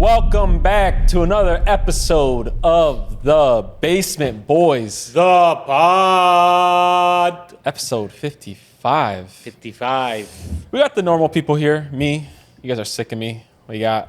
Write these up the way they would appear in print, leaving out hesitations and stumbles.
Welcome back to another episode of the Basement Boyz. The pod. Episode 55. 55. We got the normal people here. Me. You guys are sick of me. We got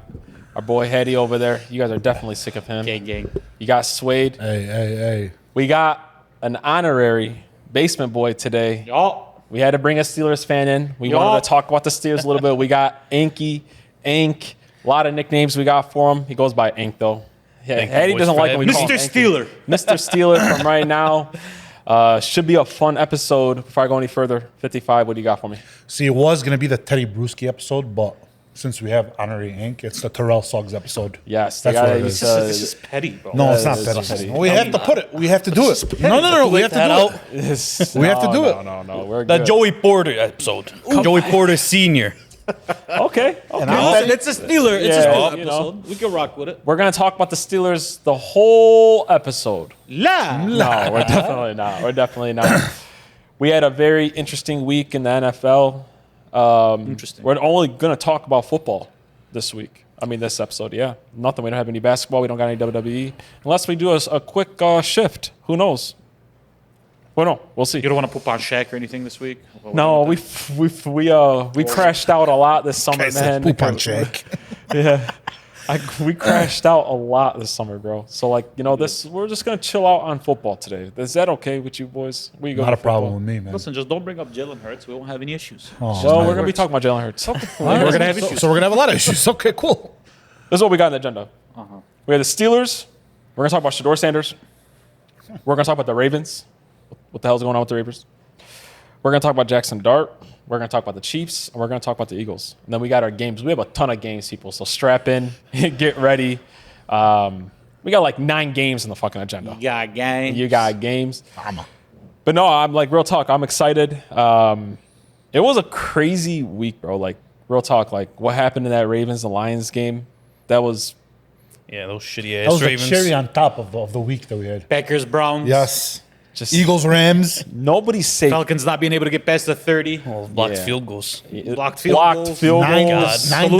our boy Hetty over there. You guys are definitely sick of him. Gang. You got Suede. Hey. We got an honorary basement boy today. Y'all. We had to bring a Steelers fan in. We wanted to talk about the Steelers a little bit. We got Inky, Ink. A lot of nicknames we got for him. He goes by Ink, though. Hetty doesn't like when we call him Mr. Steeler. Mr. Steeler from right now. Should be a fun episode. Before I go any further, 55, what do you got for me? See, it was going to be the Teddy Bruschi episode, but since we have Honorary Ink, it's the Terrell Suggs episode. Yes. That's what it is. This is petty, bro. No, it's not It's petty. petty. We have to put it. We have to do it. No. We have to do it. We have to do it. No. We're The good. Joey Porter episode. Joey Porter Senior. Okay. It's a Steeler. It's a Yeah, Steeler you know. episode. We can rock with it. We're going to talk about the Steelers the whole episode. La. No, we're definitely not. We had a very interesting week in the NFL. Interesting. We're only going to talk about football this week. This episode, yeah. Nothing. We don't have any basketball. We don't got any WWE. Unless we do a quick shift. Who knows? Well, no. We'll see. You don't want to poop on Shaq or anything this week? No, we crashed out a lot this summer, man. Poop on Jake. Yeah. We crashed out a lot this summer, bro. So, we're just going to chill out on football today. Is that okay with you boys? We go Not a problem with me, man. Listen, just don't bring up Jalen Hurts. We won't have any issues. Well, we're going to be talking about Jalen Hurts. We're going to have issues. So we're going to have a lot of issues. Okay, cool. This is what we got on the agenda. We have the Steelers. We're going to talk about Shedeur Sanders. We're going to talk about the Ravens. What the hell's going on with the Ravens? We're going to talk about Jackson Dart. We're going to talk about the Chiefs. And we're going to talk about the Eagles. And then we got our games. We have a ton of games, people. So strap in. Get ready. We got 9 games in the fucking agenda. You got games. But no, I'm real talk. I'm excited. It was a crazy week, bro. Real talk. What happened in that Ravens and Lions game? That was... Yeah, those shitty ass That was Ravens. the cherry on top of the week that we had. Packers, Browns. Yes. just... Eagles, Rams. Nobody's safe. Falcons not being able to get past the 30. Blocked field goals. Blocked field goals. Nine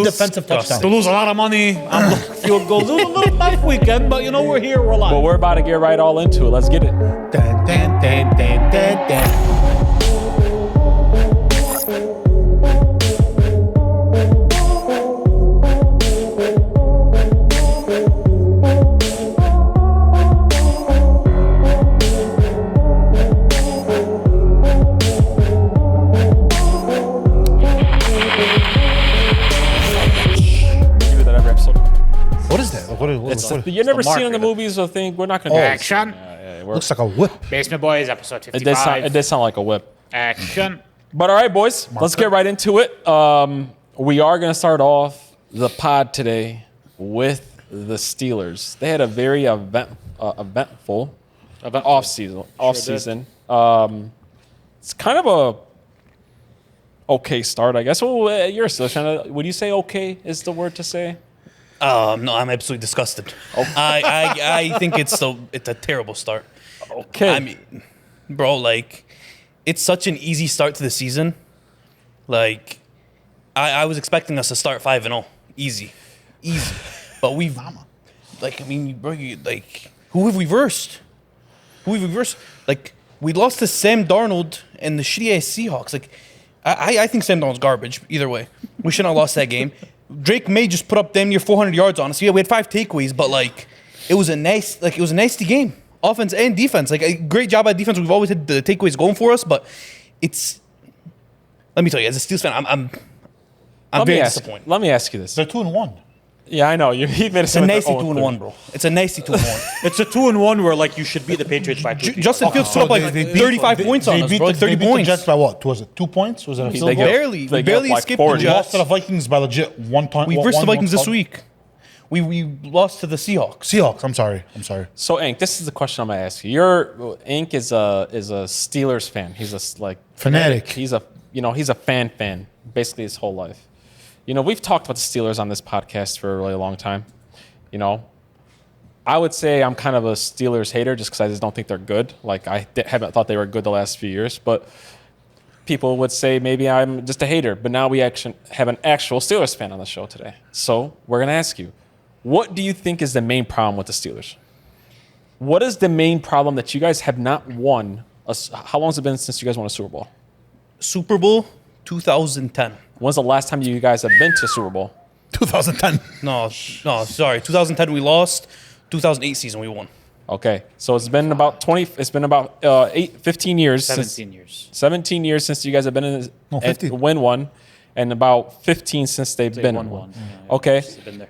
defensive touchdowns. To lose a lot of money on blocked field goals. It was a little tough weekend, but we're here. We're alive. But we're about to get right all into it. Let's get it. What is that? You never seen in the movies a thing. We're not going to Action. Looks like a whip. Basement Boyz, episode It 55. did sound like a whip. Action. But all right, boys, let's get right into it. We are going to start off the pod today with the Steelers. They had a very eventful off-season. It's kind of a okay start, I guess. Well, you're still trying to... Would you say okay is the word to say? No, I'm absolutely disgusted. I think it's a terrible start. Okay. Bro, it's such an easy start to the season. I was expecting us to start 5-0. Easy. But we've, bro, who have we versed? We lost to Sam Darnold and the shitty-ass Seahawks. I think Sam Darnold's garbage, either way. We shouldn't have lost that game. Drake May just put up damn near 400 yards on us. Yeah, we had 5 takeaways, but it was a nasty game, offense and defense. A great job by defense. We've always had the takeaways going for us, but it's. Let me tell you, as a Steelers fan, I'm very disappointed. Let me ask you this. They're 2-1. Yeah, I know. He made it It's a nasty 2-1, bro. It's a nasty 2-1. It's a 2-1 where you should be the Patriots by 2. Justin Fields put up 35 points on us, bro. 30 They beat the points. Jets by what? Was it 2 points? Was it a field goal? Barely. We barely escaped the We lost Jets. to the Vikings by legit 1 point. We versed the Vikings this week. We lost to the Seahawks. Seahawks. I'm sorry. So, Ink, this is the question I'm gonna ask you. Ink is a Steelers fan. He's a Fanatic. He's a fan basically his whole life. We've talked about the Steelers on this podcast for a really long time. I would say I'm kind of a Steelers hater just because I just don't think they're good. I haven't thought they were good the last few years. But people would say maybe I'm just a hater, but now we actually have an actual Steelers fan on the show today. So we're going to ask you, what do you think is the main problem with the Steelers? What is the main problem that you guys have not won? How long has it been since you guys won a Super Bowl? Super Bowl 2010. When's the last time you guys have been to Super Bowl? 2010. No, sorry. 2010 we lost. 2008 season we won. Okay, so it's been about 15 years. 17 years. 17 years since you guys have been in No, 50. win one, and about 15 since they've been in one. Okay. Been there.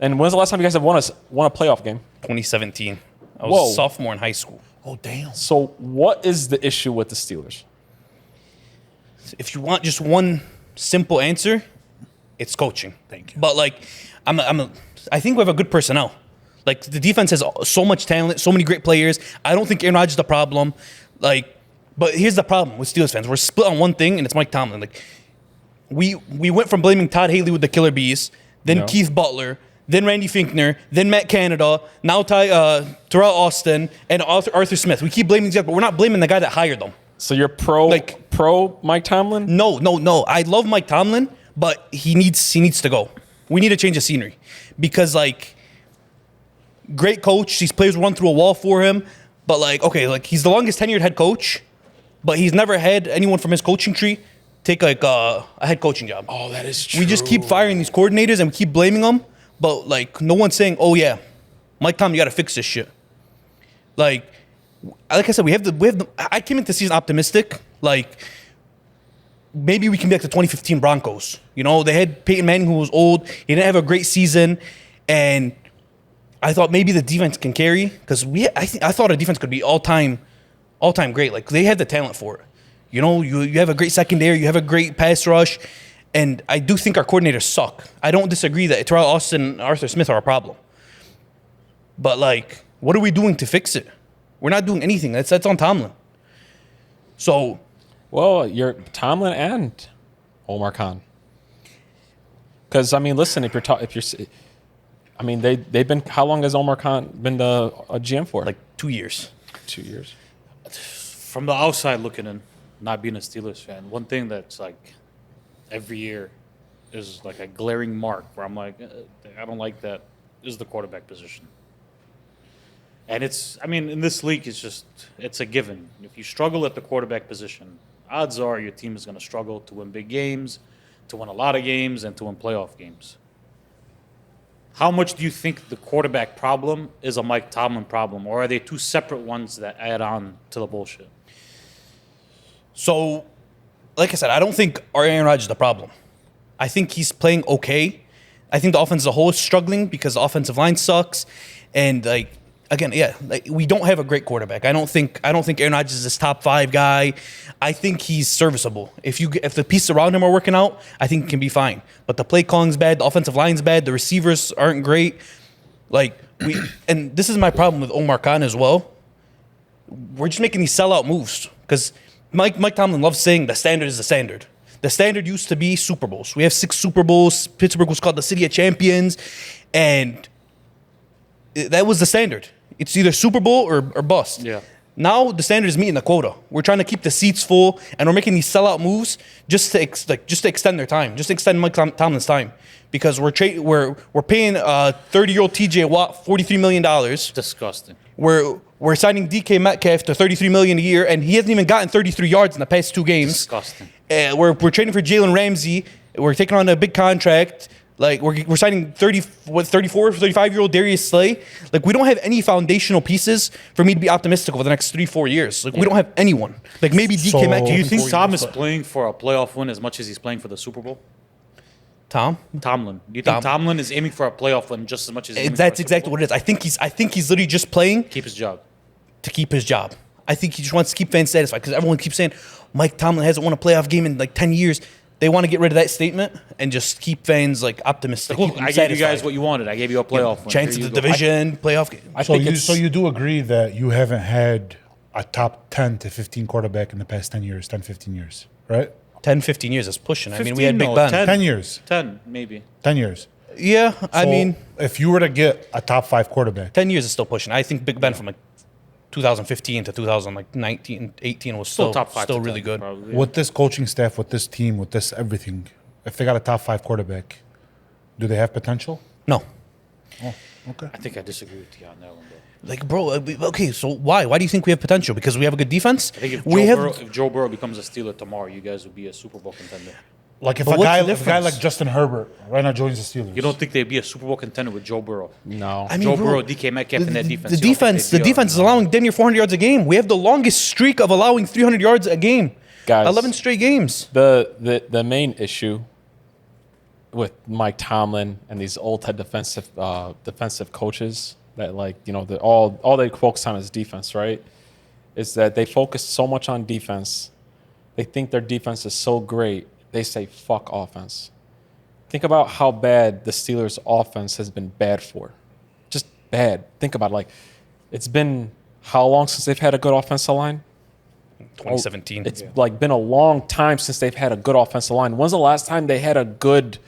And when's the last time you guys have won a playoff game? 2017. I was Whoa. a sophomore in high school. Oh, damn. So what is the issue with the Steelers? If you want just one simple answer, it's coaching. Thank you. But like, I think we have a good personnel. Like the defense has so much talent, so many great players. I don't think Aaron Rodgers is the problem. Like, but here's the problem with Steelers fans: we're split on one thing, and it's Mike Tomlin. Like, we went from blaming Todd Haley with the Killer Bees, then Yeah. Keith Butler, then Randy Finkner, then Matt Canada, now Terrell Austin, and Arthur Smith. We keep blaming these guys, but we're not blaming the guy that hired them. So you're pro Mike Tomlin? No. I love Mike Tomlin, but he needs to go. We need to change the scenery because like great coach, these players run through a wall for him, but like okay, like he's the longest tenured head coach, but he's never had anyone from his coaching tree take like a head coaching job. Oh, that is true. We just keep firing these coordinators and we keep blaming them, but like no one's saying, "Oh yeah, Mike Tomlin, you got to fix this shit." Like I said, we have the. I came into the season optimistic. Like maybe we can be like the 2015 Broncos. You know, they had Peyton Manning who was old. He didn't have a great season, and I thought maybe the defense can carry because I thought our defense could be all time great. Like they had the talent for it. You know, you have a great secondary, you have a great pass rush, and I do think our coordinators suck. I don't disagree that Terrell Austin and Arthur Smith are a problem, but like, what are we doing to fix it? We're not doing anything. That's on Tomlin. So, Well, you're Tomlin and Omar Khan. Because I mean, listen, if you're, I mean, they've been. How long has Omar Khan been a GM for? like 2 years. 2 years. From the outside looking in, not being a Steelers fan, one thing that's like every year is like a glaring mark where I'm like, I don't like that, is the quarterback position. And I mean, in this league, it's a given. If you struggle at the quarterback position, odds are your team is going to struggle to win big games, to win a lot of games, and to win playoff games. How much do you think the quarterback problem is a Mike Tomlin problem, or are they two separate ones that add on to the bullshit? So, like I said, I don't think our Aaron Rodgers is the problem. I think he's playing okay. I think the offense as a whole is struggling because the offensive line sucks, and like. Again, yeah, like we don't have a great quarterback. I don't think Aaron Rodgers is this top 5 guy. I think he's serviceable. If the pieces around him are working out, I think it can be fine. But the play calling's bad, the offensive line's bad, the receivers aren't great. Like and this is my problem with Omar Khan as well. We're just making these sellout moves because Mike Tomlin loves saying the standard is the standard. The standard used to be Super Bowls. We have 6 Super Bowls. Pittsburgh was called the City of Champions, and that was the standard. It's either Super Bowl or bust. Yeah. Now the standard is meeting the quota. We're trying to keep the seats full, and we're making these sellout moves just to extend their time, just to extend Mike Tomlin's time, because we're paying 30-year-old T.J. Watt $43 million. Disgusting. We're signing DK Metcalf to $33 million a year, and he hasn't even gotten 33 yards in the past 2 games. Disgusting. We're trading for Jalen Ramsey. We're taking on a big contract. Like we're signing 35-year-old Darius Slay. Like we don't have any foundational pieces for me to be optimistic over the next 3-4 years. Like we don't have anyone. Like maybe DK Metcalf. Do you think 4 Tom years, is but- playing for a playoff win as much as he's playing for the Super Bowl? Tomlin? Do you think Tomlin is aiming for a playoff win just as much as he's aiming That's for a exactly Super what it is. I think he's literally just playing Bowl? Keep his job. to keep his job. I think he just wants to keep fans satisfied because everyone keeps saying Mike Tomlin hasn't won a playoff game in like 10 years. They want to get rid of that statement and just keep fans like optimistic. Look, keep them I gave you satisfied. guys what you wanted. I gave you a playoff win. Chance Here of you the go. division, playoff game. So you do agree that you haven't had a top 10 to 15 quarterback in the past 10 years, 10, 15 years, right? 10, 15 years is pushing. I mean, we 15, had Big no, Ben. 10. 10 years. 10, maybe. 10 years. Yeah, I So mean, if you were to get a top 5 quarterback, 10 years is still pushing. I think Big Ben from like 2015 to 2019, 18 was still top 5 still to really 10, good. probably. With this coaching staff, with this team, with this everything, if they got a top 5 quarterback, do they have potential? No. Oh, okay. I think I disagree with you on that one, though. Like, bro, okay, so why? Why do you think we have potential? Because we have a good defense? I think if Joe Burrow becomes a Steeler tomorrow, you guys would be a Super Bowl contender. Like if But a what's guy, the if a guy difference? like Justin Herbert right now joins the Steelers. You don't think they'd be a Super Bowl contender with Joe Burrow? No. I mean, Joe bro, Burrow, DK Metcalf in that defense. The You don't think defense, they'd the be a- defense is allowing damn near 400 yards a game. We have the longest streak of allowing 300 yards a game. Guys. 11 straight games. The main issue with Mike Tomlin and these old head defensive coaches that, like, you know, all they focus on is defense, right? Is that they focus so much on defense. They think their defense is so great. They say fuck offense. Think about how bad the Steelers' offense has been bad for. Just bad. Think about it. Like, it's been how long since they've had a good offensive line? 2017. It's like been a long time since they've had a good offensive line. When's the last time they had a good,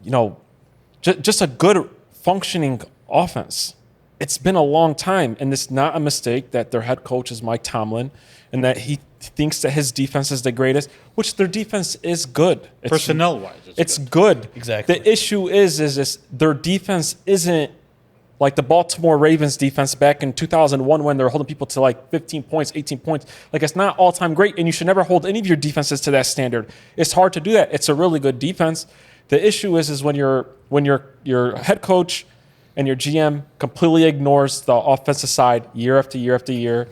you know, just a good functioning offense? It's been a long time, and it's not a mistake that their head coach is Mike Tomlin and that he thinks that his defense is the greatest, which their defense is good. Personnel-wise, It's good. Exactly. The issue is their defense isn't like the Baltimore Ravens defense back in 2001 when they're holding people to like 15 points, 18 points. Like, it's not all-time great, and you should never hold any of your defenses to that standard. It's hard to do that. It's a really good defense. The issue is when your head coach and your GM completely ignores the offensive side year after year after year.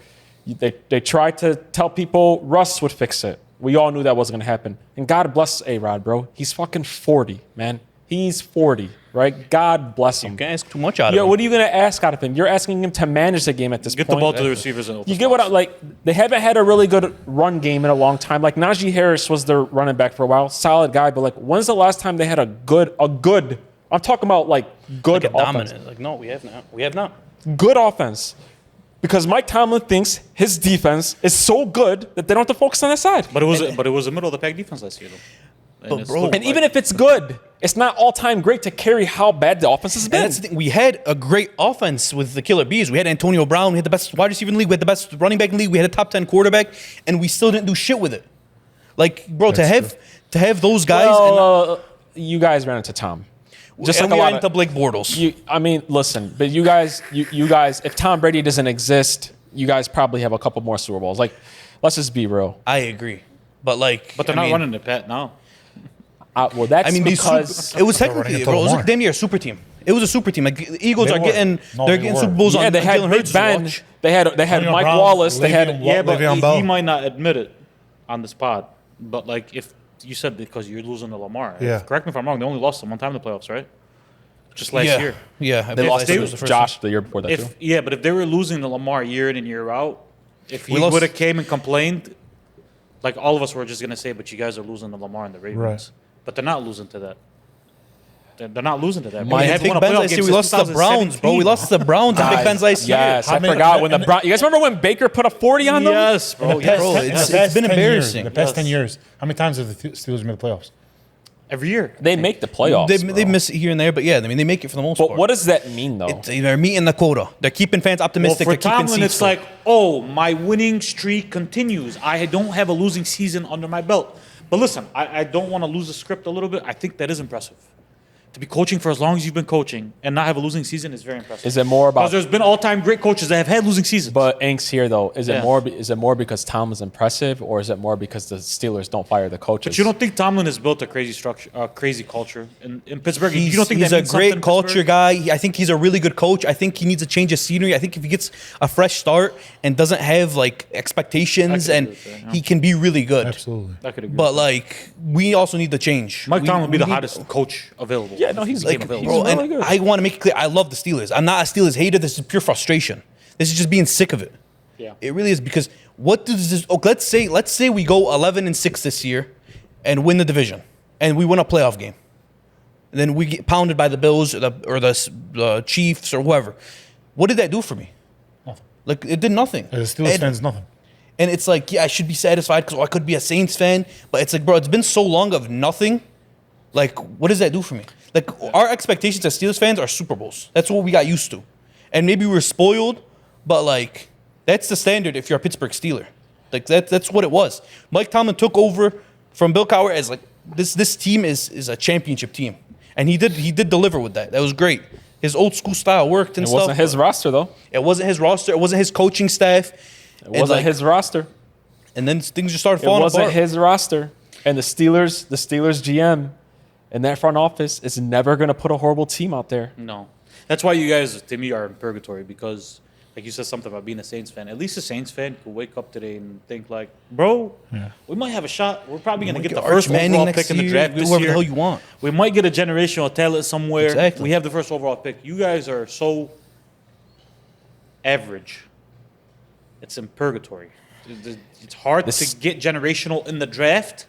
They tried to tell people Russ would fix it. We all knew that wasn't going to happen. And God bless A-Rod, bro. He's fucking 40, man. He's 40, right? God bless him. You can't ask too much out of Yeah, him. what are you going to ask out of him? You're asking him to manage the game at this Get point. the ball to the receivers. And You get what I like. They haven't had a really good run game in a long time. Like, Najee Harris was their running back for a while, solid guy. But like, when's the last time they had a good? I'm talking about like good Like a offense. dominant. Like, no, we have not. We have not. Good offense, because Mike Tomlin thinks his defense is so good that they don't have to focus on that side. But it was a middle of the pack defense last year, though. But it's bro- looking And even if it's good, it's not all time great to carry how bad the offense has And been. that's the thing. We had a great offense with the Killer Bees. We had Antonio Brown. We had the best wide receiver in the league. We had the best running back in the league. We had a top 10 quarterback, and we still didn't do shit with it. Like, bro, to have those guys. Well, you guys ran into Tom. Just and like we a ran lot into of, Blake Bortles. I mean, listen, but you guys, if Tom Brady doesn't exist, you guys probably have a couple more Super Bowls. Like, let's just be real. I agree, but like, But they're not running the pat now. Well, that's because it was They're running technically, into bro, it was Lamar. like damn near a super team. It was a super team. Like the Eagles They are were. getting, No, they're they getting were. Super Bowls yeah, on they had Jalen Big Hurts' Ben. watch. They had Antonio Mike Brown, Wallace. They had Le'Veon Yeah, but Le'Veon Bell. he might not admit it on this pod. But like, if you said because you're losing to Lamar, Yeah. correct me if I'm wrong. They only lost them one time in the playoffs, right? Just last yeah, year. yeah. they lost they- to was the first Josh the year before that too. But if they were losing to Lamar year in and year out, if he We lost- would have came and complained, like all of us were just gonna say, but you guys are losing to Lamar and the Ravens. Right. But they're not losing to that. They're not losing to that. My They Big haven't won a Ben's playoff last game year, we since lost to the Browns, bro. We 2017. lost to the Browns and Big Ben's last year. Yes, How I many- forgot when the and- Browns. You guys remember when Baker put a 40 on them? Yes, bro. Yes. Bro, it's past been 10 embarrassing. Years, the past Yes. 10 years, how many times have the Steelers made the playoffs? Every year. They make the playoffs. They bro. miss it here and there, but yeah, I mean they make it for the most But part. what does that mean, though? They're meeting the quota. They're keeping fans Well, optimistic. for They're keeping Tomlin, seats it's full. like, oh, my winning streak continues. I don't have a losing season under my belt. But listen, I don't want to lose the script a little bit. I think that is impressive. To be coaching for as long as you've been coaching and not have a losing season is very impressive. Is it more about? Because there's been all-time great coaches that have had losing seasons. But Inks here though, is it Yeah. more? Is it more because Tom is impressive, or is it more because the Steelers don't fire the coaches? But you don't think Tomlin has built a crazy structure, crazy culture in Pittsburgh? You He's, don't think he's that a means something great in culture Pittsburgh? guy. I think he's a really good coach. I think he needs a change of scenery. I think if he gets a fresh start and doesn't have like expectations, I could and agree with that, yeah. he can be really good. Absolutely. I could agree. But like, we also need the change. Mike We- Tomlin would be we the need- hottest coach available. Yeah, no, if he he's became like- available. Bro, really and good. I want to make it clear, I love the Steelers. I'm not a Steelers hater. This is pure frustration. This is just being sick of it. Yeah. It really is because what does this? Oh, let's say we go 11-6 this year, and win the division, and we win a playoff game. And then we get pounded by the Bills or the Chiefs or whoever. What did that do for me? Nothing. Like it did nothing. As a Steelers And- fan, it's nothing. And it's like, yeah, I should be satisfied because I could be a Saints fan, but it's like, bro, it's been so long of nothing. Like, what does that do for me? Like, our expectations as Steelers fans are Super Bowls. That's what we got used to. And maybe we were spoiled But like that's the standard if you're a Pittsburgh Steeler. Like that's what it was. Mike Tomlin took over from Bill Cowher as like this team is a championship team, and he did deliver with that. That was great. His old school style worked and It stuff. wasn't his roster though. It wasn't his roster. It wasn't his coaching staff. It wasn't his roster. And then things just started It falling wasn't apart. his roster. And the Steelers GM and that front office is never going to put a horrible team out there. No. That's why you guys, to me, are in purgatory because, like you said something about being a Saints fan. At least a Saints fan could wake up today and think like, bro, we might have a shot. We're probably going to get the first overall pick in the draft this whoever year. the hell you want. We might get a generational talent somewhere. Exactly. We have the first overall pick. You guys are so average. It's in purgatory. It's hard to get generational in the draft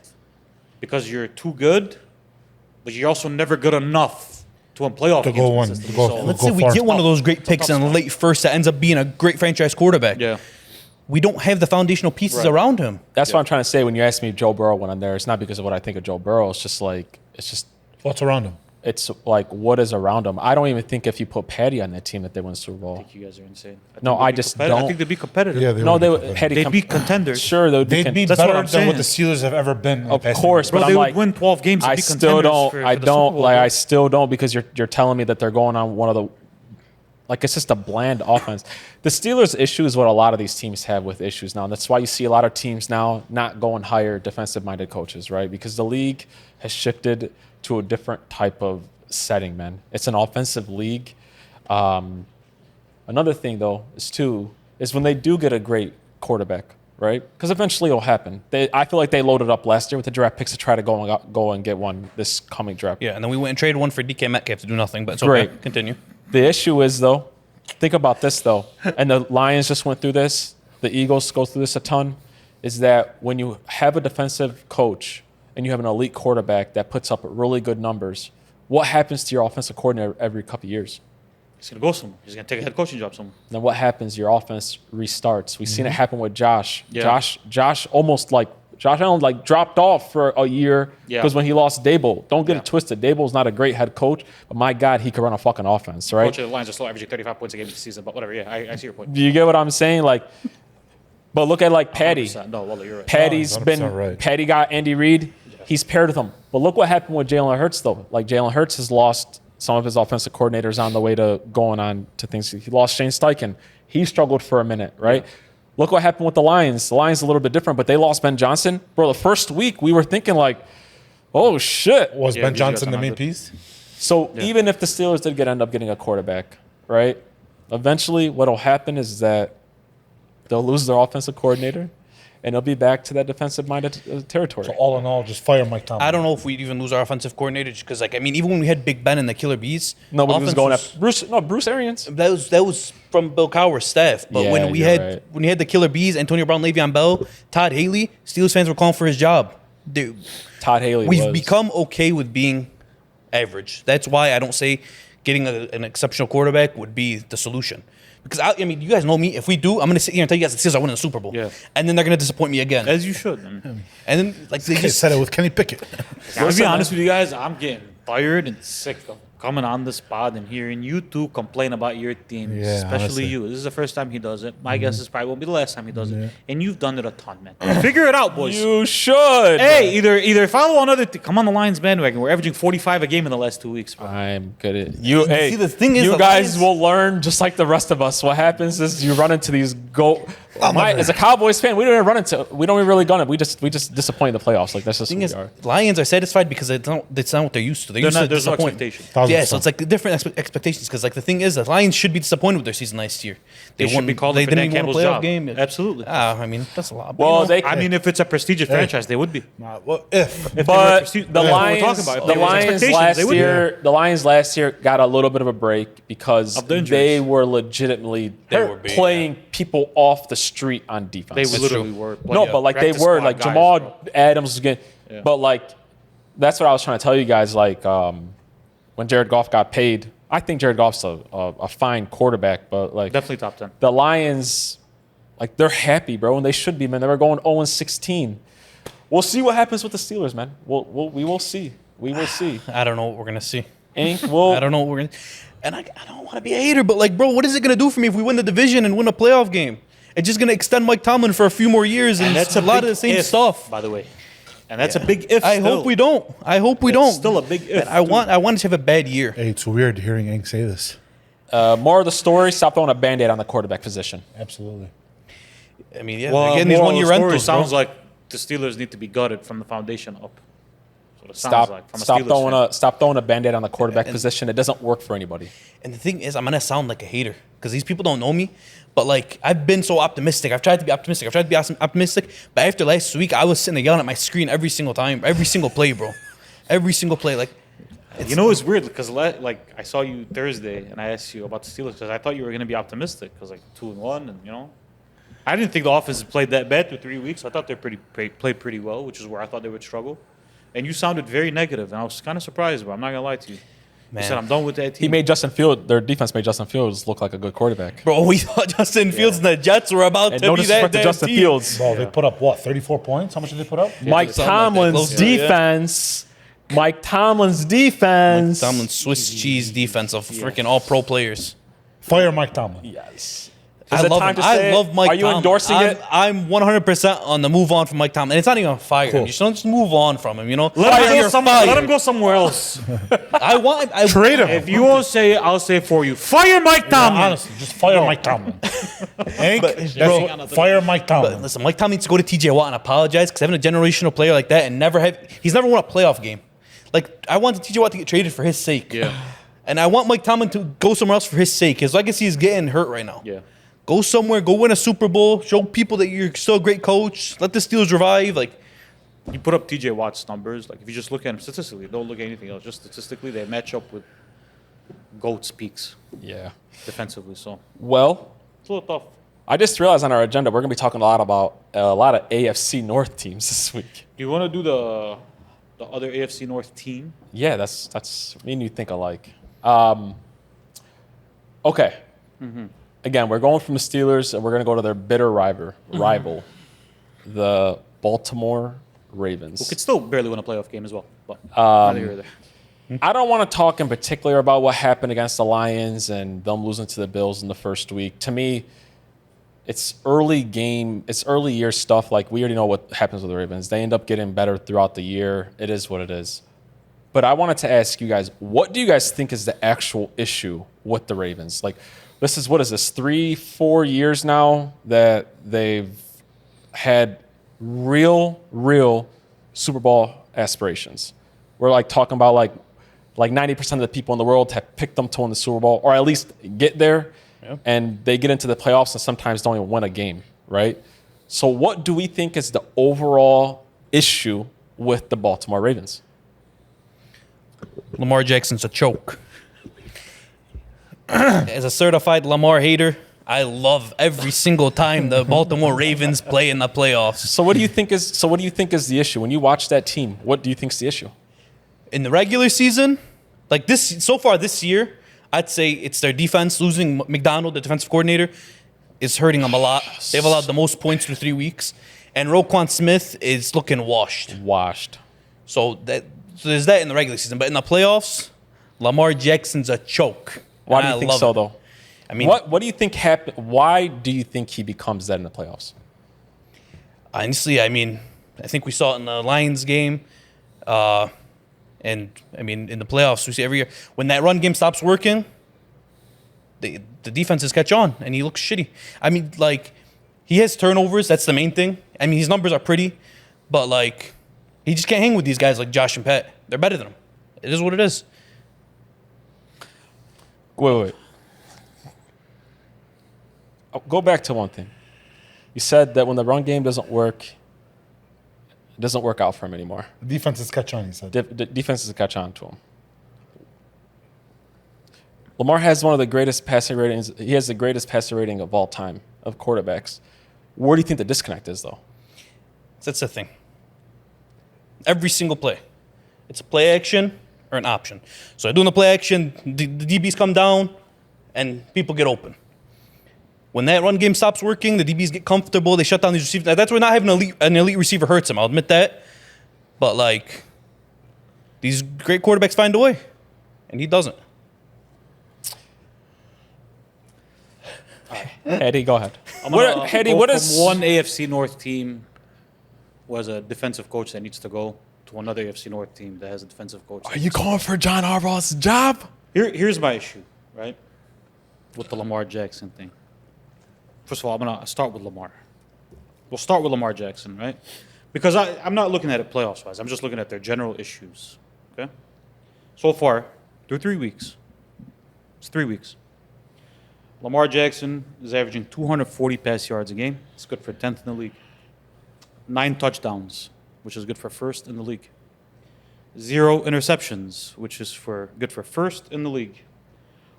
because you're too good, but you're also never good enough to win playoff To games go one. consistently. To go- So- to Let's go say we far. get one of those great picks in the late first that ends up being a great franchise quarterback. Yeah. We don't have the foundational pieces Right. around him. That's what I'm trying to say when you ask me Joe Burrow when I'm there. It's not because of what I think of Joe Burrow. It's What's around him? it's like what is around him. I don't even think if you put Patty on that team that they win the Super Bowl. You guys are insane. No, think I they'd be just competitive. I don't- think they'd be competitive. Yeah, No, would they be would competitive. Patty They'd be contenders. Sure, they would be They'd be That's what better I'm than what the saying. Steelers have ever been. in the Of past course, years. Bro, but they I'm would like, win 12 games and I be still contenders don't. for I the Super don't Bowl, like. bro. I still don't because you're telling me that they're going on one of the. Like it's just a bland offense. The Steelers' issue is what a lot of these teams have with issues now. And that's why you see a lot of teams now not go and hire defensive-minded coaches, right? Because the league has shifted to a different type of setting, man. It's an offensive league. Another thing, though, is when they do get a great quarterback, right? Because eventually it'll happen. I feel like they loaded up last year with the draft picks to try to go and get one this coming draft. Yeah, and then we went and traded one for DK Metcalf to do nothing, but it's Great. okay. Continue. The issue is, though, think about this, though, and the Lions just went through this, the Eagles go through this a ton, is that when you have a defensive coach and you have an elite quarterback that puts up really good numbers, what happens to your offensive coordinator every couple of years? He's going to go somewhere. He's going to take a head coaching job somewhere. Then what happens? Your offense restarts. We've seen it happen with Josh. Yeah. Josh Allen dropped off for a year because when he lost Dable. Don't get it twisted. Dable's not a great head coach, but my God, he could run a fucking offense, right? Coach of the Lions are still averaging 35 points a game this season, but whatever. Yeah, I see your point. Do you get what I'm saying? Like, but look at like Patty. 100%. No, well, you're right. Patty's 100% been right. Patty got Andy Reid. He's paired with him. But look what happened with Jalen Hurts though. Like Jalen Hurts has lost some of his offensive coordinators on the way to going on to things. He lost Shane Steichen. He struggled for a minute, right? Yeah. Look what happened with the Lions. The Lions a little bit different, but they lost Ben Johnson. Bro, the first week we were thinking like, oh shit. Was Ben BG Johnson the got main good. piece? So even if the Steelers did end up getting a quarterback, right? Eventually what'll happen is that they'll lose their offensive coordinator and they'll be back to that defensive-minded territory. So all in all, just fire Mike Tomlin. I don't know if we'd even lose our offensive coordinator because, like, I mean, even when we had Big Ben and the Killer Bees, Nobody was offense going after Bruce Arians. That was from Bill Cowher's staff. But Yeah, when we you're had right. when you had the Killer Bees, Antonio Brown, Le'Veon Bell, Todd Haley, Steelers fans were calling for his job. Dude, Todd Haley we've was. become okay with being average. That's why I don't say getting an exceptional quarterback would be the solution. Because I mean, you guys know me. If we do, I'm going to sit here and tell you guys the Steelers are winning the Super Bowl. Yeah. And then they're going to disappoint me again. As you should. And then like they He just said it with Kenny Pickett. To be honest with you guys, I'm getting tired and sick of coming on the spot and hearing you two complain about your team, Yeah, especially honestly. you. This is the first time he does it. My guess is probably won't be the last time he does it. And you've done it a ton, man. Figure it out, boys. You should. Hey, either follow another. Come on the Lions bandwagon. We're averaging 45 a game in the last 2 weeks, bro. I'm good at you. Hey, see, the thing is, you the guys Lions- will learn just like the rest of us. What happens is you run into these as a Cowboys fan, we don't even really gun it. We just disappoint in the playoffs. Like that's just thing who is, we are. Lions are satisfied because that's not what they're used to. They're used to There's no disappoint. expectation. Yeah, so it's like different expectations because like the thing is, the Lions should be disappointed with their season last year. They should be calling They for didn't Dan even win a Campbell's playoff job. game. Absolutely. I mean that's a lot. But, Well, you know, they. I mean, if it's a prestigious franchise, they would be. Well, if If But they were the we're Lions, talking about. If the there was Lions expectations, last they would be. year, the Lions last year got a little bit of a break because Of the injuries. they were legitimately playing people off the street on defense. They literally were. No, but like they practice were squad like guys, Jamal bro. Adams was getting, Yeah. but like that's what I was trying to tell you guys. Like when Jared Goff got paid, I think Jared Goff's a fine quarterback, but like Definitely top 10. the Lions, like they're happy, bro, and they should be, man. They were going 0-16. We'll see what happens with the Steelers, man. We will see. We will see. I don't know what we're gonna see. Ink, well, I don't know what we're gonna. And I don't want to be a hater, but like, bro, what is it gonna do for me if we win the division and win a playoff game? It's just gonna extend Mike Tomlin for a few more years, and that's a lot of the same stuff. by the way. And that's a big if. I hope we don't. I hope we don't. Still a big if. I want to have a bad year. Hey, it's weird hearing Ink say this. more of the story, stop throwing a Band-Aid on the quarterback position. Absolutely. I mean, yeah, Well, they're getting these moral of 1 year the story rentals. sounds Bro. like the Steelers need to be gutted from the foundation up. That's what it sounds like from a Steelers fan. Stop throwing a Band-Aid on the quarterback position. It doesn't work for anybody. And the thing is, I'm gonna sound like a hater because these people don't know me. But like, I've been so optimistic. I've tried to be optimistic. But after last week, I was sitting there yelling at my screen every single time, every single play, bro, every single play. Like, You know, it's weird because like I saw you Thursday and I asked you about the Steelers because I thought you were going to be optimistic because like 2-1 and I didn't think the offense played that bad through 3 weeks. I thought they played pretty well, which is where I thought they would struggle. And you sounded very negative, and I was kind of surprised, but I'm not gonna lie to you. Man. You said I'm done with that team. Their defense made Justin Fields look like a good quarterback. bro, we thought Justin Fields and the Jets were about And to no be that disrespect to damn Justin team. Fields. Well, they put up, 34 points? How much did they put up? Mike something like that. Tomlin's Close to it, yeah. defense. Mike Tomlin's defense. Tomlin's Swiss cheese defense of freaking all pro players. Fire Mike Tomlin. Yes. I Is it love time him. to say I it? love Mike Are you Tomlin. endorsing it? I'm 100% on the move on from Mike Tomlin. And it's not even fire. Cool. You just don't just move on from him, let Fire, him go somewhere else. I Trade him. If you won't say it, I'll say it for you. Fire Mike Tomlin. Honestly, just fire Mike Tomlin. Hank, bro, fire Mike Tomlin. Listen, Mike Tomlin needs to go to TJ Watt and apologize because having a generational player like that and he's never won a playoff game. Like, I want TJ Watt to get traded for his sake. Yeah. And I want Mike Tomlin to go somewhere else for his sake. His legacy is getting hurt right now. Yeah. Go somewhere, go win a Super Bowl, show people that you're still a great coach. Let the Steelers revive. Like, You put up TJ Watt's numbers. Like if you just look at him statistically, don't look at anything else. Just statistically, they match up with GOAT's peaks Yeah. defensively. So Well, it's a little tough. I just realized on our agenda we're going to be talking a lot about a lot of AFC North teams this week. Do you want to do the other AFC North team? Yeah, that's me and you think alike. Okay. Again, we're going from the Steelers and we're going to go to their bitter rival, the Baltimore Ravens. Who could still barely win a playoff game as well. But neither here nor there. I don't want to talk in particular about what happened against the Lions and them losing to the Bills in the first week. To me, it's early year stuff. Like, we already know what happens with the Ravens. They end up getting better throughout the year. It is what it is. But I wanted to ask you guys, what do you guys think is the actual issue with the Ravens? Like, this is 3-4 years now that they've had real Super Bowl aspirations. We're like talking about like 90% of the people in the world have picked them to win the Super Bowl, or at least get there, and they get into the playoffs and sometimes don't even win a game, right? So what do we think is the overall issue with the Baltimore Ravens? Lamar Jackson's a choke. As a certified Lamar hater, I love every single time the Baltimore Ravens play in the playoffs. So what do you think is the issue when you watch that team? What do you think is the issue? In the regular season, like so far this year, I'd say it's their defense. Losing McDonald, the defensive coordinator, is hurting them a lot. They've allowed the most points through 3 weeks. And Roquan Smith is looking washed. So there's that in the regular season. But in the playoffs, Lamar Jackson's a choke. Why do you think so, though? I mean, what do you think happened? Why do you think he becomes that in the playoffs? honestly, I mean, I think we saw it in the Lions game. And, I mean, in the playoffs, we see every year. When that run game stops working, the defenses catch on, and he looks shitty. I mean, like, he has turnovers. That's the main thing. I mean, his numbers are pretty. But, like, he just can't hang with these guys like Josh and Pat. They're better than him. It is what it is. Wait. Go back to one thing. You said that when the run game doesn't work, it doesn't work out for him anymore. Defenses catch on, he said. Defenses catch on to him. Lamar has one of the greatest passer ratings. He has the greatest passer rating of all time of quarterbacks. Where do you think the disconnect is, though? That's the thing. Every single play. It's a play action or an option. So doing the play action, the DBs come down, and people get open. When that run game stops working, the DBs get comfortable. They shut down these receivers. Now, that's where not having an elite receiver hurts them. I'll admit that. But, like, these great quarterbacks find a way. and he doesn't. Eddie, go ahead. Eddie, what from is one AFC North team was a defensive coach that needs to go to another AFC North team that has a defensive coach? Are you calling for John Harbaugh's job? Here's my issue, right? With the Lamar Jackson thing. First of all, I'm going to start with Lamar. We'll start with Lamar Jackson, right? Because I'm not looking at it playoffs-wise. I'm just looking at their general issues, okay? So far, through 3 weeks. It's 3 weeks. Lamar Jackson is averaging 240 pass yards a game. It's good for 10th in the league. 9 touchdowns, which is good for first in the league. 0 interceptions, which is good for first in the league.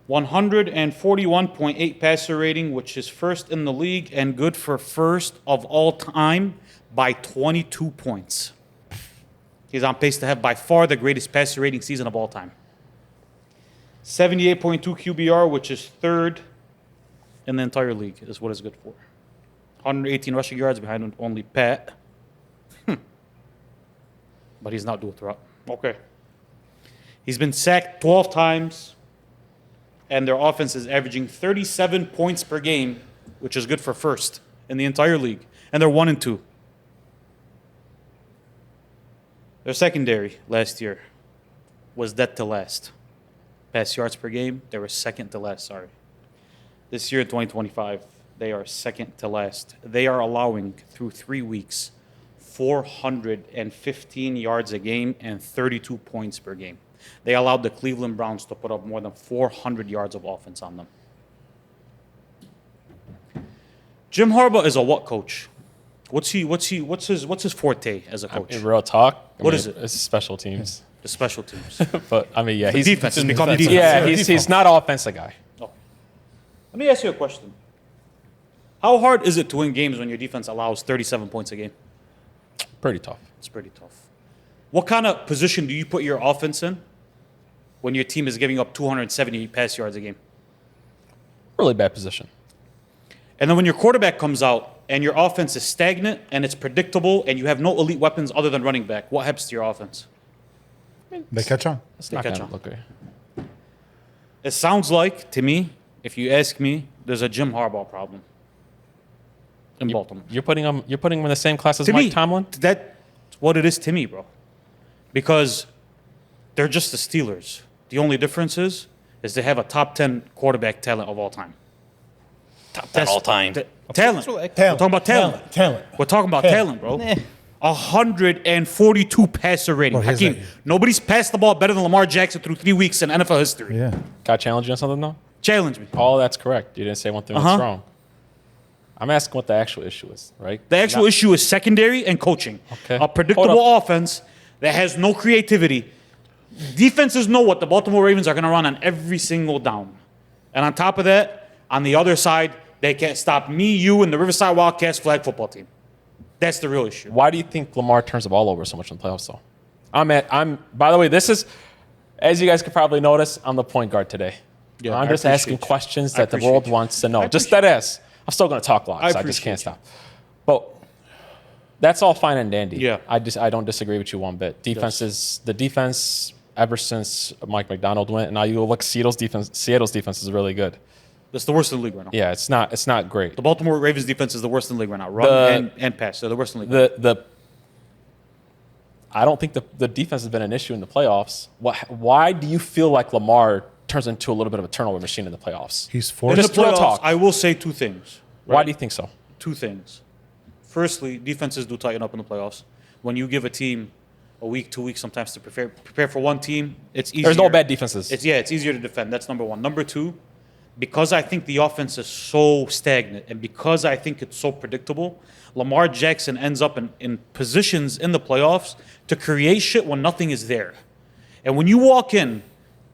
141.8 passer rating, which is first in the league and good for first of all time by 22 points. He's on pace to have by far the greatest passer rating season of all time. 78.2 QBR, which is third in the entire league, is what it's good for. 118 rushing yards behind only Pat. But he's not Dutra. Okay. He's been sacked 12 times, and their offense is averaging 37 points per game, which is good for first in the entire league. And they're 1-2. Their secondary last year was dead to last. Pass yards per game, they were second to last, sorry. This year in 2025, they are second to last. They are allowing, through 3 weeks, 415 yards a game and 32 points per game. They allowed the Cleveland Browns to put up more than 400 yards of offense on them. Jim Harbaugh is a what coach? What's his forte as a coach? In real talk, What is it? It's special teams. The special teams. But I mean, yeah, The he's defense. It's become defense. Yeah, he's not an offensive guy. Oh. Let me ask you a question. How hard is it to win games when your defense allows 37 points a game? Pretty tough. It's pretty tough. What kind of position do you put your offense in when your team is giving up 270 pass yards a game? Really bad position. And then when your quarterback comes out and your offense is stagnant and it's predictable and you have no elite weapons other than running back, what happens to your offense? They catch on. It's They not catch gonna on. look good. It sounds like, to me, if you ask me, there's a Jim Harbaugh problem in Baltimore. You're putting him in the same class as To Mike me, Tomlin. that's what it is to me, bro. Because they're just the Steelers. The only difference is they have a top 10 quarterback talent of all time. Top 10 all time. Talent. We're talking about talent. Talent. We're talking about talent, bro. 142 passer rating. Bro, here's Hakeem, that- nobody's passed the ball better than Lamar Jackson through 3 weeks in NFL history. Yeah. Can I challenge you on something though? Challenge me. Oh, that's correct. You didn't say one thing that's wrong. I'm asking what the actual issue is, right? The actual issue is secondary and coaching. Okay. A predictable offense that has no creativity. Defenses know what the Baltimore Ravens are going to run on every single down. And on top of that, on the other side, they can't stop me, you, and the Riverside Wildcats flag football team. That's the real issue. Why do you think Lamar turns the ball over so much in the playoffs though? By the way, this is, as you guys could probably notice, I'm the point guard today. Yeah, I'm I just appreciate asking you. questions I that the appreciate world you. wants to know. I Just appreciate that ass. I'm still going to talk lots. I just can't appreciate stop. But that's all fine and dandy. Yeah. I don't disagree with you one bit. The defense ever since Mike McDonald went, and now you look, Seattle's defense is really good. That's the worst in the league right now. Yeah, it's not great. The Baltimore Ravens defense is the worst in the league right now. Run and pass. They're the worst in the league. I don't think the defense has been an issue in the playoffs. Why do you feel like Lamar turns into a little bit of a turnover machine in the playoffs? He's In forced. the Just real playoffs, talk. I will say two things. Why do you think so? Two things. Firstly, defenses do tighten up in the playoffs. When you give a team a week, 2 weeks sometimes to prepare for one team, it's easier. There's no bad defenses. It's easier to defend. That's number one. Number two, because I think the offense is so stagnant and because I think it's so predictable, Lamar Jackson ends up in positions in the playoffs to create shit when nothing is there. And when you walk in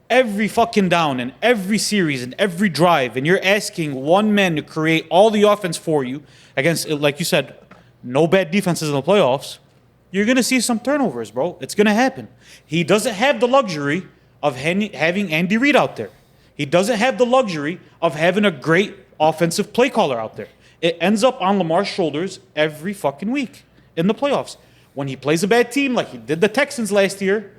every fucking down and every series and every drive and you're asking one man to create all the offense for you against, like you said, no bad defenses in the playoffs, you're going to see some turnovers, bro. It's going to happen. He doesn't have the luxury of having Andy Reid out there. He doesn't have the luxury of having a great offensive play caller out there. It ends up on Lamar's shoulders every fucking week in the playoffs. When he plays a bad team like he did the Texans last year,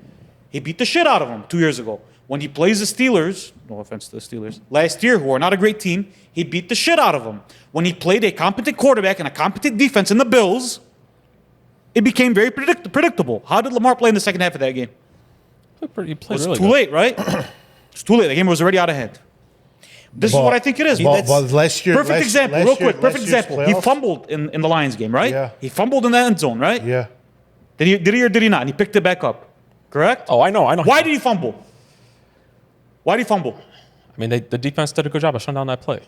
he beat the shit out of them 2 years ago. When he plays the Steelers, no offense to the Steelers, last year, who are not a great team, he beat the shit out of them. When he played a competent quarterback and a competent defense in the Bills, it became very predictable. How did Lamar play in the second half of that game? He played It was really too good. late, right? It's too late. The game was already out of hand. This is what I think it is. But last year, Perfect example, real quick. Perfect example. He playoffs- fumbled in the Lions game, right? Yeah. He fumbled in the end zone, right? Yeah. Did he or did he not? And he picked it back up. Correct? Oh, I know. Why did he fumble? Why did he fumble? I mean, the defense did a good job of shutting down that play.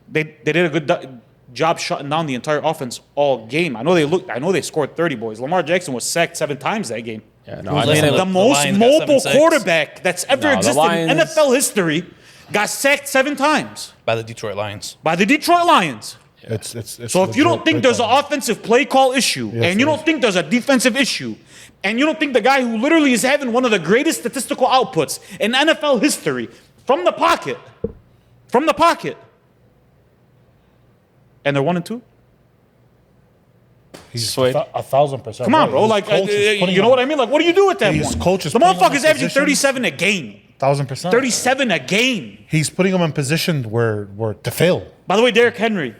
They did a good job shutting down the entire offense all game. I know they scored 30, boys. Lamar Jackson was sacked 7 times that game. Yeah, no, Who's I less mean, than The most Lions got mobile 7 sacks. quarterback that's ever No, the existed in Lions- NFL history got sacked 7 times By the Detroit Lions. by the Detroit Lions. It's So if you don't think there's an offensive play call issue, Yes, and you it don't is. think there's a defensive issue, and you don't think the guy who literally is having one of the greatest statistical outputs in NFL history from the pocket, and they're 1-2. he's Sway. 1,000%. Come on, bro. Like, you know what I mean? Like, what do you do with that His one? coach is The putting him in motherfucker's averaging positions- 37 a game. 1,000%. 37 a game. He's putting him in position where to fail. By the way, Derrick Henry,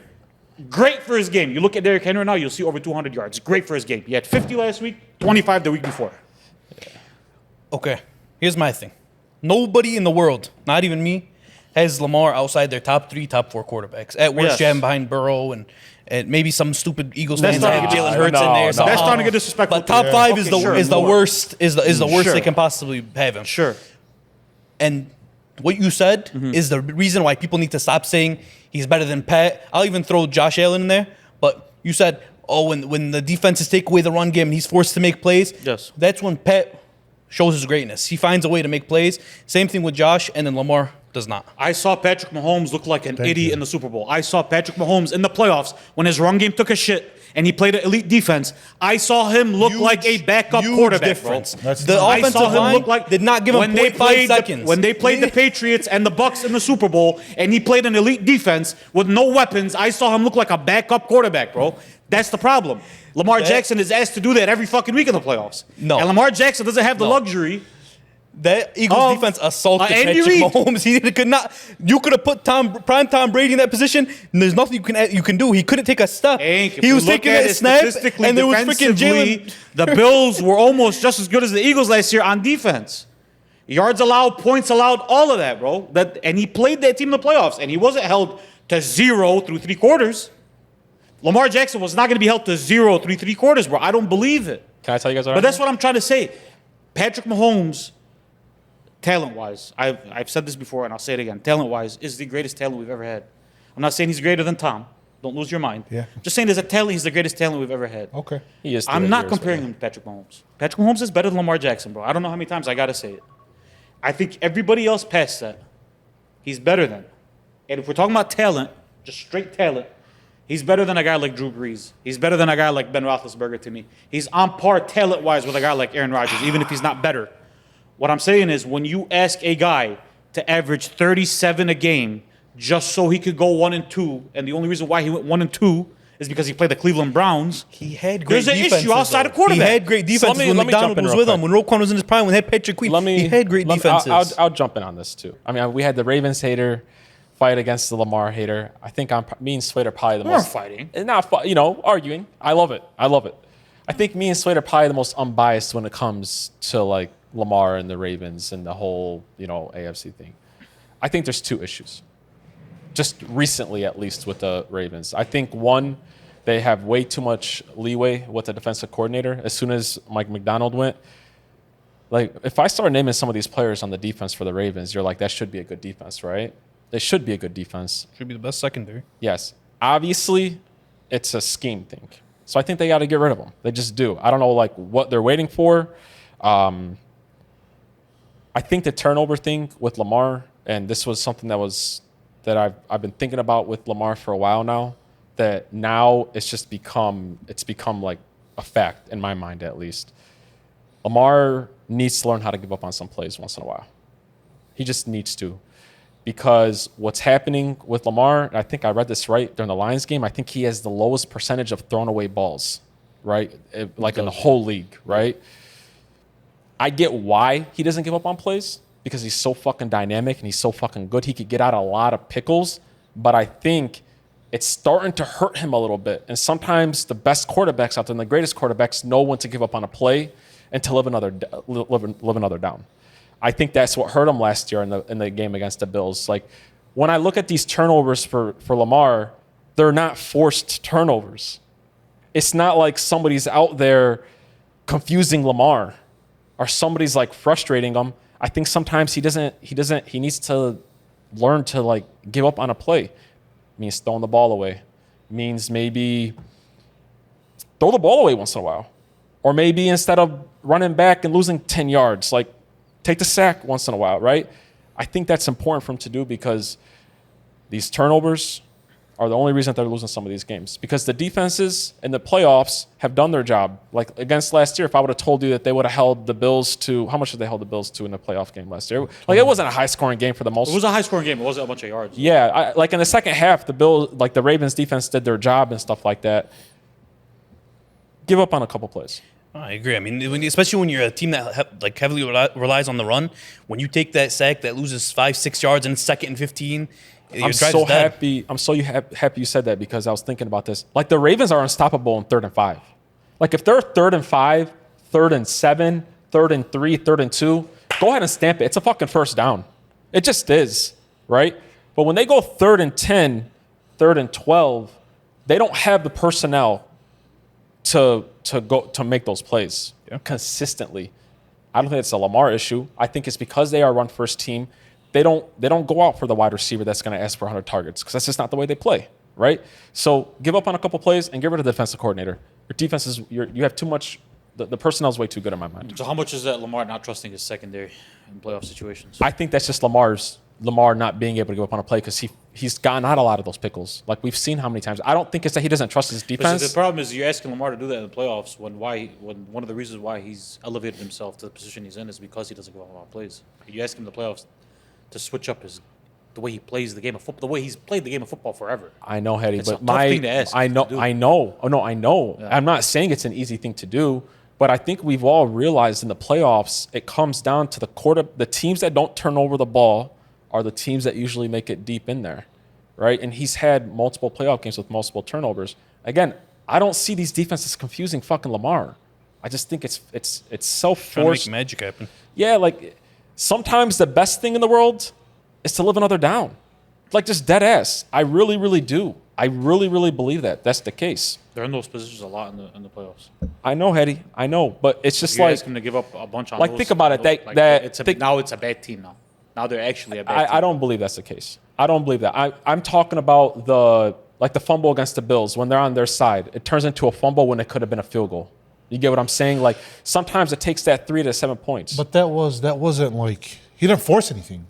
great for his game. You look at Derrick Henry now, you'll see over 200 yards. Great for his game. He had 50 last week, 25 the week before. Okay, here's my thing. Nobody in the world, not even me, has Lamar outside their top 3, top 4 quarterbacks. At worst, Yes. you have him behind Burrow and maybe some stupid Eagles That's fans not- have Jalen Hurts no, in there. no. somehow. That's starting to get disrespectful. But top Yeah. 5 Okay, is the sure, is the more. worst is the worst Sure. they can possibly have him. Sure. And what you said is the reason why people need to stop saying he's better than Pat. I'll even throw Josh Allen in there. But you said, oh, when the defenses take away the run game and he's forced to make plays, Yes. that's when Pat shows his greatness. He finds a way to make plays. Same thing with Josh, and then Lamar does not. I saw Patrick Mahomes look like an Thank idiot you. in the Super Bowl. I saw Patrick Mahomes in the playoffs when his run game took a shit and he played an elite defense. I saw him look like a backup huge quarterback, difference. bro. That's The not- I offensive saw him line look like did not give him when they 0.5 played seconds. when they played the Patriots and the Bucks in the Super Bowl, and he played an elite defense with no weapons. I saw him look like a backup quarterback, bro. That's the problem. Lamar Jackson is asked to do that every fucking week in the playoffs. No. And Lamar Jackson doesn't have the No. luxury. That Eagles Of, defense assaulted Andy Patrick Reid. Mahomes. He could not. You could have put prime Tom Brady in that position. And there's nothing you can do. He couldn't take a step. Hank, if He you was look taking at that it snap, statistically, and there was freaking defensively, Jalen. the Bills were almost just as good as the Eagles last year on defense. Yards allowed, points allowed, all of that, bro. And he played that team in the playoffs, and he wasn't held to 0 through 3 quarters. Lamar Jackson was not going to be held to 0 through 3 quarters, bro. I don't believe it. Can I tell you guys what But that's what I'm trying to say. Patrick Mahomes, talent-wise, I've said this before and I'll say it again. Talent-wise, is the greatest talent we've ever had. I'm not saying he's greater than Tom. Don't lose your mind. Yeah. Just saying, as a talent, he's the greatest talent we've ever had. Okay. He is. I'm not comparing him to Patrick Mahomes. Patrick Mahomes is better than Lamar Jackson, bro. I don't know how many times I gotta say it. I think everybody else past that, he's better than. And if we're talking about talent, just straight talent, he's better than a guy like Drew Brees. He's better than a guy like Ben Roethlisberger to me. He's on par talent-wise with a guy like Aaron Rodgers, even if he's not better. What I'm saying is, when you ask a guy to average 37 a game just so he could go 1-2, and the only reason why he went 1-2 is because he played the Cleveland Browns. He had great There's an defenses, issue outside though. of quarterback. He had great defenses me- when let me jump McDonald in was real with him, quick. when Roquan was in his prime, when they had Patrick Queen. He had great defenses. I'll jump in on this too. I mean, we had the Ravens hater fight against the Lamar hater. I think me and Slade are probably the We weren't most fighting. Not arguing. I love it. I think me and Slade are probably the most unbiased when it comes to like Lamar and the Ravens and the whole AFC thing. I think there's 2 issues. Just recently, at least, with the Ravens. I think one, they have way too much leeway with the defensive coordinator. As soon as Mike McDonald went, like if I start naming some of these players on the defense for the Ravens, you're like, that should be a good defense, right? They should be a good defense. Should be the best secondary. Yes. Obviously, it's a scheme thing. So I think they got to get rid of them. They just do. I don't know like what they're waiting for. I think the turnover thing with Lamar, and this was something that I've been thinking about with Lamar for a while now, that now it's become like a fact in my mind, at least. Lamar needs to learn how to give up on some plays once in a while. He just needs to. Because what's happening with Lamar, I think I read this right during the Lions game, I think he has the lowest percentage of thrown away balls, right? Like in the whole league, right? I get why he doesn't give up on plays, because he's so fucking dynamic and he's so fucking good. He could get out a lot of pickles, but I think it's starting to hurt him a little bit. And sometimes the best quarterbacks out there and the greatest quarterbacks know when to give up on a play and to live another down. I think that's what hurt him last year in the game against the Bills. Like, when I look at these turnovers for Lamar, they're not forced turnovers. It's not like somebody's out there confusing Lamar or somebody's like frustrating him. I think sometimes he needs to learn to like give up on a play. It means throwing the ball away. It means maybe throw the ball away once in a while. Or maybe instead of running back and losing 10 yards, like take the sack once in a while, right? I think that's important for him to do because these turnovers are the only reason they're losing some of these games. Because the defenses in the playoffs have done their job. Like against last year, if I would have told you that they would have held the Bills to, how much did they hold the Bills to in the playoff game last year? Like it wasn't a high-scoring game for the most. It was a high-scoring game. It wasn't a bunch of yards. Yeah, like in the second half, the Ravens defense did their job and stuff like that. Give up on a couple plays. I agree. I mean, especially when you're a team that heavily relies on the run, when you take that sack that loses 5-6 yards and it's 2nd and 15, I'm so happy you said that because I was thinking about this. Like the Ravens are unstoppable in 3rd and 5. Like if they're 3rd and 5, 3rd and 7, 3rd and 3, 3rd and 2, go ahead and stamp it. It's a fucking first down. It just is, right? But when they go 3rd and 10, 3rd and 12, they don't have the personnel to make those plays consistently. I don't think it's a Lamar issue. I think it's because they are a run-first team. They don't go out for the wide receiver that's going to ask for 100 targets because that's just not the way they play, right? So give up on a couple plays and get rid of the defensive coordinator. Your defense is you have too much. The personnel is way too good in my mind. So how much is that Lamar not trusting his secondary in playoff situations? I think that's just Lamar not being able to give up on a play because he's gotten out a lot of those pickles. Like we've seen how many times. I don't think it's that he doesn't trust his defense. But the problem is you're asking Lamar to do that in the playoffs when one of the reasons why he's elevated himself to the position he's in is because he doesn't give up on plays. You ask him in the playoffs to switch up the way he plays the game of football, the way he's played the game of football forever. I know, Hetty, it's but a tough thing to ask I know. Oh no, I know. Yeah. I'm not saying it's an easy thing to do, but I think we've all realized in the playoffs it comes down to the teams that don't turn over the ball are the teams that usually make it deep in there, right? And he's had multiple playoff games with multiple turnovers. Again, I don't see these defenses confusing fucking Lamar. I just think it's so forced. Trying to make magic happen. Yeah, like sometimes the best thing in the world is to live another down. Like just dead ass. I really, really do. I really, really believe that. That's the case. They're in those positions a lot in the playoffs. I know, Hetty. I know. But it's just you like ask him to give up a bunch on like those, think about it. Now it's a bad team now. Now they're actually a bad team. I don't believe that's the case. I don't believe that. I'm talking about the fumble against the Bills when they're on their side. It turns into a fumble when it could have been a field goal. You get what I'm saying? Like sometimes it takes that 3 to 7 points. But that wasn't like he didn't force anything.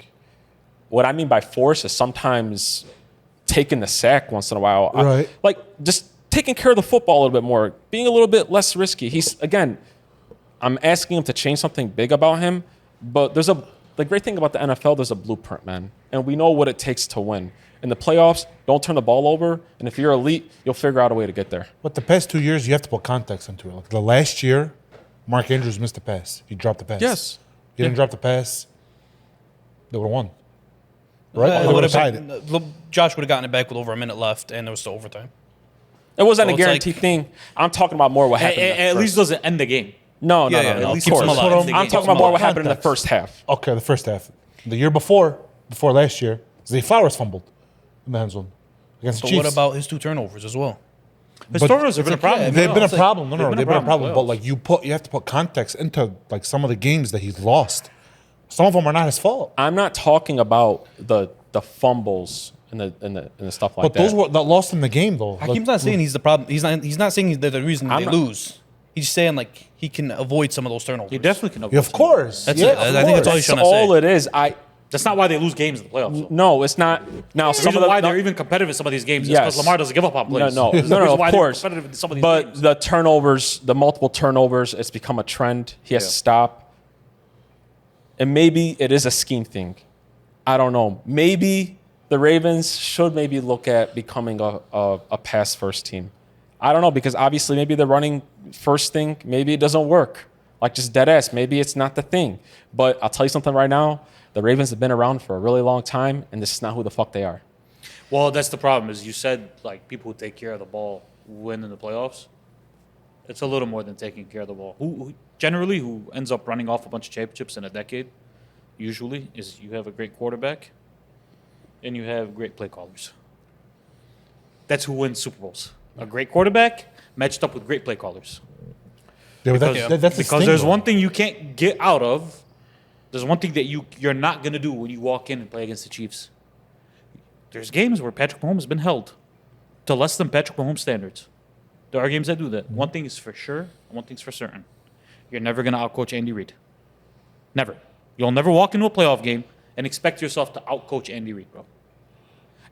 What I mean by force is sometimes taking the sack once in a while. Right. Like just taking care of the football a little bit more, being a little bit less risky. I'm asking him to change something big about him, but the great thing about the NFL, there's a blueprint, man. And we know what it takes to win. In the playoffs, don't turn the ball over. And if you're elite, you'll figure out a way to get there. But the past 2 years, you have to put context into it. Like the last year, Mark Andrews missed a pass. He dropped the pass. Yes. He didn't drop the pass, they would have won. Right? Josh would have gotten it back with over a minute left, and there was still overtime. It wasn't a guaranteed thing. I'm talking about more what happened. At least doesn't end the game. No. At least keeps of them course. alive. I'm talking about more what happened in the first half. Okay, the first half. The year before last year, Zay Flowers fumbled in the end zone against the Chiefs. But what about his 2 turnovers as well? His turnovers have been a problem. They've been a problem. No, they've been a problem. But Playoffs. like you have to put context into like some of the games that he's lost. Some of them are not his fault. I'm not talking about the fumbles and the stuff like that. But those were that lost in the game though. Hakeem's not saying he's the problem. He's not saying they're the reason they lose. He's saying like he can avoid some of those turnovers. He definitely can avoid. Yeah, of course. That's yeah, it. I think that's all he's trying to say. all it is. That's not why they lose games in the playoffs. Though. No, it's not. Now, The reason why they're even competitive in some of these games is Yes. because Lamar doesn't give up on plays. No, There's a reason of why they're course. competitive in some of these But games. the turnovers, the multiple turnovers, it's become a trend. He has to stop. And maybe it is a scheme thing. I don't know. Maybe the Ravens should maybe look at becoming a pass first team. I don't know, because obviously maybe the running first thing, maybe it doesn't work. Like just dead ass. Maybe it's not the thing. But I'll tell you something right now. The Ravens have been around for a really long time, and this is not who the fuck they are. Well, that's the problem. Is you said like people who take care of the ball win in the playoffs. It's a little more than taking care of the ball. Who generally ends up running off a bunch of championships in a decade, usually, is you have a great quarterback and you have great play callers. That's who wins Super Bowls. A great quarterback matched up with great play callers. Yeah, that's Because there's one thing you can't get out of. There's one thing that you're not going to do when you walk in and play against the Chiefs. There's games where Patrick Mahomes has been held to less than Patrick Mahomes standards. There are games that do that. One thing is for sure, and one thing's for certain. You're never going to outcoach Andy Reid. Never. You'll never walk into a playoff game and expect yourself to outcoach Andy Reid, bro.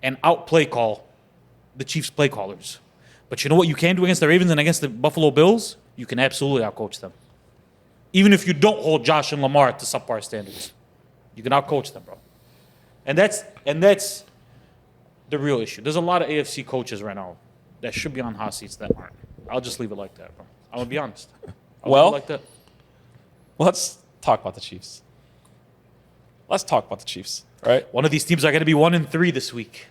And outplay call the Chiefs play callers. But you know what you can do against the Ravens and against the Buffalo Bills? You can absolutely outcoach them. Even if you don't hold Josh and Lamar to subpar standards. You can outcoach them, bro. And that's the real issue. There's a lot of AFC coaches right now that should be on hot seats that aren't. I'll just leave it like that, bro. I'm going to be honest. I'll leave it like that. Let's talk about the Chiefs. Let's talk about the Chiefs, right? One of these teams are going to be 1-3 this week.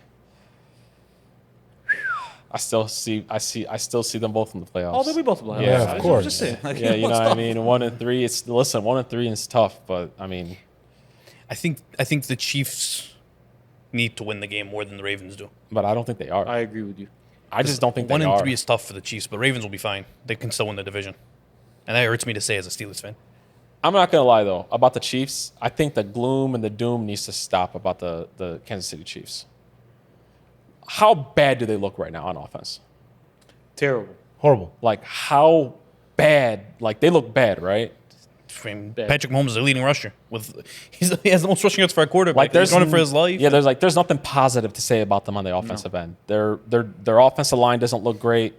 I still see them both in the playoffs. Oh, they'll be both in the playoffs. Yeah, of course. I'm just saying. Like, Yeah, you know what I mean? 1-3, 1-3 is tough, but I mean, I think the Chiefs need to win the game more than the Ravens do. but I don't think they are. I agree with you. I just don't think they 1 are. and 3 is tough for the Chiefs, but Ravens will be fine. They can still win the division, and that hurts me to say as a Steelers fan. I'm not gonna lie though about the Chiefs. I think the gloom and the doom needs to stop about the Kansas City Chiefs. How bad do they look right now on offense? Terrible. horrible. Like how bad? Like they look bad, right? Patrick Mahomes is a leading rusher. He has the most rushing yards for a quarterback. Like He's running for his life. Yeah, there's nothing positive to say about them on the offensive end. Their offensive line doesn't look great.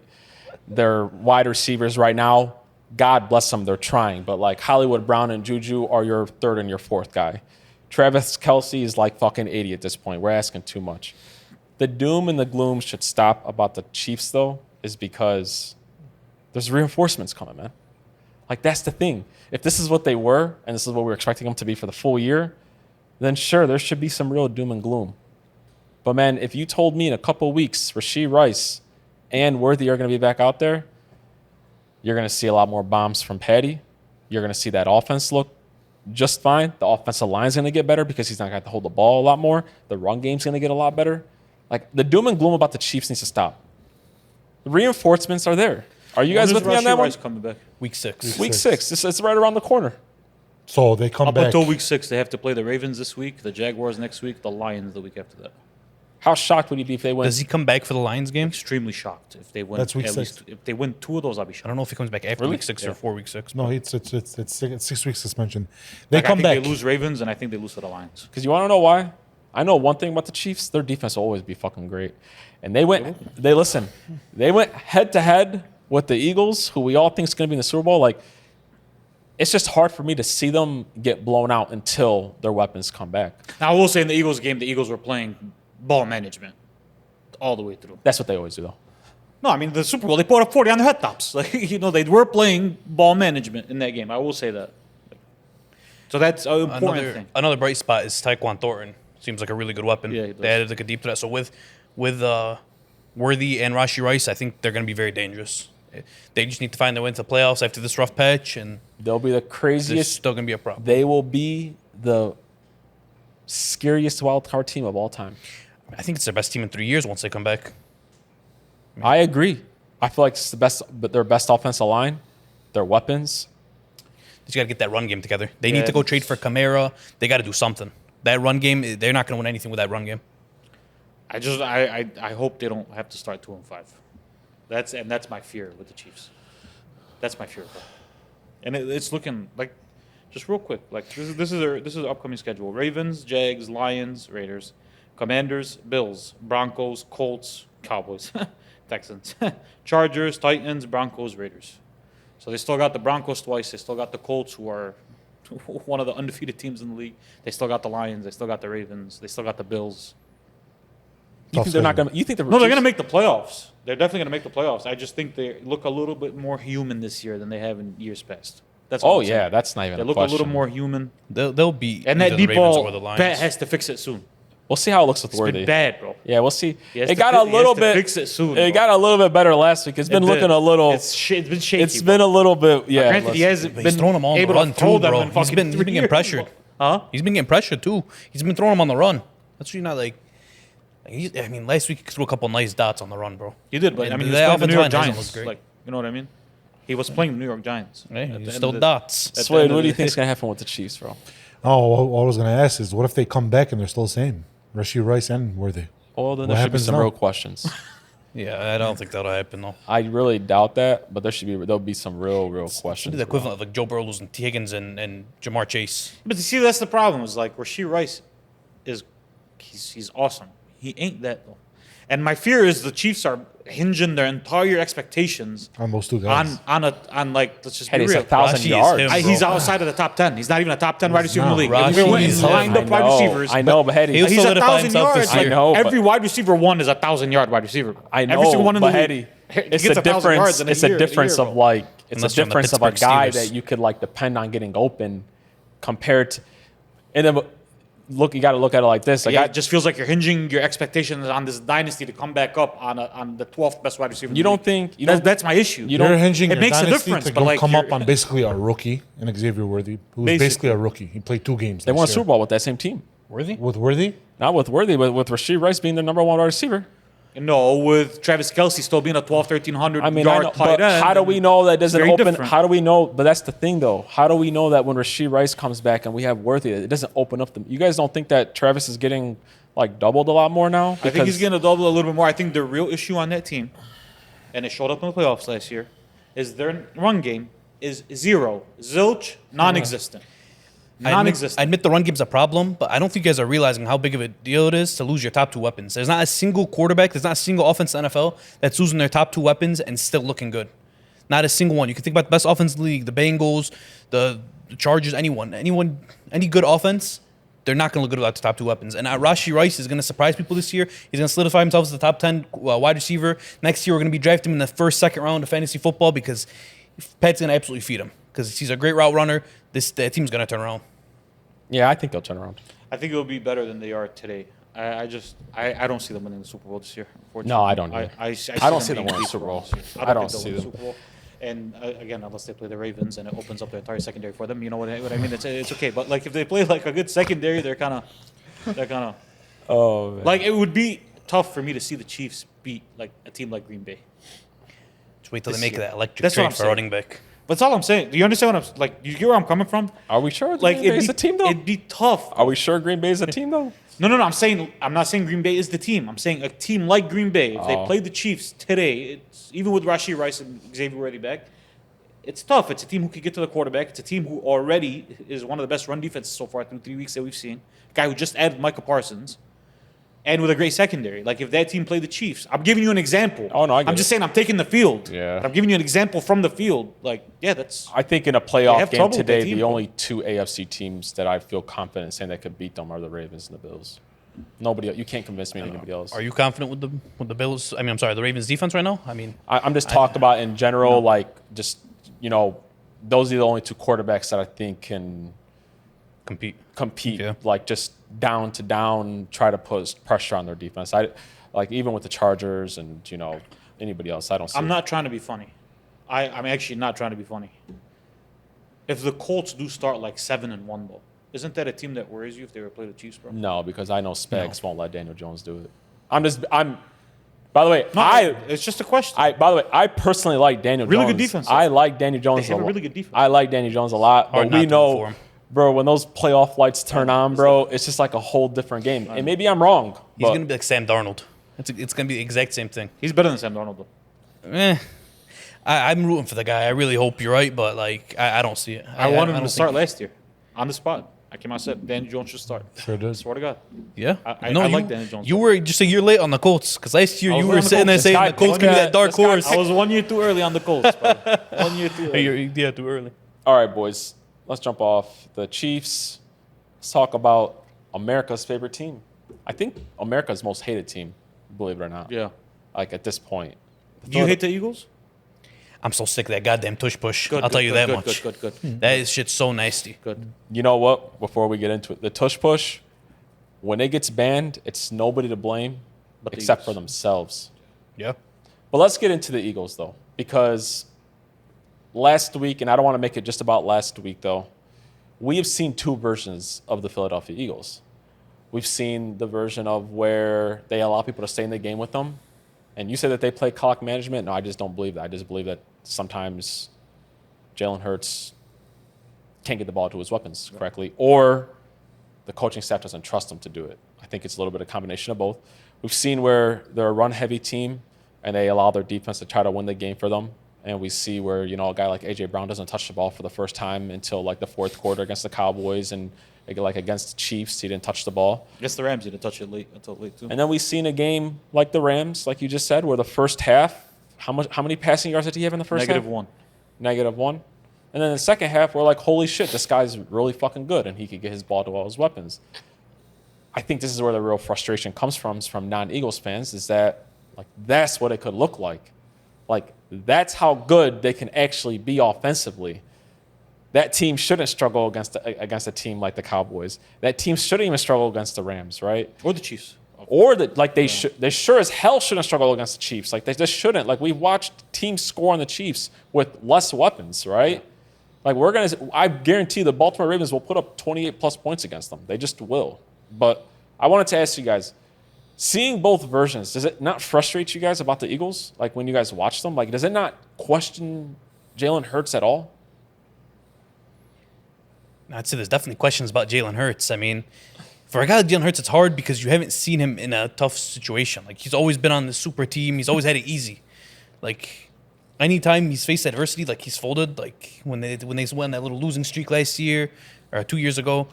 Their wide receivers right now, God bless them, they're trying. But like Hollywood Brown and Juju are your third and your fourth guy. Travis Kelce is like fucking 80 at this point. We're asking too much. The doom and the gloom should stop about the Chiefs though, is because there's reinforcements coming, man. Like that's the thing. If this is what they were, and this is what we're expecting them to be for the full year, then sure, there should be some real doom and gloom. But man, if you told me in a couple of weeks, Rashee Rice and Worthy are going to be back out there, you're going to see a lot more bombs from Patty. You're going to see that offense look just fine. The offensive line's going to get better because he's not going to have to hold the ball a lot more. The run game's going to get a lot better. Like the doom and gloom about the Chiefs needs to stop. The reinforcements are there. Are you guys with me on that one? Coming back? Week 6. Week 6. It's right around the corner. So they come Up back. until week 6, they have to play the Ravens this week, the Jaguars next week, the Lions the week after that. How shocked would you be if they win? Does he come back for the Lions game? Extremely shocked if they win. That's week at 6. least, if they win 2 of those, I'll be I shocked. don't know if he comes back after Really? week 6 or 4 week 6. No, it's 6 weeks suspension. They Like, come I back. think they lose Ravens, and I think they lose to the Lions. Because you want to know why? I know one thing about the Chiefs. Their defense will always be fucking great. And they went head to head with the Eagles, who we all think is going to be in the Super Bowl. Like, it's just hard for me to see them get blown out until their weapons come back. Now, I will say in the Eagles game, the Eagles were playing ball management all the way through. That's what they always do, though. No, I mean, the Super Bowl, they put up 40 on their head tops. Like, they were playing ball management in that game. I will say that. So that's an important thing. Another bright spot is Tyquan Thornton. Seems like a really good weapon. Yeah, he does. They added like a deep threat. So with Worthy and Rashee Rice, I think they're going to be very dangerous. They just need to find their way into the playoffs after this rough patch, and They'll be the it's craziest. still going to be a problem. They will be the scariest wild card team of all time. I think it's their best team in 3 years once they come back. I agree. I feel like it's their best offensive line, their weapons. They just got to get that run game together. They need to go trade for Kamara. They got to do something. That run game, they're not going to win anything with that run game. I hope they don't have to start 2-5. That's my fear with the Chiefs. That's my fear, bro. And it's looking like, just real quick, like this is their upcoming schedule: Ravens, Jags, Lions, Raiders, Commanders, Bills, Broncos, Colts, Cowboys, Texans, Chargers, Titans, Broncos, Raiders. So they still got the Broncos twice. They still got the Colts, who are one of the undefeated teams in the league. They still got the Lions. They still got the Ravens. They still got the Bills. You think they're not going to? You think No, they're going to make the playoffs. They're definitely going to make the playoffs. I just think they look a little bit more human this year than they have in years past. That's all Oh I'm saying. yeah, that's not even. They a look question. a little more human. They'll be And that either deep the Ravens or ball, the Lions. Pat has to fix it soon. We'll see how it looks with It's Worthy. been bad, bro. Yeah, we'll see. He has It to got fi- a he little has to bit. fix it soon, It bro. got a little bit better last week. It's been looking a little. It's been shaky. It's been a little bit. Yeah. Granted, he hasn't But been he's throwing them all on the able run to throw too, them bro. in He's fucking been 3 getting years, pressured. bro. Huh? He's been getting pressured too. He's been throwing them on the run. That's really not like. I mean, last week he threw a couple nice dots on the run, bro. He did, but And I mean, he the was playing the New York offensive line hasn't Giants. looked great. Like, you know what I mean? He was playing the New York Giants. Hey, At the he's end still of the- dots. at the Sway, end what of do you the- think is gonna happen with the Chiefs, bro? Oh, all I was gonna ask is, what if they come back and they're still the same? Rashee Rice and Worthy. Well, then What there should be happens some now? real questions. Yeah, I don't think that'll happen though. I really doubt that, but there'll be some real Should questions. be the equivalent of like Joe Burrow losing T. Higgins and Jamar Chase. But you see, that's the problem. Is like Rashee Rice he's awesome. He ain't that though. And my fear is the Chiefs are hinging their entire expectations On those two guys. on like, let's just be Hey, it's real. 1,000 Rashi is yards. him, He's bro. outside of the top 10. He's not even a top 10 wide receiver in the not. league. Rashi If we went is and lined him. up wide receivers. I know, but Hetty, He'll He's solidify 1,000 himself yards. this year. I know, Every but- wide receiver one is a 1,000-yard wide receiver. I know, Every single one in the but league. Hetty, He it's gets a 1,000 yards difference. in a It's year- a difference year, of bro. like, it's Unless a you're on the difference of a Pittsburgh guy Steelers. that you could like depend on getting open, compared to, and then look, you got to look at it like this. Like Yeah, it just feels like you're hinging your expectations on this dynasty to come back up on the 12th best wide receiver. in You the don't league. think you don't That's my issue. you You're don't- hinging it your makes a dynasty difference, to but go like come up you're- on basically a rookie in Xavier Worthy, who was Basically. basically a rookie. He played 2 games. they last won a year. Super Bowl with that same team. Worthy? With Worthy. Not with Worthy, but with Rashee Rice being their number 1 wide receiver. No, with Travis Kelce still being a 1,300 I mean, I yard know, tight but end. how do we know that doesn't very open? different. How do we know? But that's the thing, though. How do we know that when Rashee Rice comes back and we have Worthy, it doesn't open up the? You guys don't think that Travis is getting like doubled a lot more now? I think he's getting a double a little bit more. I think the real issue on that team, and it showed up in the playoffs last year, is their run game is zero, zilch, non-existent. Non-existent. I admit the run game's a problem, but I don't think you guys are realizing how big of a deal it is to lose your top 2 weapons. There's not a single quarterback, there's not a single offense in the NFL that's losing their top 2 weapons and still looking good. Not a single one. You can think about the best offense in the league, the Bengals, the Chargers, any good offense, they're not going to look good without the top 2 weapons. And Rashee Rice is going to surprise people this year. He's going to solidify himself as the top 10 wide receiver. Next year, we're going to be drafting him in the first, second round of fantasy football because Pat's going to absolutely feed him because he's a great route runner. The team's going to turn around. Yeah, I think they'll turn around. I think it'll be better than they are today. I don't see them winning the Super Bowl this year. Unfortunately. No, I don't either. I don't see them being winning the deep Super Bowl. this year. I don't think they'll see win the them. Super Bowl. And again, unless they play the Ravens and it opens up the entire secondary for them, you know what I mean? It's okay. But like if they play like a good secondary, they're kind of Oh, man. like it would be tough for me to see the Chiefs beat like a team like Green Bay. Just wait till they This make year. that electric That's what trade I'm for saying. running back. But that's all I'm saying. Do you understand what I'm like? You get where I'm coming from? Are we sure Like Green Bay's a team though? it'd be tough. Are we sure Green Bay's a team though? No. I'm not saying Green Bay is the team. I'm saying a team like Green Bay, if they Oh. played the Chiefs today, it's, even with Rashee Rice and Xavier Worthy back, it's tough. It's a team who can get to the quarterback. It's a team who already is one of the best run defenses so far through 3 weeks that we've seen. A guy who just added Micah Parsons. And with a great secondary. Like if that team played the Chiefs. I'm giving you an example. Oh, no, I get I'm just it. saying I'm taking the field. Yeah. But I'm giving you an example from the field. Like, yeah, that's I think in a They playoff have game trouble with today, that team, the bro. only 2 AFC teams that I feel confident saying that could beat them are the Ravens and the Bills. Nobody, you can't convince me of anybody else. Are you confident with the Bills? I mean, I'm sorry, the Ravens defense right now? I mean, I'm just talking about in general, like just those are the only 2 quarterbacks that I think can compete, Yeah. like just down to down, try to put pressure on their defense. I like even with the Chargers and anybody else, I don't see. I'm not trying to be funny. I'm actually not trying to be funny. If the Colts do start like 7-1 though, isn't that a team that worries you if they were play the Chiefs, bro? No, because I know Spags won't let Daniel Jones do it. By the way, No, it's just a question. By the way, I personally like Daniel Really Jones. good defense, though. I like Daniel Jones They have a a lot. really good defense. I like Daniel Jones a lot, Hard but not we to root for know, him. bro, when those playoff lights turn on, bro, it's just like a whole different game. And maybe I'm wrong. he's but going to be like Sam Darnold. It's going to be the exact same thing. He's better than Sam Darnold though. I'm rooting for the guy. I really hope you're right, but like I don't see it. I wanted him don't to start think- last year on the spot. I came out and said Daniel Jones should start. Sure did. Swear to God. Yeah, I no, like you, Daniel Jones. You were just a year late on the Colts because last year I was you on were the sitting there Colts. saying This the guy- Colts could be that dark horse. I was 1 year too early on the Colts, bro. 1 year too early. Yeah, too early. all right, boys, let's jump off the Chiefs. Let's talk about America's favorite team. I think America's most hated team, believe it or not. Yeah. Like at this point. Do you hate the Eagles? I'm so sick of that goddamn tush push. I'll tell you that much. Good. That is shit so nasty. Good. You know what? Before we get into it, the tush push, when it gets banned, it's nobody to blame But the except for Eagles. themselves. Yeah. But let's get into the Eagles, though, because last week, and I don't want to make it just about last week, though, we have seen two versions of the Philadelphia Eagles. We've seen the version of where they allow people to stay in the game with them. And you say that they play clock management. No, I just don't believe that. I just believe that sometimes Jalen Hurts can't get the ball to his weapons correctly, or the coaching staff doesn't trust him to do it. I think it's a little bit of a combination of both. We've seen where they're a run-heavy team, and they allow their defense to try to win the game for them. And we see where, you know, a guy like A.J. Brown doesn't touch the ball for the first time until, like, the fourth quarter against the Cowboys, and, like, against the Chiefs, he didn't touch the ball. Against the Rams, he didn't touch it until late, too. And then we've seen a game like the Rams, like you just said, where the first half, how many passing yards did he have in the first half? -1. -1. And then the second half, we're like, holy shit, this guy's really fucking good, and he could get his ball to all his weapons. I think this is where the real frustration comes from non-Eagles fans, is that, like, that's what it could look like. Like, that's how good they can actually be offensively. That team shouldn't struggle against a team like the Cowboys. That team shouldn't even struggle against the Rams, right? Or the Chiefs. Or they sure as hell shouldn't struggle against the Chiefs. Like, they just shouldn't. Like, we've watched teams score on the Chiefs with less weapons, right? Like, I guarantee the Baltimore Ravens will put up 28 plus points against them. They just will. But I wanted to ask you guys, seeing both versions, does it not frustrate you guys about the Eagles? Like, when you guys watch them, like, does it not question Jalen Hurts at all? I'd say there's definitely questions about Jalen Hurts. I mean, for a guy like Jalen Hurts, it's hard because you haven't seen him in a tough situation. Like, he's always been on the super team. He's always had it easy. Like, anytime he's faced adversity, like, he's folded. Like, when they went that little losing streak last year or 2 years ago,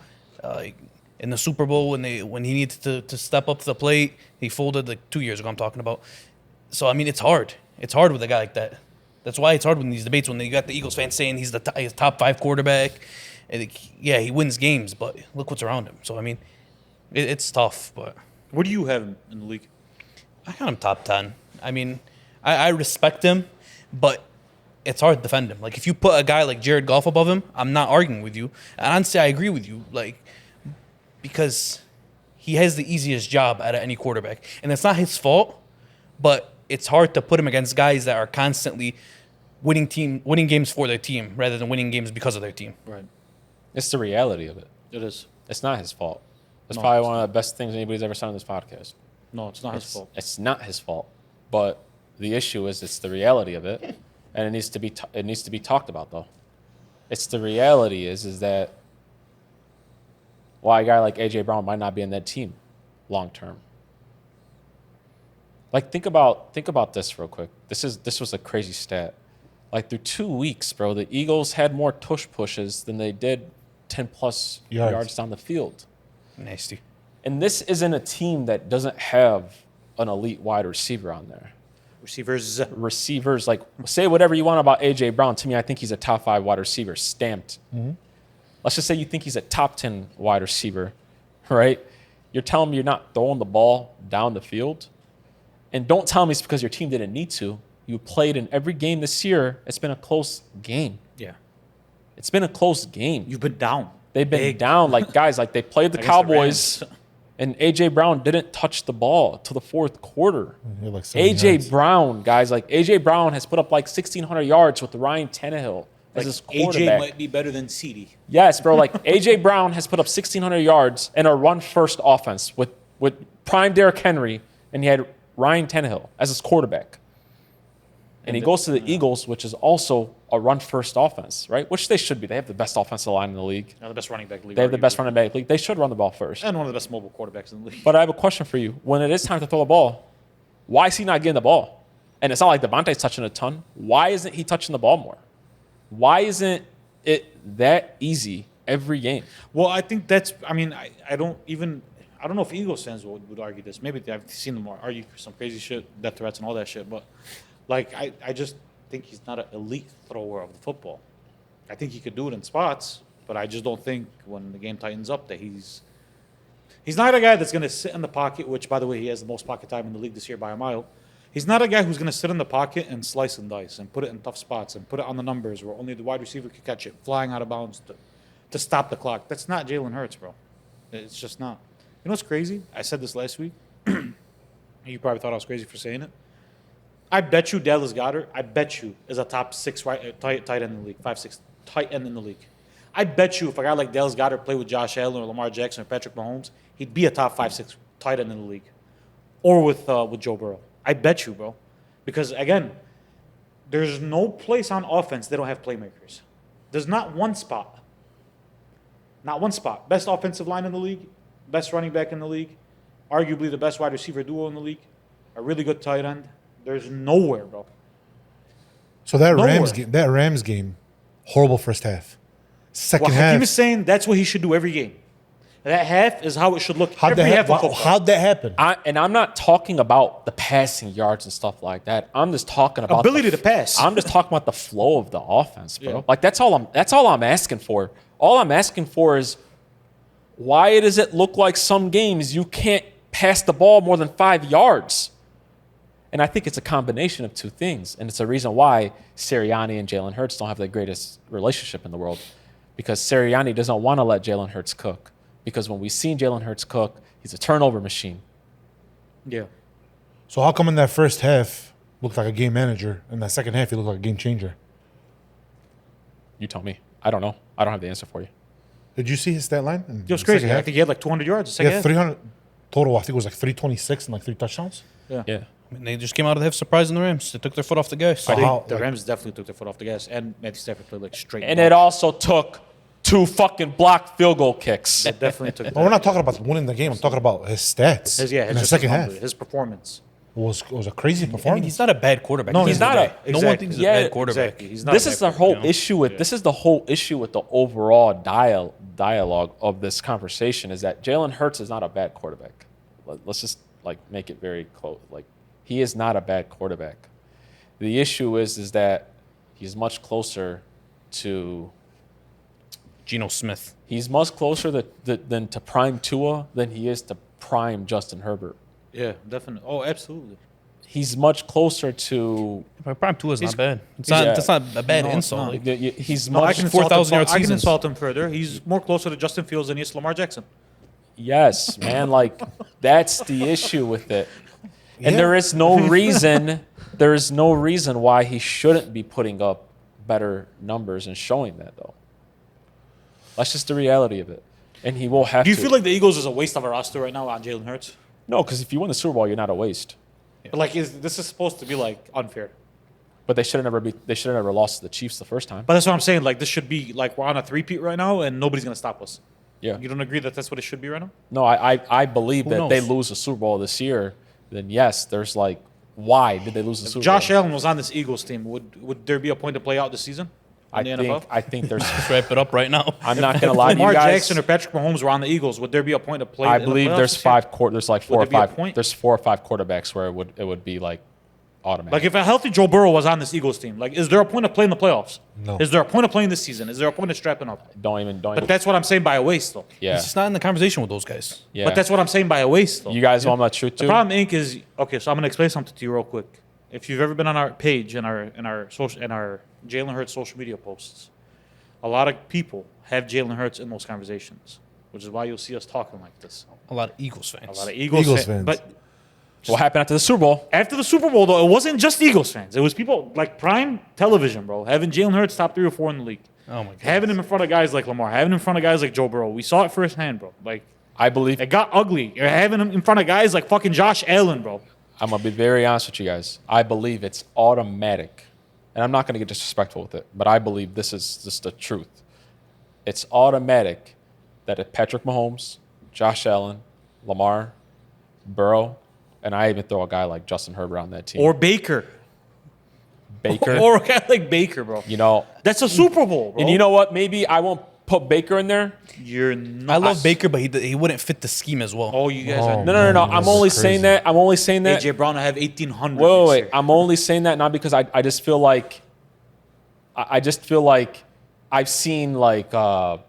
in the Super Bowl when he needed to step up to the plate, he folded. Like 2 years ago, I'm talking about. So I mean, it's hard. It's hard with a guy like that. That's why it's hard when these debates, when you got the Eagles fans saying he's he's top 5 quarterback. And yeah, he wins games, but look what's around him. So I mean, it's tough. But Where do you have him in the league? I got him top 10. I mean, I respect him, but it's hard to defend him. Like, if you put a guy like Jared Goff above him, I'm not arguing with you. And honestly, I agree with you. Like, because he has the easiest job out of any quarterback. And it's not his fault, but it's hard to put him against guys that are constantly winning games for their team rather than winning games because of their team. Right. It's the reality of it. It is. It's not his fault. It's No, probably it's one of the best things anybody's ever said on this podcast. No, it's not his fault. It's not his fault. But the issue is it's the reality of it, and it needs to be talked about, though. It's the reality is that why a guy like A.J. Brown might not be in that team long term. Like, think about this real quick. This was a crazy stat. Like, through 2 weeks, bro, the Eagles had more tush pushes than they did 10-plus yards down the field. Nasty. And this isn't a team that doesn't have an elite wide receiver on there. Receivers, like, say whatever you want about A.J. Brown. To me, I think he's a top 5 wide receiver, stamped. Mm-hmm. Let's just say you think he's a top 10 wide receiver, right? You're telling me you're not throwing the ball down the field? And don't tell me it's because your team didn't need to. You played in every game this year. It's been a close game. Yeah. It's been a close game. You've been down. They've been down. Like, guys, like, they played the Cowboys, and A.J. Brown didn't touch the ball till the fourth quarter. Like A.J. Brown, guys, like, A.J. Brown has put up like 1,600 yards with Ryan Tannehill as his quarterback. AJ might be better than CeeDee. Yes, bro. Like, A.J. Brown has put up 1,600 yards in a run-first offense with prime Derrick Henry, and he had Ryan Tannehill as his quarterback. And he goes to the Eagles, which is also a run-first offense, right? Which they should be. They have the best offensive line in the league. The best running back in the league. They have the best running back in the league. They should run the ball first. And one of the best mobile quarterbacks in the league. But I have a question for you. When it is time to throw the ball, why is he not getting the ball? And it's not like Devontae's touching a ton. Why isn't he touching the ball more? Why isn't it that easy every game? Well, I think that's – I mean, I don't know if Eagles fans would argue this. Maybe I've seen them argue some crazy shit, death threats and all that shit. But, like, I just think he's not an elite thrower of the football. I think he could do it in spots, but I just don't think when the game tightens up that he's not a guy that's going to sit in the pocket, which, by the way, he has the most pocket time in the league this year by a mile. He's not a guy who's going to sit in the pocket and slice and dice and put it in tough spots and put it on the numbers where only the wide receiver can catch it, flying out of bounds to stop the clock. That's not Jalen Hurts, bro. It's just not. You know what's crazy? I said this last week. You probably thought I was crazy for saying it. I bet you Dallas Goedert, is a top 6 tight end in the league, 5'6" tight end in the league. I bet you if a guy like Dallas Goedert played with Josh Allen or Lamar Jackson or Patrick Mahomes, he'd be a top 5'6" tight end in the league. Or with Joe Burrow. I bet you, bro. Because, again, there's no place on offense they don't have playmakers. There's not one spot. Not one spot. Best offensive line in the league, best running back in the league, arguably the best wide receiver duo in the league, a really good tight end. There's nowhere, bro. So that Rams game, horrible first half. Second half. Hakeem is saying that's what he should do every game. That half is how it should look How'd every half of football. How'd that happen? I'm not talking about the passing yards and stuff like that. I'm just talking about ability to pass. I'm just talking about the flow of the offense, bro. Yeah. Like that's all I'm asking for. All I'm asking for is why does it look like some games you can't pass the ball more than 5 yards? And I think it's a combination of two things. And it's a reason why Sirianni and Jalen Hurts don't have the greatest relationship in the world. Because Sirianni doesn't want to let Jalen Hurts cook. Because when we've seen Jalen Hurts cook, he's a turnover machine. Yeah. So how come in that first half looked like a game manager, and that second half he looked like a game changer? You tell me. I don't know. I don't have the answer for you. Did you see his stat line? It was crazy. I think he had like 200 yards. He had 300 total. I think it was like 326 and like 3 touchdowns. Yeah. I mean, they just came out of the half surprising the Rams. They took their foot off the gas. The Rams definitely took their foot off the gas, and Matthew Stafford played like straight. And it also took 2 fucking blocked field goal kicks. It definitely took. But we're not talking about winning the game. I'm talking about his stats. In the second half, his performance was a crazy performance. I mean, he's not a bad quarterback. No, he's not a- No one thinks he's a bad quarterback. Exactly. He's not. This a is bad the whole quarterback, issue with this is the whole issue with the overall dialogue of this conversation is that Jalen Hurts is not a bad quarterback. Let's just make it very close. He is not a bad quarterback. The issue is that he's much closer to Geno Smith. He's much closer than to prime Tua than he is to prime Justin Herbert. Yeah, definitely. Oh, absolutely. He's much closer to. Prime Tua is not bad. That's not a bad insult. Like, he's No, I much. can 4,000 yard I can seasons. insult him further. He's more closer to Justin Fields than he is to Lamar Jackson. Yes, man. That's the issue with it. And there is no reason. There is no reason why he shouldn't be putting up better numbers and showing that, though. That's just the reality of it. And he will have to. Do you feel like the Eagles is a waste of a roster right now on Jalen Hurts? No, because if you win the Super Bowl, you're not a waste. But this is supposed to be unfair. But they should have never lost to the Chiefs the first time. But that's what I'm saying. This should be we're on a three-peat right now, and nobody's gonna stop us. Yeah. You don't agree that that's what it should be right now? No, I believe Who that knows? they lose the Super Bowl this year. Then yes, there's why did they lose the Super Bowl? Josh Allen was on this Eagles team. Would there be a point to play out this season in the NFL? I think there's. Let's wrap it up right now. I'm not gonna lie to you Lamar guys. Jackson or Patrick Mahomes were on the Eagles. Would there be a point to play? I in the believe playoffs there's this year? There's like 4 or Would there be a 5. point? There's 4 or 5 quarterbacks where it would be automatic. If a healthy Joe Burrow was on this Eagles team, is there a point of playing the playoffs? No. Is there a point of playing this season? Is there a point of strapping up? don't even. But that's what I'm saying by a waste, though. Yeah. He's just not in the conversation with those guys. Yeah. But that's what I'm saying by a waste, though. You guys want my truth The too? problem, Inc. is okay. So I'm gonna explain something to you real quick. If you've ever been on our page and our Jalen Hurts social media posts, a lot of people have Jalen Hurts in those conversations, which is why you'll see us talking like this. A lot of Eagles fans. A lot of Eagles fans. But What happened after the Super Bowl? after the Super Bowl, though, it wasn't just Eagles fans. It was people like prime television, bro, having Jalen Hurts top 3 or 4 in the league. Oh my god. Having him in front of guys like Lamar, having him in front of guys like Joe Burrow. We saw it firsthand, bro. I believe. It got ugly. You're having him in front of guys like fucking Josh Allen, bro. I'm gonna be very honest with you guys. I believe it's automatic, and I'm not gonna get disrespectful with it, but I believe this is just the truth. It's automatic that if Patrick Mahomes, Josh Allen, Lamar, Burrow, and I even throw a guy like Justin Herbert on that team. Or Baker. Or a guy like Baker, bro. That's a Super Bowl, bro. And you know what? Maybe I won't put Baker in there. You're not. I love Baker, but he wouldn't fit the scheme as well. Oh, you guys are. No. Man, I'm this only is saying crazy. that. I'm only saying that. AJ Brown, I have 1,800. Wait. I'm only saying that not because I just feel like I just feel like I've seen I've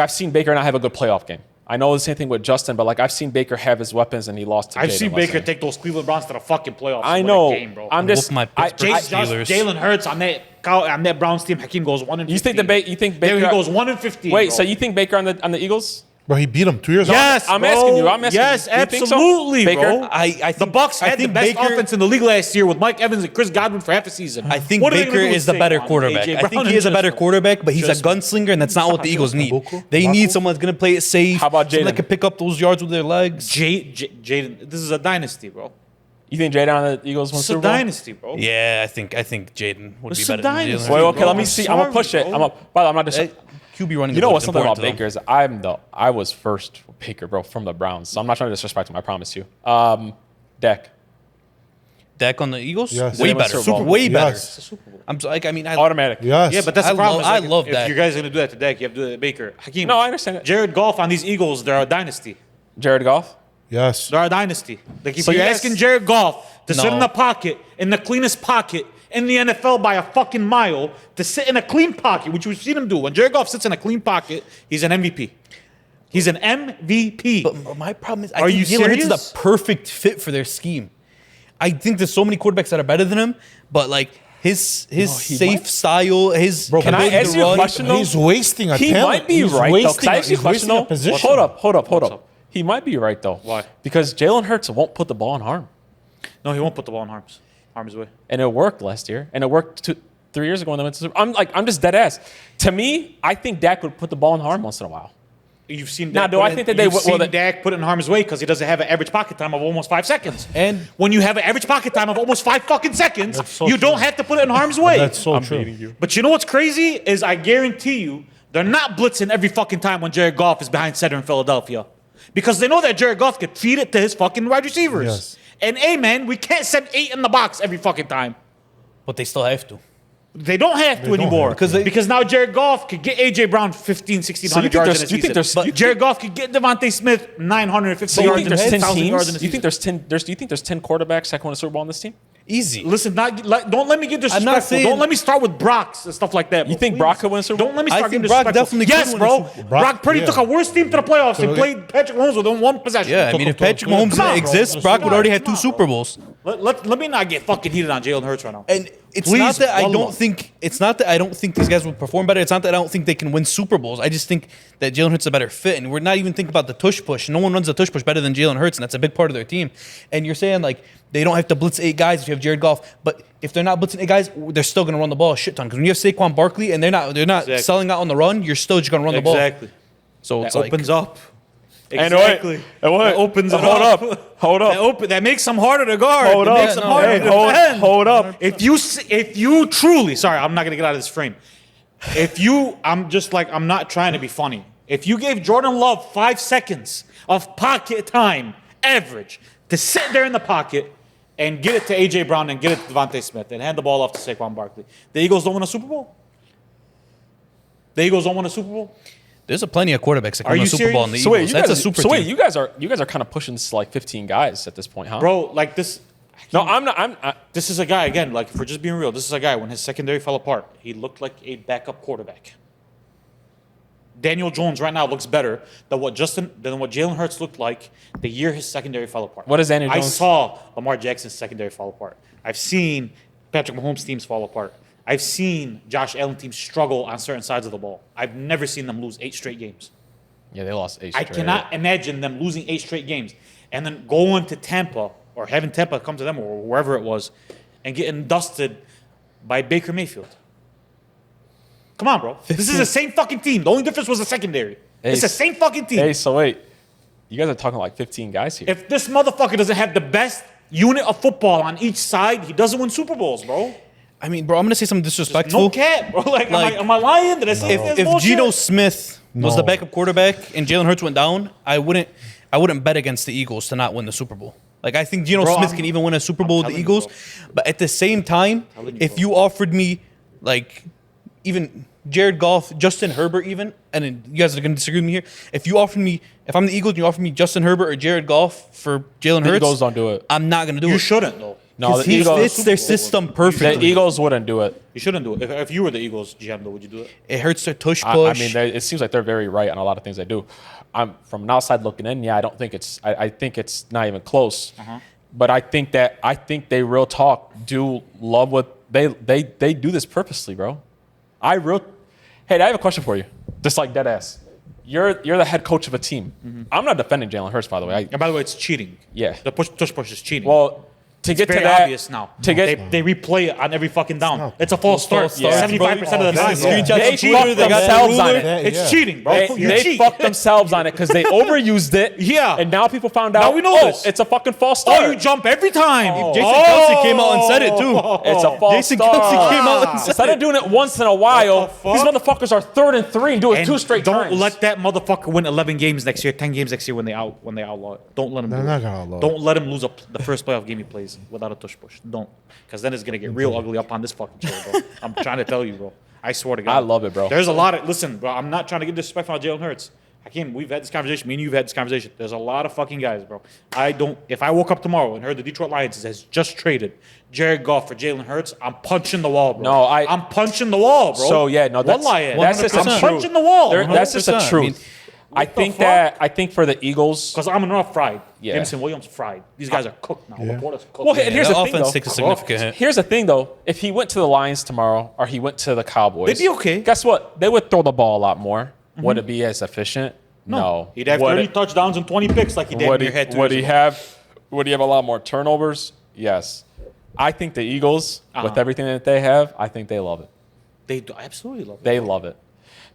seen Baker not have a good playoff game. I know the same thing with Justin, but like I've seen Baker have his weapons and he lost to I've Jalen seen last Baker year. take those Cleveland Browns to the fucking playoffs. I and know. win a game, bro. I'm just Whoop my Pittsburgh Steelers. Jalen Hurts on that Browns team. Hakeem goes 1-15. You think Baker? He goes 1-15. Wait, bro. so you think Baker on the Eagles? Bro, he beat him 2 years ago. Yes, I'm bro. asking you. Yes, You think so? absolutely, Baker? bro. I think the Bucks had the best offense in the league last year with Mike Evans and Chris Godwin for half a season. I think What are they Baker gonna do with is the better Saquon, quarterback. AJ I think Brown, he is a and better Justin? quarterback, but he's a Just- gunslinger, and that's not what the Eagles need. They need someone that's going to play it safe. How about someone that Jaden? can pick up those yards with their legs. Jaden, this is a dynasty, bro. You think Jaden on the Eagles won It's Super a Bowl? dynasty, bro. Yeah, I think Jaden would It's be a better than Jalen dynasty. Hurts. Wait, okay, bro. let me I'm see. I'm gonna push sorry, it. bro. I'm not just. QB running. You know is what's something about important to Baker is I was first with Baker, bro, from the Browns. So I'm not trying to disrespect him. I promise you. Dak. Dak on the Eagles, Yes. way They won better, Super Bowl. way better. Yes. I'm so, like, I mean, Automatic. Yes. Yeah, but that's the I problem. love- is, I love if Dak. you guys are gonna do that to Dak, you have to do that to Baker. Hakeem. No, I understand it. Jared Goff on these Eagles, they're a dynasty. Jared Goff. Yes. They're a dynasty. Like if So you're you guys- asking Jared Goff to sit No. in the pocket, in the cleanest pocket in the NFL by a fucking mile, to sit in a clean pocket, which we've seen him do. When Jared Goff sits in a clean pocket, he's an MVP. He's an MVP. But my problem is, I Are think you Jalen Hurts is serious? the perfect fit for their scheme. I think there's so many quarterbacks that are better than him, but like his safe style, his Bro, Can I ability to ask you a run- question though? He's wasting a He talent. might be He's right though. wasting Because I actually he's question wasting a though. position. Hold up. up? He might be right though. Why? Because Jalen Hurts won't put the ball in harm, No, he won't put the ball in harm's way. and it worked last year, and it worked 3 years ago when they went to. I'm just dead ass. To me, I think Dak would put the ball in harm once in a while. You've seen Now, Dak do put I in- think that they you've will- seen will they- Dak put it in harm's way because he doesn't have an average pocket time of almost 5 seconds. And- when you have an average pocket time of almost 5 fucking seconds, That's so you don't true. have to put it in harm's way. That's so I'm true. beating you. But you know what's crazy is I guarantee you they're not blitzing every fucking time when Jared Goff is behind center in Philadelphia. Because they know that Jared Goff could feed it to his fucking wide receivers. Yes. And hey man, we can't send 8 in the box every fucking time. but they still have to. They don't have to don't anymore. have to. Because now Jared Goff could get A.J. Brown 15, 1600 So you think yards there's- in a you think season. there's- Jared Goff could get Devontae Smith 950 So you yards think in a there's 10 1,000 yards in a teams? You think season. do you think there's 10 quarterbacks that can win a Super Bowl on this team? Easy. Listen, don't let me get I'm not disrespectful. saying- Don't let me start with Brock's and stuff like that. You bro. think Please. Brock could win a Super Bowl? Don't let me I start think getting Brock disrespectful. definitely could Yes, win a bro. Super Bowl. Brock Purdy Yeah. took a worse team to the playoffs and So- played Patrick Mahomes within one possession. Yeah, I mean, if Patrick Mahomes Come on, didn't bro. exist, Brock would already have Come 2 on, bro. Super Bowls. Let me not get fucking heated on Jalen Hurts right now. And it's Please, not that I Wallah. don't think these guys will perform better. It's not that I don't think they can win Super Bowls. I just think that Jalen Hurts is a better fit, and we're not even thinking about the tush push. No one runs the tush push better than Jalen Hurts, and that's a big part of their team. And you're saying like they don't have to blitz 8 guys if you have Jared Goff, but if they're not blitzing 8 guys, they're still going to run the ball a shit ton. Because when you have Saquon Barkley and they're not Exactly. selling out on the run, you're still just going to run the ball. Exactly. So That it's like opens up. And Exactly. That opens it hold up. Hold up. That makes them harder to guard. Hold It up. makes them harder Hey, to defend. hold up. If you truly, sorry, I'm not gonna get out of this frame. I'm not trying to be funny. If you gave Jordan Love 5 seconds of pocket time, average, to sit there in the pocket and get it to A.J. Brown and get it to Devontae Smith and hand the ball off to Saquon Barkley, the Eagles don't win a Super Bowl? The Eagles don't win a Super Bowl? there's a plenty of quarterbacks that can Are win a you Super Bowl in the serious? So wait, Eagles. you That's guys, a super so wait, team. you guys are kind of pushing this like 15 guys at this point, huh? Bro, like this. No, I'm not. This is a guy, again, like if we're just being real, this is a guy, when his secondary fell apart, he looked like a backup quarterback. Daniel Jones right now looks better than what Jalen Hurts looked like the year his secondary fell apart. What is Daniel I Jones? saw Lamar Jackson's secondary fall apart. I've seen Patrick Mahomes' teams fall apart. I've seen Josh Allen teams struggle on certain sides of the ball. I've never seen them lose 8 straight games. Yeah, they lost 8 I straight. cannot imagine them losing 8 straight games and then going to Tampa or having Tampa come to them or wherever it was and getting dusted by Baker Mayfield. Come on, bro. This is the same fucking team. The only difference was the secondary. It's the same fucking team. Hey, so wait, you guys are talking like 15 guys here. If this motherfucker doesn't have the best unit of football on each side, he doesn't win Super Bowls, bro. I mean, bro, I'm going to say something disrespectful. No cap, bro. Like, Like, am I lying? Did I say this If bullshit? Geno Smith was the No. backup quarterback and Jalen Hurts went down, I wouldn't bet against the Eagles to not win the Super Bowl. Like, I think Geno Bro, Smith I'm- can even win a Super Bowl with the telling you, Eagles. But at the same time, telling you, if bro. you offered me, like, even Jared Goff, Justin Herbert, even, and then you guys are going to disagree with me here. If I'm the Eagles and you offer me Justin Herbert or Jared Goff for Jalen Hurts, The Eagles don't do it. I'm not going to do it. You shouldn't though. No, the He Eagles. fits their system perfectly. The Eagles wouldn't do it. You shouldn't do it. If you were the Eagles GM, though, would you do it? It hurts their tush I push. mean, it seems like they're very right on a lot of things they do. I'm from an outside looking in. Yeah, I don't think it's. I think it's not even close. But I think they real talk do love what they do this purposely, bro. Hey, I have a question for you. Just like dead ass. You're the head coach of a team. I'm not defending Jalen Hurts, by the way. And by the way, it's cheating. Yeah. The push is cheating. Well, to get very to that, obvious now. To get They replay it on every fucking down. It's a false start. start. 75% of the time. they fucked themselves on it. It's cheating, bro. They fucked themselves on it because they overused it. Yeah. And now people found out. Now we know this. It's a fucking false start. Oh, you jump every time. Jason Kelsey came out and said it too. It's a false Jason start. Kelsey came out and said Instead of doing it once in a while, What the fuck? these motherfuckers are 3rd and 3 and do it And 2 straight don't times. let that motherfucker win 11 games next year, 10 games next year when they outlaw it. Don't let him. They're do not it. gonna outlaw it. Don't let him lose the first playoff game he plays without a tush push. Don't, because then it's gonna get real ugly up on this fucking show, bro. I'm trying to tell you, bro. I swear to God. I love it, bro. There's a lot of listen, bro. I'm not trying to get disrespectful on Jalen Hurts. We've had this conversation. Me and you've had this conversation. There's a lot of fucking guys, bro. If I woke up tomorrow and heard the Detroit Lions has just traded Jared Goff for Jalen Hurts, I'm punching the wall, bro. No, I'm punching the wall, bro. So yeah, no, that's just the I'm truth. punching the wall. That's just the 100%. truth. I think for the Eagles, Because I'm not fried. Yeah. Jameson Williams fried. These guys are cooked now. Yeah. Laporta's cooked. well, here's the the thing, offense though. takes a significant hit. Here's the thing, though. If he went to the Lions tomorrow or he went to the Cowboys, They'd be okay. Guess what? They would throw the ball a lot more. Would it be as efficient? No. He'd have Would 30 it- touchdowns and 20 picks like he did Would in your head. would he have a lot more turnovers? Yes. I think the Eagles, with everything that they have, I think they love it. They do, absolutely love it. They love it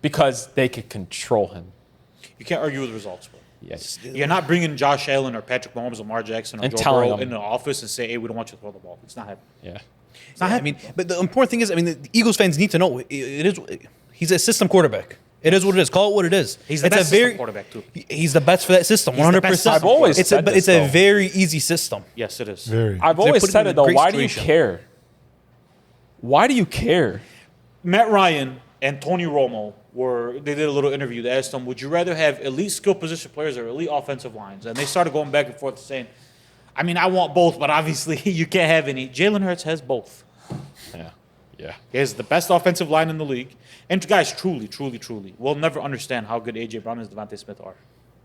because they can control him. You can't argue with results, bro. Yes. You're not bringing Josh Allen or Patrick Mahomes or Lamar Jackson or And Joe telling Burrow them. in the office and say, hey, we don't want you to throw the ball. It's not happening. Yeah. It's not I happening. mean, but the important thing is, the Eagles fans need to know he's a system quarterback. It is what it is. Call it what it is. He's the It's best a very, system quarterback, too. He's the best for that system, He's the 100%. best system I've always it's said a, this, it's a though. very easy system. Yes, it is. Very. I've They're always putting said him in it, a though. great Why do you situation. care? Why do you care? Matt Ryan and Tony Romo they did a little interview. They asked them, would you rather have elite skill position players or elite offensive lines? And they started going back and forth saying, I want both, but obviously you can't have any. Jalen Hurts has both. Yeah. Yeah. He has the best offensive line in the league. And guys, truly, we'll never understand how good A.J. Brown and Devontae Smith are.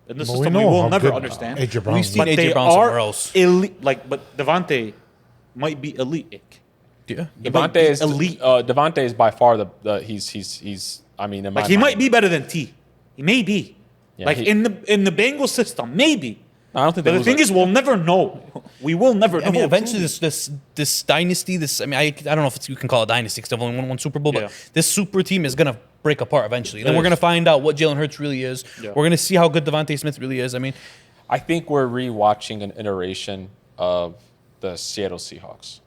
In the But we system, know we will how never good understand. A.J. Brown We've is. seen A.J. they Brown are somewhere else. elite. But Devontae might be elite. Yeah. Devontae is elite. Devontae is by far the he's. I mean, in my He mind. might be better than T. He may be. Yeah, in the Bengals system, maybe. I don't think. But the thing is, we'll never know. We will never know. I mean, eventually, this dynasty, I don't know if you can call it dynasty because they've only won one Super Bowl, but Yeah. this super team is gonna break apart eventually. Then It we're is. gonna find out what Jalen Hurts really is. Yeah. We're gonna see how good Devontae Smith really is. I think we're rewatching an iteration of the Seattle Seahawks.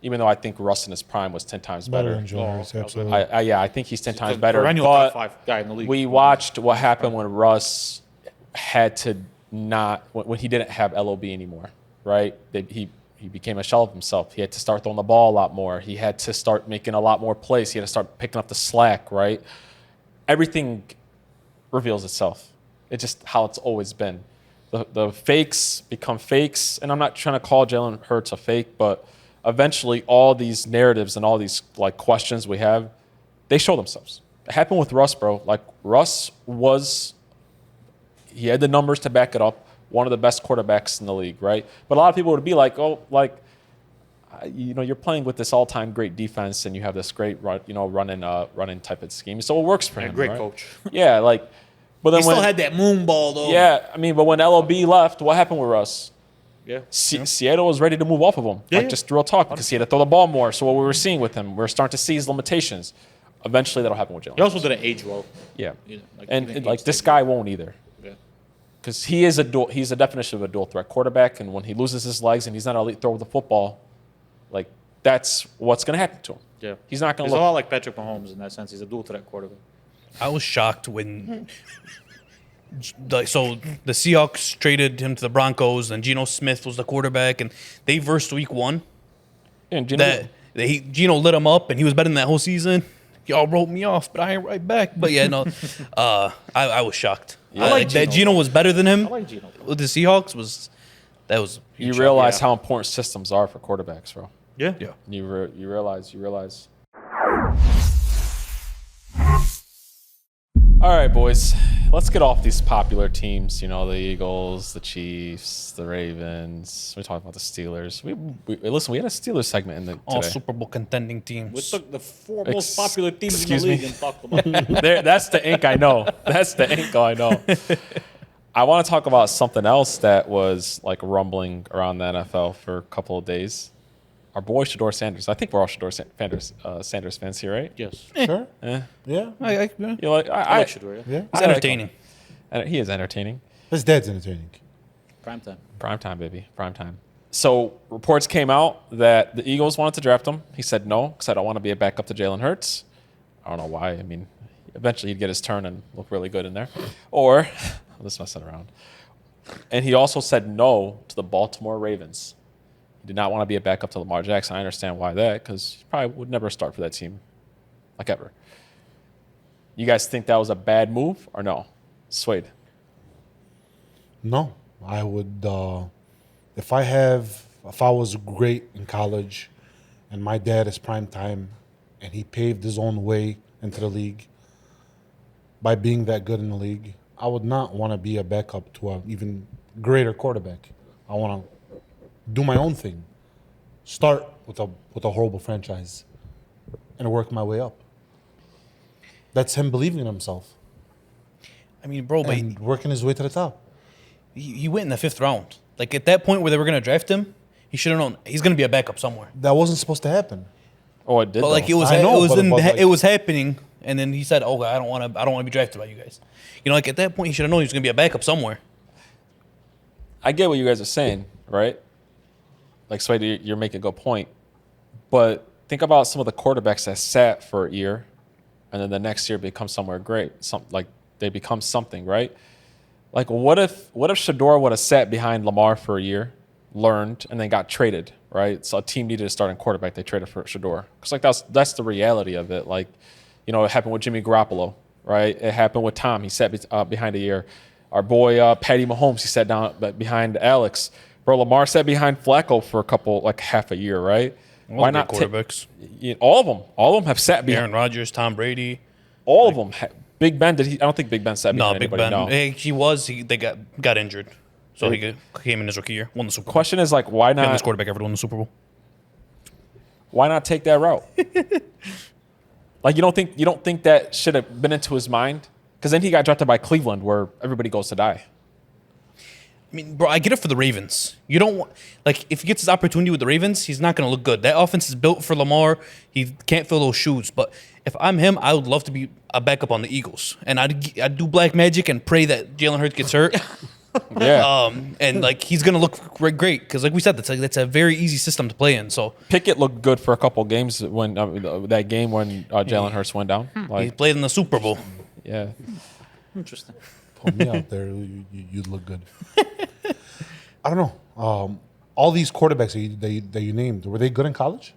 Even though I think Russ in his prime was 10 times Better better. than Jalen Hurts, okay. absolutely. I think he's 10 times better. Perennial But top 5 guy in the league. we watched what happened when Russ had to when he didn't have LOB anymore, right? He became a shell of himself. He had to start throwing the ball a lot more. He had to start making a lot more plays. He had to start picking up the slack, right? Everything reveals itself. It's just how it's always been. The fakes become fakes, and I'm not trying to call Jalen Hurts a fake, but eventually all these narratives and all these like questions we have, they show themselves. It happened with Russ, bro. Like Russ he had the numbers to back it up. One of the best quarterbacks in the league, right? But a lot of people would be like, you're playing with this all-time great defense, and you have this great running type of scheme, so it works for him. great right? coach. Yeah, but then He still had that moon ball though. yeah, but when LOB left, what happened with Russ? Yeah. Seattle was ready to move off of him. Yeah, Just real talk, because he had to throw the ball more. So what we were seeing with him, we're starting to see his limitations. Eventually, that'll happen with Jalen. He also didn't age well. Yeah, You know, he and didn't age this too guy won't either, Yeah. because he's a definition of a dual threat quarterback. And when he loses his legs and he's not an elite thrower of the football, that's what's going to happen to him. Yeah. He's not going He's to a look. lot like Patrick Mahomes in that sense. He's a dual threat quarterback. I was shocked when the Seahawks traded him to the Broncos, and Geno Smith was the quarterback, and they versed week 1. And Gino- Geno lit him up, and he was better than that whole season. y'all wrote me off, but I ain't right back. But yeah, no, I was shocked. Yeah. I like that Geno was better than him. I like Geno. With the Seahawks that was a You huge realize shock, how important systems are for quarterbacks, bro. Yeah. yeah. You realize. All right, boys. Let's get off these popular teams. You know, the Eagles, the Chiefs, the Ravens. We talked about the Steelers. Listen. We had a Steelers segment in the All today. Super Bowl contending teams. We took the four most popular teams in excuse the league me? and talked about them. That's the ink I know. That's the ink I know. I want to talk about something else that was like rumbling around the NFL for a couple of days. Our boy Shedeur Sanders. I think we're all Sanders fans here, right? Yes. Sure. Yeah. You like, I like Shedeur, yeah. Yeah. He's entertaining. He is entertaining. His dad's entertaining. Prime time. Prime time, baby. Prime time. So reports came out that the Eagles wanted to draft him. He said no, because I don't want to be a backup to Jalen Hurts. I don't know why. I mean, eventually he'd get his turn and look really good in there. Or, let's mess it around. And he also said no to the Baltimore Ravens. He did not want to be a backup to Lamar Jackson. I understand why that, because he probably would never start for that team, like ever. You guys think that was a bad move or no? Swade. No, I would. If I was great in college, and my dad is prime time, and he paved his own way into the league by being that good in the league, I would not want to be a backup to an even greater quarterback. I want to do my own thing, start with a horrible franchise, and work my way up. That's him believing in himself I mean, bro, but and working his way to the top. he went in the 5th round. Like, at that point where they were going to draft him, he should have known he's going to be a backup somewhere. That wasn't supposed to happen. Oh, it did. But like though. it was happening, and then he said, "Oh, I don't want to be drafted by you guys." You know, like at that point, he should have known he was going to be a backup somewhere. I get what you guys are saying, right? Like, Swade, you're making a good point. But think about some of the quarterbacks that sat for a year, and then the next year become somewhere great. They become something, right? Like, what if Shador would have sat behind Lamar for a year, learned, and then got traded, right? So a team needed a starting quarterback, they traded for Shador. Because like that's the reality of it. Like, you know, it happened with Jimmy Garoppolo, right? It happened with Tom. He sat behind a year. Our boy Patty Mahomes, he sat down behind Alex. Bro, Lamar sat behind Flacco for half a year, right? Why not quarterbacks? All of them have sat behind. Aaron Rodgers, Tom Brady. All of them. Big Ben, I don't think Big Ben sat behind No, Big anybody. Ben. No. They got injured, so he came in his rookie year, won the Super Bowl. Question is like, why Youngest not? quarterback ever to win the Super Bowl. Why not take that route? Like, you don't think that should have been into his mind? Because then he got drafted by Cleveland, where everybody goes to die. I mean, bro, I get it for the Ravens. You don't want, like, if he gets his opportunity with the Ravens, he's not going to look good. That offense is built for Lamar. He can't fill those shoes. But if I'm him, I would love to be a backup on the Eagles. And I'd do black magic and pray that Jalen Hurts gets hurt. Yeah. And, like, he's going to look great. Because, like we said, that's a very easy system to play in. So Pickett looked good for a couple of games when that game when Jalen Hurts went down. he Like, played in the Super Bowl. yeah. Interesting. Put me out there, you'd look good. I don't know. All these quarterbacks that you named, were they good in college?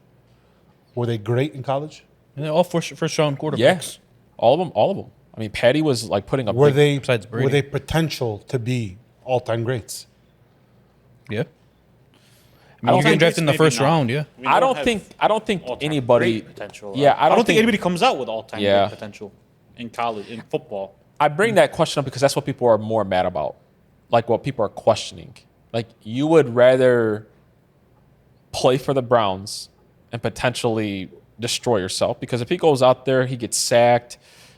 Were they great in college? And they're all first round quarterbacks. Yeah. All of them. I mean, Patty was like putting up. Were they besides Brady. were they potential to be all-time greats? Yeah. I don't You're getting think drafted in the maybe first not. round, yeah. We I don't have think all-time anybody. great potential. Yeah, I don't think anybody comes out with all-time Yeah. great potential in college, in football. I bring that question up because that's what people are more mad about. Like what people are questioning. Like, you would rather play for the Browns and potentially destroy yourself, because if he goes out there, he gets sacked,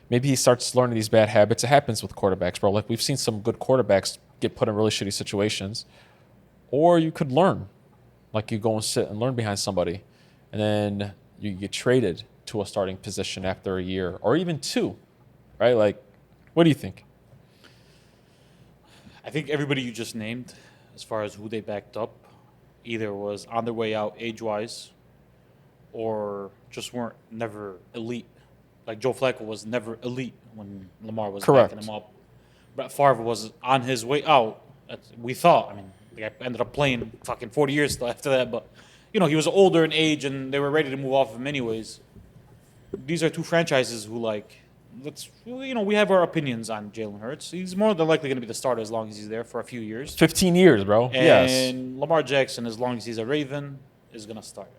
maybe he starts learning these bad habits. It happens with quarterbacks, bro. Like, we've seen some good quarterbacks get put in really shitty situations. Or you could learn. Like, you go and sit and learn behind somebody, and then you get traded to a starting position after a year or even two, right? Like, what do you think? I think everybody you just named, as far as who they backed up, either was on their way out age-wise or just weren't never elite. Like Joe Flacco was never elite when Lamar was Correct. backing him up. Brett Favre was on his way out. We thought. I mean, the guy ended up playing fucking 40 years after that. But, you know, he was older in age and they were ready to move off of him anyways. these are two franchises who we have our opinions on Jalen Hurts. He's more than likely going to be the starter as long as he's there for a few years. 15 years, bro. And Lamar Jackson, as long as he's a Raven, is going to start.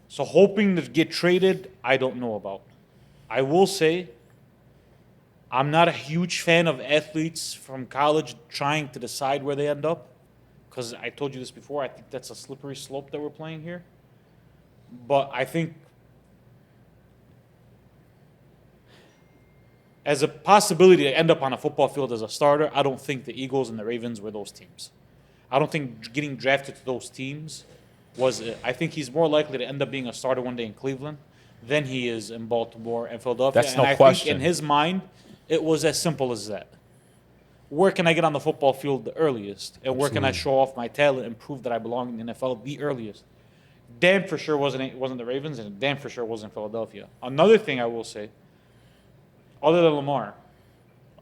So hoping to get traded, I don't know about. I will say I'm not a huge fan of athletes from college trying to decide where they end up, because I told you this before. I think that's a slippery slope that we're playing here. But I think as a possibility to end up on a football field as a starter, I don't think the Eagles and the Ravens were those teams. I don't think getting drafted to those teams was it. I think he's more likely to end up being a starter one day in Cleveland than he is in Baltimore and Philadelphia. That's and no I question. think in his mind, it was as simple as that. Where can I get on the football field the earliest? And where can I show off my talent and prove that I belong in the NFL the earliest? Damn for sure wasn't the Ravens, and damn for sure wasn't Philadelphia. Another thing I will say, other than Lamar,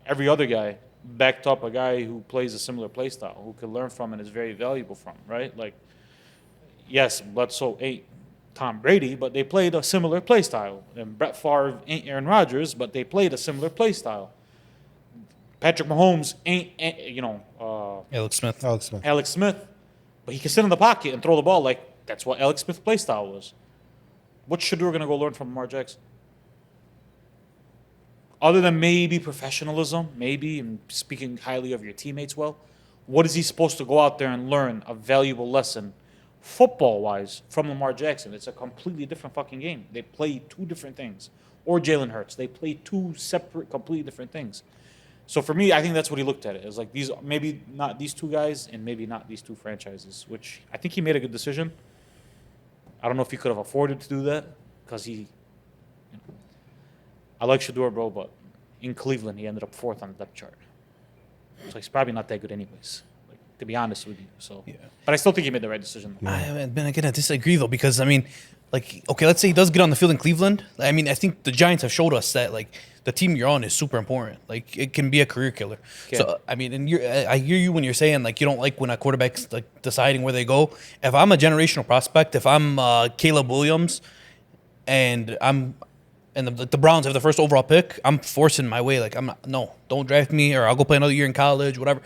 every other guy backed up a guy who plays a similar play style, who could learn from and is very valuable from, right? Like, yes, Bledsoe ain't Tom Brady, but they played a similar play style. And Brett Favre ain't Aaron Rodgers, but they played a similar play style. Patrick Mahomes ain't Alex Smith. Alex Smith. but he can sit in the pocket and throw the ball like that's what Alex Smith's play style was. What's Shedeur going to go learn from Lamar Jackson? Other than maybe professionalism, maybe and speaking highly of your teammates well, what is he supposed to go out there and learn a valuable lesson football-wise from Lamar Jackson? It's a completely different fucking game. They play two different things. Or Jalen Hurts. They play two separate, completely different things. So for me, I think that's what he looked at it. It was like these, maybe not these two guys and maybe not these two franchises, which I think he made a good decision. I don't know if he could have afforded to do that because I like Shador, bro, but in Cleveland, he ended up fourth on the depth chart. So he's probably not that good anyways, like, to be honest with you. So, Yeah. But I still think he made the right decision. I disagree though, because I mean, like, okay, let's say he does get on the field in Cleveland. I mean, I think the Giants have showed us that like the team you're on is super important. Like, it can be a career killer. Okay. So I mean, and I hear you when you're saying like you don't like when a quarterback's like deciding where they go. If I'm a generational prospect, if I'm Caleb Williams, and the Browns have the first overall pick, I'm forcing my way. Like, don't draft me, or I'll go play another year in college, whatever.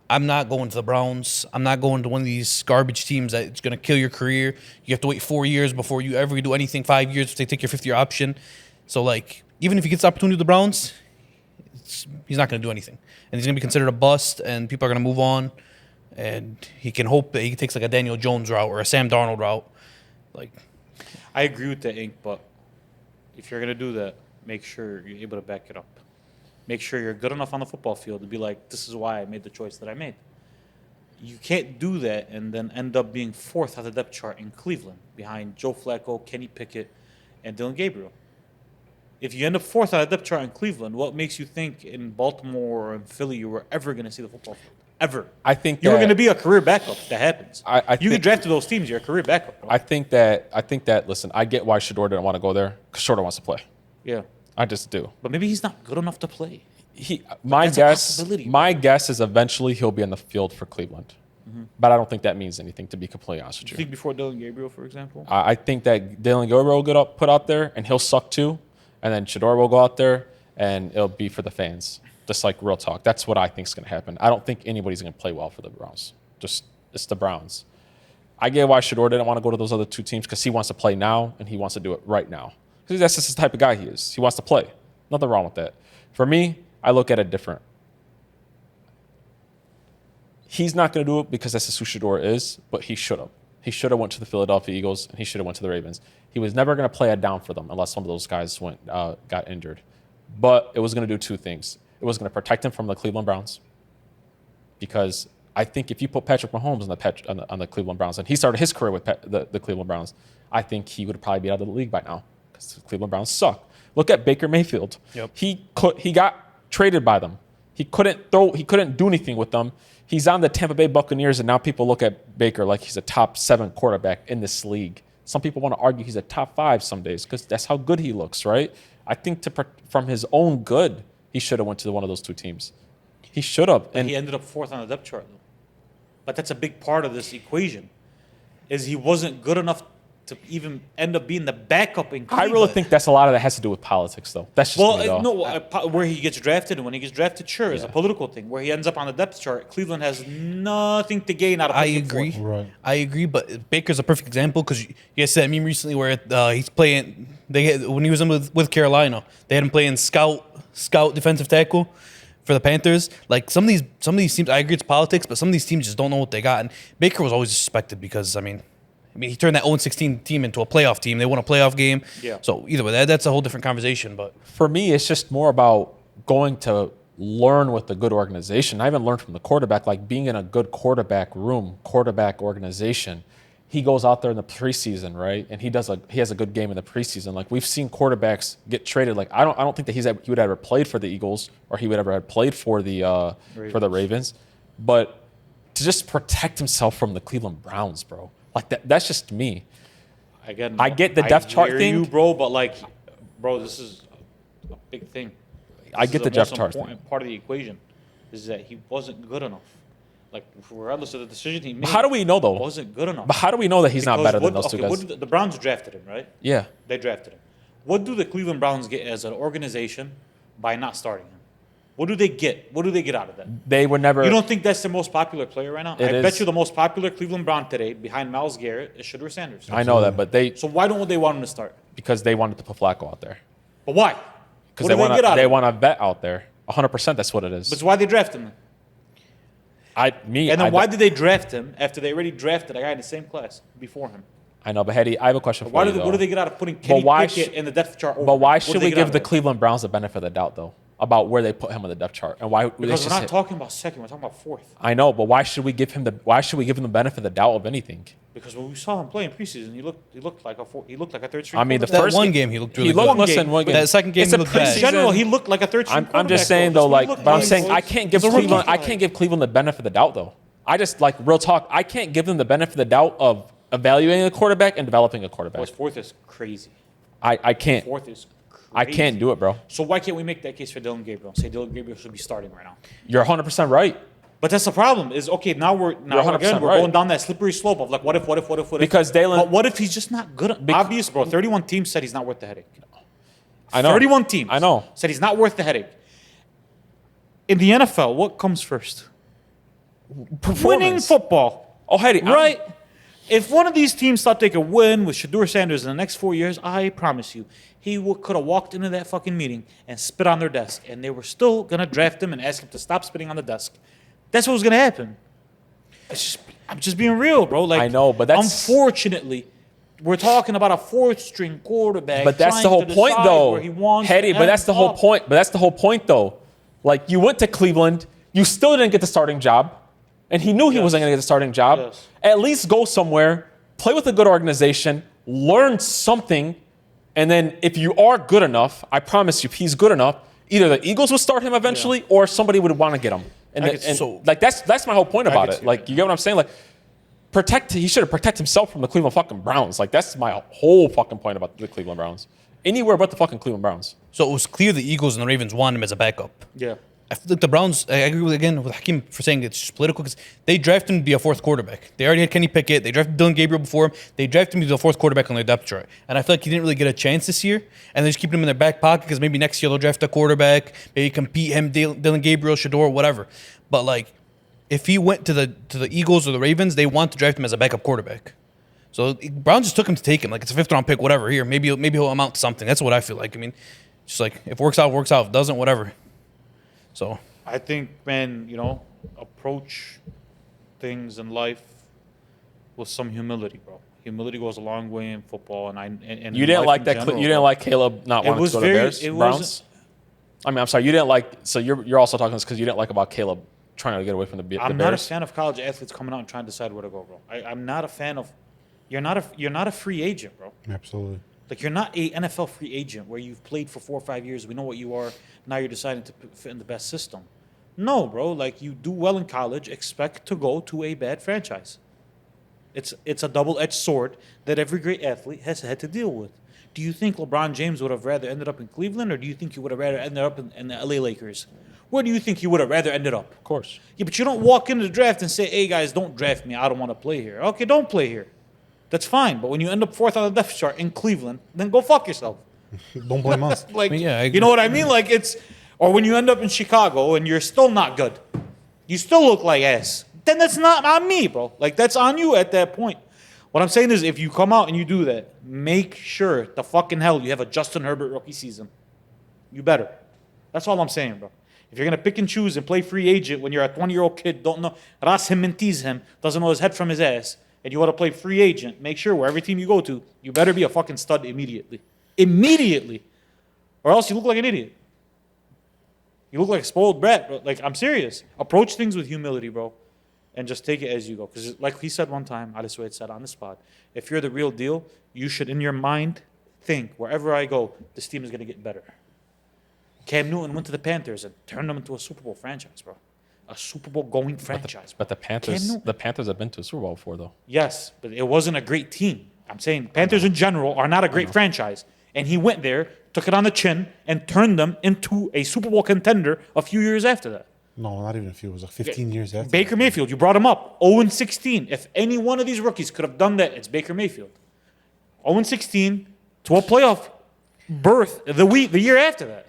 I'm not going to the Browns. I'm not going to one of these garbage teams that's going to kill your career. You have to wait 4 years before you ever do anything, 5 years if they take your fifth-year option. So, like, even if he gets the opportunity with the Browns, he's not going to do anything. And he's going to be considered a bust, and people are going to move on. And he can hope that he takes, like, a Daniel Jones route or a Sam Darnold route. Like, I agree with that, Ink, but if you're going to do that, make sure you're able to back it up. Make sure you're good enough on the football field to be like, this is why I made the choice that I made. You can't do that and then end up being fourth on the depth chart in Cleveland behind Joe Flacco, Kenny Pickett, and Dylan Gabriel. If you end up fourth on the depth chart in Cleveland, what makes you think in Baltimore or in Philly you were ever going to see the football field? Ever. I think you were going to be a career backup. That happens. You get drafted to those teams, you're a career backup. Bro. I think that. Listen, I get why Shador didn't want to go there because Shador wants to play. Yeah. I just do. But maybe he's not good enough to play. My possibility. guess is eventually he'll be on the field for Cleveland. Mm-hmm. But I don't think that means anything, to be completely honest with You you. think before Dylan Gabriel, for example? I think that Dylan Gabriel will get put out there and he'll suck too, and then Shador will go out there and it'll be for the fans. Just like real talk. That's what I think is going to happen. I don't think anybody's going to play well for the Browns. It's the Browns. I get why Shador didn't want to go to those other two teams because he wants to play now and he wants to do it right now. Because that's just the type of guy he is. He wants to play. Nothing wrong with that. For me, I look at it different. He's not going to do it because that's just who Shador is, but he should have. He should have went to the Philadelphia Eagles and he should have went to the Ravens. He was never going to play it down for them unless some of those guys got injured. But it was going to do two things. It was going to protect him from the Cleveland Browns because I think if you put Patrick Mahomes on the Cleveland Browns and he started his career with the Cleveland Browns, I think he would probably be out of the league by now because the Cleveland Browns suck. Look at Baker Mayfield. Yep. He got traded by them. He couldn't do anything with them. He's on the Tampa Bay Buccaneers, and now people look at Baker like he's a top 7 quarterback in this league. Some people want to argue he's a top 5 some days because that's how good he looks, right? I think from his own good, he should have went to one of those two teams. He should have. And he ended up fourth on the depth chart, though. But that's a big part of this equation, is he wasn't good enough to even end up being the backup in I Cleveland. really think that's a lot of that has to do with politics, though. That's just me, though. where he gets drafted, and when he gets drafted, sure, is a political thing. Where he ends up on the depth chart, Cleveland has nothing to gain out of. I agree. Right. I agree, but Baker's a perfect example because you guys said that meme recently where he's playing. When he was in with Carolina, they had him playing scout defensive tackle for the Panthers. Like some of these teams, I agree it's politics, but some of these teams just don't know what they got. And Baker was always suspected because I mean, he turned that 0-16 team into a playoff team. They won a playoff game. Yeah. So either way, that's a whole different conversation. But For me, it's just more about going to learn with a good organization. I even learned from the quarterback, like being in a good quarterback room, quarterback organization. He goes out there in the preseason, right? And he has a good game in the preseason. Like we've seen quarterbacks get traded. Like I don't think that he would ever played for the Eagles or he would ever have played for the Ravens. But to just protect himself from the Cleveland Browns, bro. Like that's just me. Again, I get the depth chart hear thing. you, bro, but like, bro, this is a big thing. I get the depth chart thing. Part of the equation is that he wasn't good enough. Like, regardless of the decision he made, How do we know, though? He wasn't good enough. But how do we know that he's not Because better than those two guys? The Browns drafted him, right? Yeah. They drafted him. What do the Cleveland Browns get as an organization by not starting him? What do they get? What do they get out of that? They would never. You don't think that's the most popular player right now? It I is. bet you the most popular Cleveland Brown today, behind Myles Garrett, is Shedeur Sanders. I know that, but So why don't they want him to start? because they wanted to put Flacco out there. But why? Because What do they get out of they it? want a vet out there. 100%. That's what it is. But why they draft him? And then Why did they draft him after they already drafted a guy in the same class before him? I know, but Hetty, I have a question for Why you. what do they get out of putting But Kenny why Pickett in the depth chart? Over But why him? What do should they we get give out the of it? Cleveland Browns the benefit of the doubt, though, about where they put him on the depth chart and why? Because we're not talking about second, we're talking about fourth. I know, but why should we give him the benefit of the doubt of anything? Because when we saw him play in preseason, he looked like a third string. I mean, the quarterback. first that one game he looked really he looked, good. listen, one game. That second game It's he a looked bad. in general, preseason. he looked like a third string. I'm just quarterback, saying though. though, That's what he like, looked but I'm like. saying I can't give He's a rookie. Cleveland. I can't give Cleveland the benefit of the doubt, though. I just like real talk. I can't give them the benefit of the doubt of evaluating a quarterback and developing a quarterback. Boys, fourth is crazy. I can't. Fourth is crazy. I can't do it, bro. So why can't we make that case for Dylan Gabriel? Say Dylan Gabriel should be starting right now. You're 100% right. But that's the problem. Is okay. Now we're 100% we're right. going down that slippery slope of like, what if? Because Dalen- But what if he's just not good? Obvious, bro. 31 teams said he's not worth the headache. I know. 31 teams. I know. Said he's not worth the headache. In the NFL, what comes first? Winning Performance. football. Oh, Hetty, Right? If one of these teams thought they could win with Shedeur Sanders in the next 4 years, I promise you, he could have walked into that fucking meeting and spit on their desk, and they were still gonna draft him and ask him to stop spitting on the desk. That's what was gonna happen. I'm just being real, bro. Like I know, but that's- unfortunately, we're talking about a fourth-string quarterback. But that's the trying whole to point, decide though. where he wants to Hetty, but that's end the whole up. point. But that's the whole point, though. Like you went to Cleveland, you still didn't get the starting job, and he knew he Yes. wasn't going to get the starting job. Yes. At least go somewhere, play with a good organization, learn something, and then if you are good enough, I promise you, if he's good enough, either the Eagles will start him eventually, or somebody would want to get him. And, I then- could- and so- like that's my whole point about could it. see Like that. you get what I'm saying? Like he should have protected himself from the Cleveland fucking Browns. Like that's my whole fucking point about the Cleveland Browns. Anywhere but the fucking Cleveland Browns. So it was clear the Eagles and the Ravens wanted him as a backup. Yeah. I feel like the Browns, I agree with Hakeem for saying it's just political because they drafted him to be a fourth quarterback. They already had Kenny Pickett. They drafted Dylan Gabriel before him. They drafted him to be the fourth quarterback on their depth chart. And I feel like he didn't really get a chance this year. And they're just keeping him in their back pocket because maybe next year they'll draft a quarterback, maybe compete him, Dylan Gabriel, Shador, whatever. But like, if he went to the Eagles or the Ravens, they want to draft him as a backup quarterback. So Browns just took him to take him. Like, it's a fifth round pick, whatever. Here, maybe he'll amount to something. That's what I feel like. I mean, just like, if it works out, works out. If it doesn't, whatever. So I think, man, approach things in life with some humility, bro. Humility goes a long way in football, and You didn't like that. You didn't like Caleb not wanting to go to the Bears, Browns. I mean, I'm sorry. You didn't like. So you're also talking this because you didn't like about Caleb trying to get away from the Bears. I'm not a fan of college athletes coming out and trying to decide where to go, bro. I'm not a fan of. You're not a free agent, bro. Absolutely. Like, you're not a NFL free agent where you've played for 4 or 5 years. We know what you are. Now you're deciding to fit in the best system. No, bro. Like, you do well in college, expect to go to a bad franchise. It's a double-edged sword that every great athlete has had to deal with. Do you think LeBron James would have rather ended up in Cleveland, or do you think he would have rather ended up in the LA Lakers? Where do you think he would have rather ended up? Of course. Yeah, but you don't walk into the draft and say, hey, guys, don't draft me. I don't want to play here. Okay, don't play here. that's fine. But when you end up 4th on the depth chart in Cleveland, then go fuck yourself. Don't blame us. Like, Yeah, I you agree. know what I mean? Like or when you end up in Chicago and you're still not good, you still look like ass. Then that's not on me, bro. Like, that's on you at that point. What I'm saying is, if you come out and you do that, make sure the fucking hell you have a Justin Herbert rookie season. You better. That's all I'm saying, bro. If you're gonna pick and choose and play free agent when you're a 20-year-old kid, don't know ras him and tease him, doesn't know his head from his ass, and you want to play free agent, make sure wherever team you go to, you better be a fucking stud immediately. Immediately. Or else you look like an idiot. You look like a spoiled brat, bro. Like, I'm serious. Approach things with humility, bro. And just take it as you go. Because like he said one time, Ali Suede said on the spot, if you're the real deal, you should, in your mind, think, wherever I go, this team is going to get better. Cam Newton went to the Panthers and turned them into a Super Bowl franchise, bro. A Super Bowl going franchise. But the Panthers have been to a Super Bowl before, though. Yes, but it wasn't a great team. I'm saying Panthers in general are not a great franchise. And he went there, took it on the chin, and turned them into a Super Bowl contender a few years after that. No, not even a few. It was like 15 years after. Baker Mayfield, you brought him up. 0-16. If any one of these rookies could have done that, it's Baker Mayfield. 0-16 to a playoff berth the year after that.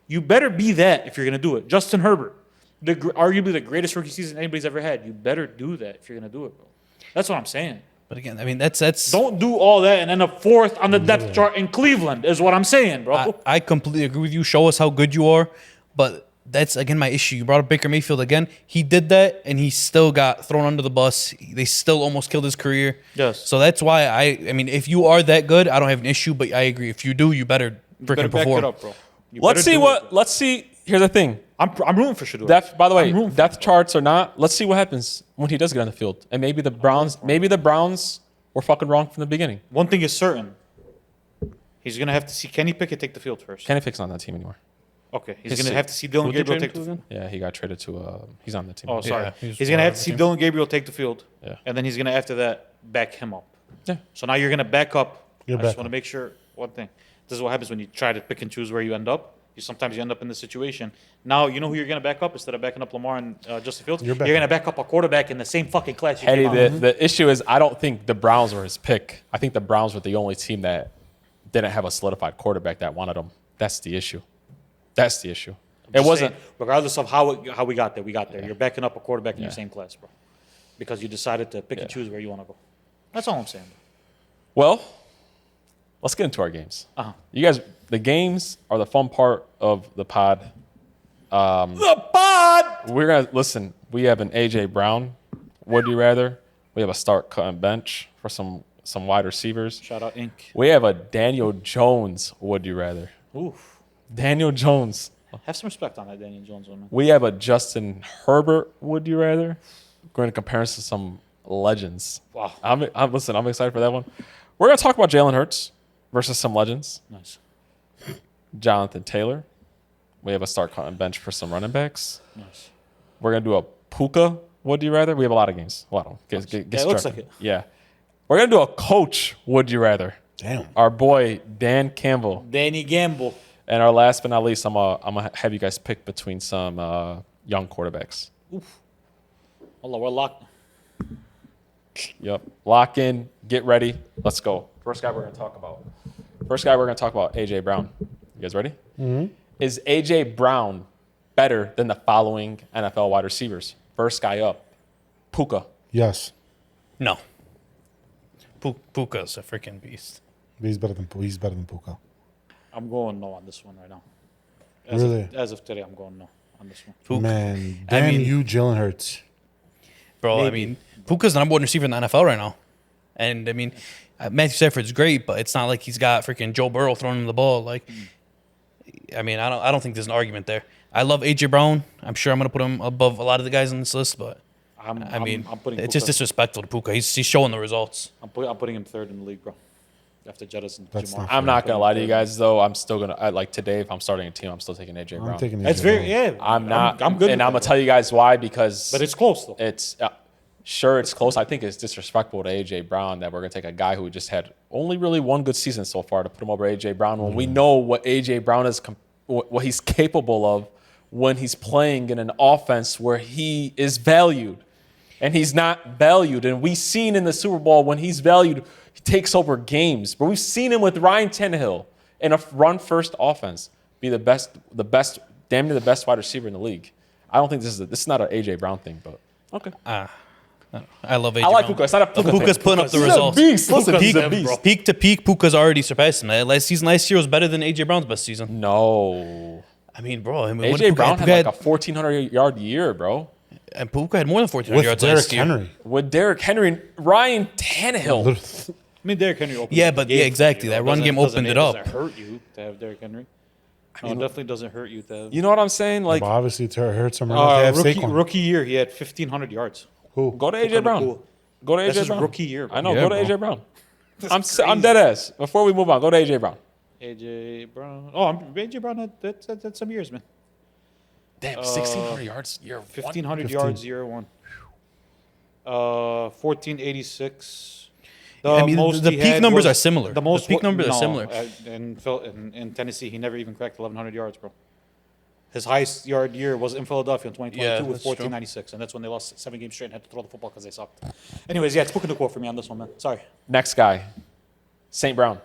You better be that if you're going to do it. Justin Herbert, arguably the greatest rookie season anybody's ever had. You better do that if you're going to do it, bro. That's what I'm saying. But again, I mean, that's Don't do all that and end up 4th on the depth chart in Cleveland is what I'm saying, bro. I completely agree with you. Show us how good you are. But that's, again, my issue. You brought up Baker Mayfield again. He did that, and he still got thrown under the bus. They still almost killed his career. Yes. So that's why I mean, if you are that good, I don't have an issue. But I agree. If you do, you better freaking back perform. it up, bro. Let's see. Here's the thing. I'm rooting for Shador. By the way, I'm rooting for depth charts or not, let's see what happens when he does get on the field. And maybe the Browns were fucking wrong from the beginning. One thing is certain. He's going to have to see Kenny Pickett take the field first. Kenny Pickett's not on that team anymore. Okay. He's going to have to see Dylan Gabriel take the field. Yeah, he got traded to. He's on the team. Oh, sorry. Yeah, he's going to have to see Dylan Gabriel take the field. Yeah. And then he's going to, after that, back him up. Yeah. So now you're going to back up. I You're just back want to up. make sure one thing. This is what happens when you try to pick and choose where you end up. Sometimes you end up in this situation. Now, you know who you're going to back up instead of backing up Lamar and Justin Fields? You're going to back up a quarterback in the same fucking class you Eddie, came out of. the issue is I don't think the Browns were his pick. I think the Browns were the only team that didn't have a solidified quarterback that wanted him. That's the issue. That's the issue. It wasn't. Saying, regardless of how we got there, we got there. You're backing up a quarterback in your same class, bro. Because you decided to pick and choose where you want to go. That's all I'm saying, bro. Well, let's get into our games. Uh-huh. You guys, the games are the fun part of the pod. The pod! We're going to listen. We have an AJ Brown. Would you rather? We have a start, cut, and bench for some wide receivers. Shout out Inc. We have a Daniel Jones. Would you rather? Oof. Daniel Jones. Have some respect on that Daniel Jones one, man. We have a Justin Herbert. Would you rather? Going to compare us to some legends. Wow. I'm excited for that one. We're going to talk about Jalen Hurts versus some legends. Nice. Jonathon Taylor. We have a start, cut, and bench for some running backs. Nice. We're going to do a Puka. Would you rather? We have a lot of games. A lot of them. Get it looks started. like it. Yeah. We're going to do a coach. Would you rather? Damn. Our boy, Dan Campbell. Danny Gamble. And our last but not least, I'm gonna have you guys pick between some young quarterbacks. Oof. Allah, we're locked. Yep. Lock in. Get ready. Let's go. First guy we're gonna talk about. AJ Brown. You guys ready? Mm-hmm. Is AJ Brown better than the following NFL wide receivers? First guy up. Puka. Yes. No. Puka's a freaking beast. He's better than Puka. I'm going no on this one right now. Really? As of today, I'm going no on this one. Puka. Man, damn you, Jalen Hurts. Bro, Maybe. I mean, Puka's the number one receiver in the NFL right now. And, I mean, Matthew Stafford's great, but it's not like he's got freaking Joe Burrow throwing him the ball. Like, I mean, I don't think there's an argument there. I love A.J. Brown. I'm sure I'm going to put him above a lot of the guys on this list, but, I'm putting it's just Puka. disrespectful to Puka. He's showing the results. I'm putting him third in the league, bro. After Jettis and That's Jamar. not I'm not gonna lie to you guys though. I'm still gonna like today. If I'm starting a team, I'm still taking AJ Brown. I'm taking That's AJ very Brown. I'm not. I'm good. and with I'm gonna that, tell you guys why because. But it's close though. It's sure it's close. I think it's disrespectful to AJ Brown that we're gonna take a guy who just had only really one good season so far to put him over AJ Brown when we know what AJ Brown is, what he's capable of when he's playing in an offense where he is valued. and he's not valued. And we've seen in the Super Bowl when he's valued, he takes over games. But we've seen him with Ryan Tannehill in a run-first offense be the best, damn near the best wide receiver in the league. I don't think this is not an AJ Brown thing, but okay. I love AJ I like Brown. Puka. It's not a Puka thing. Puka's putting up the He's a results. beast. Listen, Puka, he's a beast. Peak to peak, Puka's already surpassed him. Last year was better than AJ Brown's best season. No. I mean, bro. AJ Brown had like a 1,400-yard year, bro. And Puka had more than 1,400 With yards Derrick last year. Henry. With Derrick Henry and Ryan Tannehill. I mean, Derrick Henry opened Yeah, up the but game yeah, for exactly. you, That though. run game opened it up. Doesn't hurt you to have Derrick Henry. No, it definitely doesn't hurt you to have. You know what I'm saying? Like, But obviously, it hurts him. They have Saquon. rookie year, he had 1,500 yards. Who? go to AJ Brown. Cool. Go to AJ That's his Brown. rookie year, bro. I know. Yeah, go bro. to AJ Brown. I'm crazy. dead ass. Before we move on, go to AJ Brown. AJ Brown. Oh, AJ Brown had some years, man. Damn, 1,600 yards year 1,500 15. yards year one. 1,486. I mean, the he peak had numbers was- are similar. The most The peak numbers are no, similar. In Tennessee, he never even cracked 1,100 yards, bro. His highest yard year was in Philadelphia in 2022 Yeah, with that's true. 1,496, and that's when they lost 7 games straight and had to throw the football because they sucked. Anyways, yeah, it's booking the quote for me on this one, man. Sorry. Next guy, St. Brown.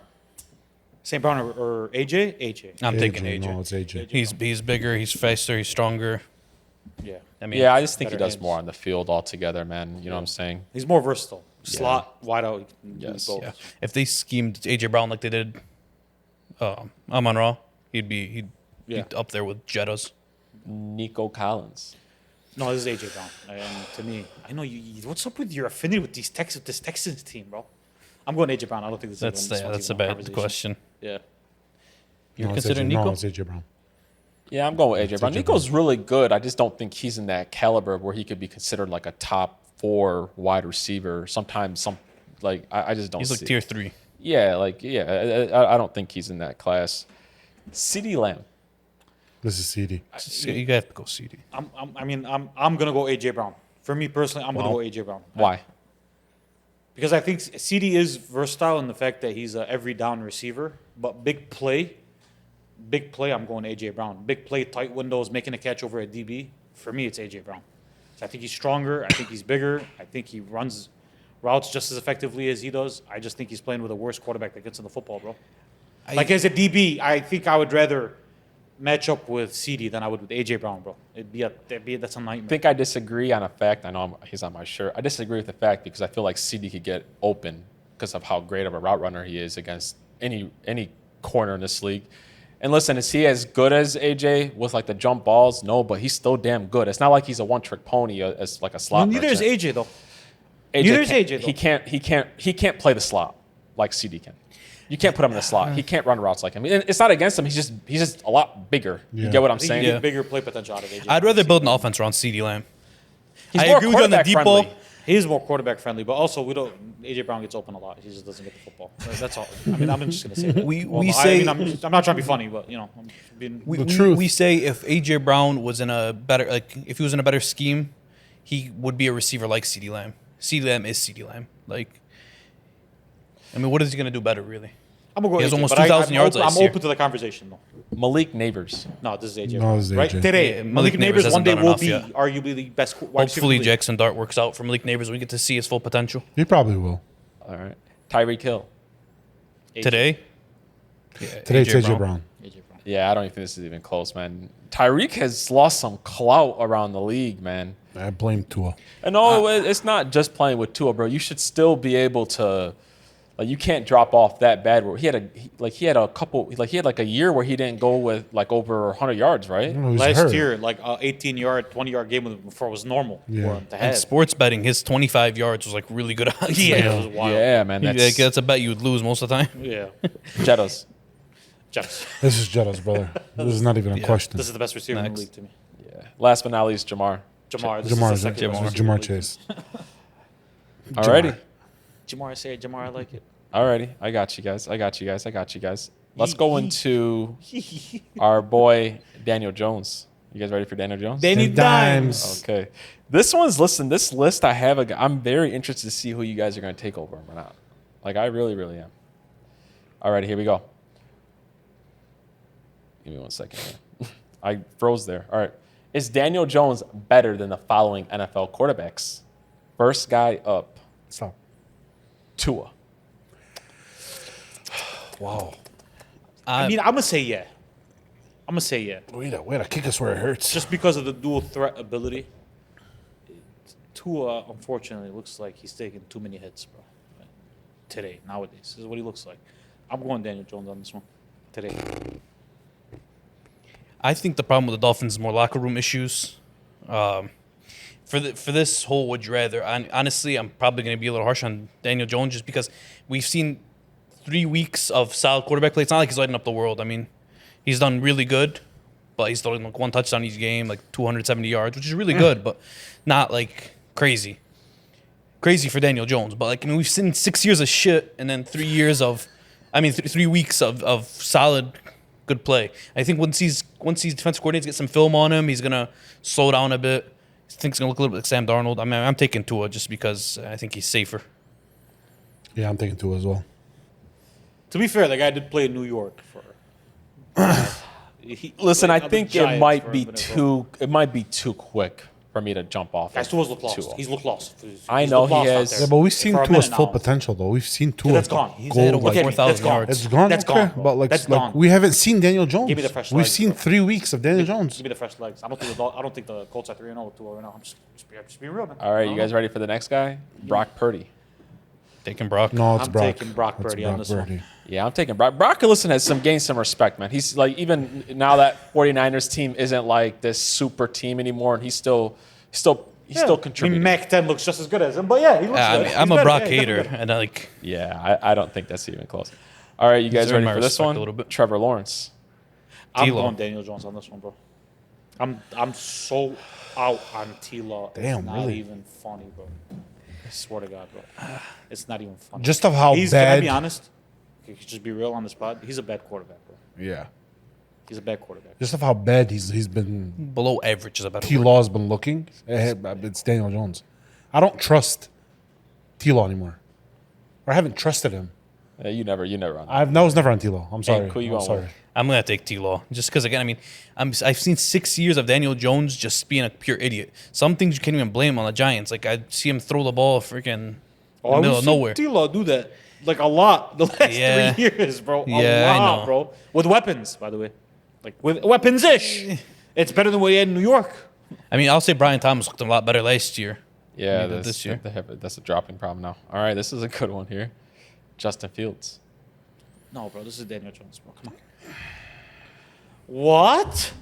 St. Brown or AJ? AJ. I'm taking AJ. No, it's AJ. He's bigger, he's faster, he's stronger. Yeah. I mean, Yeah, I just think he better does hands. more on the field altogether, man. You know what I'm saying? He's more versatile. Slot, wide out. He can do Yes. both. yeah. If they schemed AJ Brown like they did Amon Ra, he'd be up there with Jettas. Nico Collins. No, this is AJ Brown. And to me, I know what's up with your affinity with this Texans team, bro? I'm going AJ Brown. I don't think this That's is that's a bad question. Yeah. You're No, it's considering AJ. Nico? No, it's AJ Brown. Yeah, I'm going with AJ Brown. AJ Nico's really good. I just don't think he's in that caliber where he could be considered like a top 4 wide receiver. Sometimes I just don't He's like see. tier 3. Yeah, I don't think he's in that class. CeeDee Lamb. This is CD. You have to go CD. I'm gonna go AJ Brown. For me personally, I'm gonna Wow. go AJ Brown. Why? Because I think CD is versatile in the fact that he's a every down receiver, but big play, I'm going AJ Brown. Big play, tight windows, making a catch over a DB. For me, it's AJ Brown. So I think he's stronger. I think he's bigger. I think he runs routes just as effectively as he does. I just think he's playing with a worse quarterback that gets in the football, bro. Like as a DB, I think I would rather match up with CD than I would with AJ Brown, bro. That's a nightmare. I think I disagree on a fact. I know he's on my shirt. I disagree with the fact because I feel like CD could get open because of how great of a route runner he is against any corner in this league. And listen, is he as good as AJ with like the jump balls? No, but he's still damn good. It's not like he's a one-trick pony as like a slot. Neither is merchant. AJ though. AJ Neither is can't- AJ, though. He can't play the slot like CD can. You can't put him in the slot. He can't run routes like him. And it's not against him. He's just a lot bigger. You Yeah. get what I'm I think saying? you Yeah. get bigger play potential out of AJ. I'd rather build an offense around CD Lamb. He's I more agree with you on the quarterback deep ball. friendly. He is more quarterback friendly, but also AJ Brown gets open a lot. He just doesn't get the football. That's all. I mean, I'm just gonna say that. We I'm not trying to be funny, but I'm being. We, The we, truth. we say if AJ Brown was in a better, if he was in a better scheme, he would be a receiver like CD Lamb. CD Lamb is CD Lamb. What is he gonna do better, really? I'm gonna go. He has AJ, almost but 2,000 yards I'm last year. open to the conversation though. Malik Neighbors. No, this is AJ. No, Brown. this is right AJ. today. Yeah, Malik Malik Neighbors Neighbors one day hasn't will done be enough yet. arguably the best wide receiver. Hopefully in the league. Jackson Dart works out for Malik Neighbors. We get to see his full potential He probably will. All right. Tyreek Hill. today. Today it's AJ Brown. AJ Brown. Yeah, I don't even think this is even close, man. Tyreek has lost some clout around the league, man. I blame Tua. And no, it's not just playing with Tua, bro. You should still be able to, you can't drop off that bad. Where he had a year where he didn't go with over 100 yards, right? No, he's Last hurt. year, 18-yard, 20-yard game with him before was normal for Yeah. him to And have. sports betting, his 25 yards was really good odds. Yeah, it was wild. Yeah, man. That's a bet you would lose most of the time. Yeah. Jettas. Jets. This is Jettas, brother. This is not even a question. This is the best receiver in the Next. league to me. Yeah. Last but not least, Jamar. Jamar. This Jamar, is the second best receiver in the Jamar league. Chase. Alrighty. Jamar, I say it. Jamar, I like it. Alrighty. I got you guys. Let's go into our boy Daniel Jones. You guys ready for Daniel Jones? Danny Dimes. Okay. This list I have, I'm very interested to see who you guys are going to take over him or not. I really, really am. All right, here we go. Give me 1 second here. I froze there. All right. Is Daniel Jones better than the following NFL quarterbacks? First guy up. Stop. Tua. Wow. I mean, I'm gonna say yeah. Way to kick us where it hurts. Just because of the dual threat ability. Tua, unfortunately, looks like he's taking too many hits, bro. Today, nowadays, this is what he looks like. I'm going Daniel Jones on this one today. I think the problem with the Dolphins is more locker room issues. For this whole would you rather, honestly, I'm probably going to be a little harsh on Daniel Jones just because we've seen 3 weeks of solid quarterback play. It's not like he's lighting up the world. I mean, he's done really good, but he's throwing like 1 touchdown each game, like 270 yards, which is really good, but not like crazy. Crazy for Daniel Jones. But like, I mean, we've seen 6 years of shit and then 3 years of, 3 weeks of solid good play. I think once these defensive coordinators get some film on him, he's gonna slow down a bit. I think he's gonna look a little bit like Sam Darnold. I mean, I'm taking Tua just because I think he's safer. Yeah, I'm taking Tua as well. To be fair, the guy did play in New York for. Listen, I played think on the it Giants might for a be minute, bro. too quick for me to jump off. Guys, of Tua's looked lost. Tua. He's looked lost. I know looked he lost out has. there. Yeah, but we've seen For a Tua's minute full now. potential, though. We've seen Tua. That's gone. He's Gold, had over like- 4,000 That's gone. yards. It's gone. That's okay. gone, bro. But That's gone. we haven't seen Daniel Jones. Give me the fresh We've legs, seen bro. 3 weeks of Daniel Jones. Give me the fresh legs. I don't think the Colts are 3-0 with Tua right now. I'm just being real, man. All right, you guys ready for the next guy? Brock Purdy. Taking Brock. No, it's I'm Brock. taking Brock It's Purdy on this one. Purdy. Yeah, I'm taking Brock. Brock, listen, has gained some respect, man. He's like, even now that 49ers team isn't like this super team anymore, and he's still contributing. I mean, Mac 10 looks just as good as him, but yeah, he looks good. I'm He's a better. Brock Yeah, he's hater, definitely and like Yeah, I don't think that's even close. All right, you guys Deserve ready my for this respect one? a little bit. Trevor Lawrence. I'm T-Law. going Daniel Jones on this one, bro. I'm so out on T-Law. Damn, it's not really? even funny, bro. I swear to God, bro. It's not even funny. Just of how Can I bad. be honest? Can you just be real on the spot? He's a bad quarterback, bro. Yeah. He's a bad quarterback. Just of how bad he's been. below average is a better word. T-Law's been looking. It's Daniel Jones. I don't trust T-Law anymore. Or I haven't trusted him. You never on that. I was never on T-Law. I'm sorry. who you I'm going sorry. with? I'm gonna take T-Law just because again, I mean, I've seen 6 years of Daniel Jones just being a pure idiot. Some things you can't even blame on the Giants. Like I see him throw the ball freaking in the middle of nowhere. T-Law do that like a lot the last Yeah. 3 years, bro. Yeah, I a lot, know. bro. With weapons, by the way. Like with weapons-ish. It's better than what he had in New York. I mean, I'll say Brian Thomas looked a lot better last year. Yeah, Maybe this year. that's a dropping problem now. All right, this is a good one here. Justin Fields. No, bro, this is Daniel Jones, bro. Come on. What?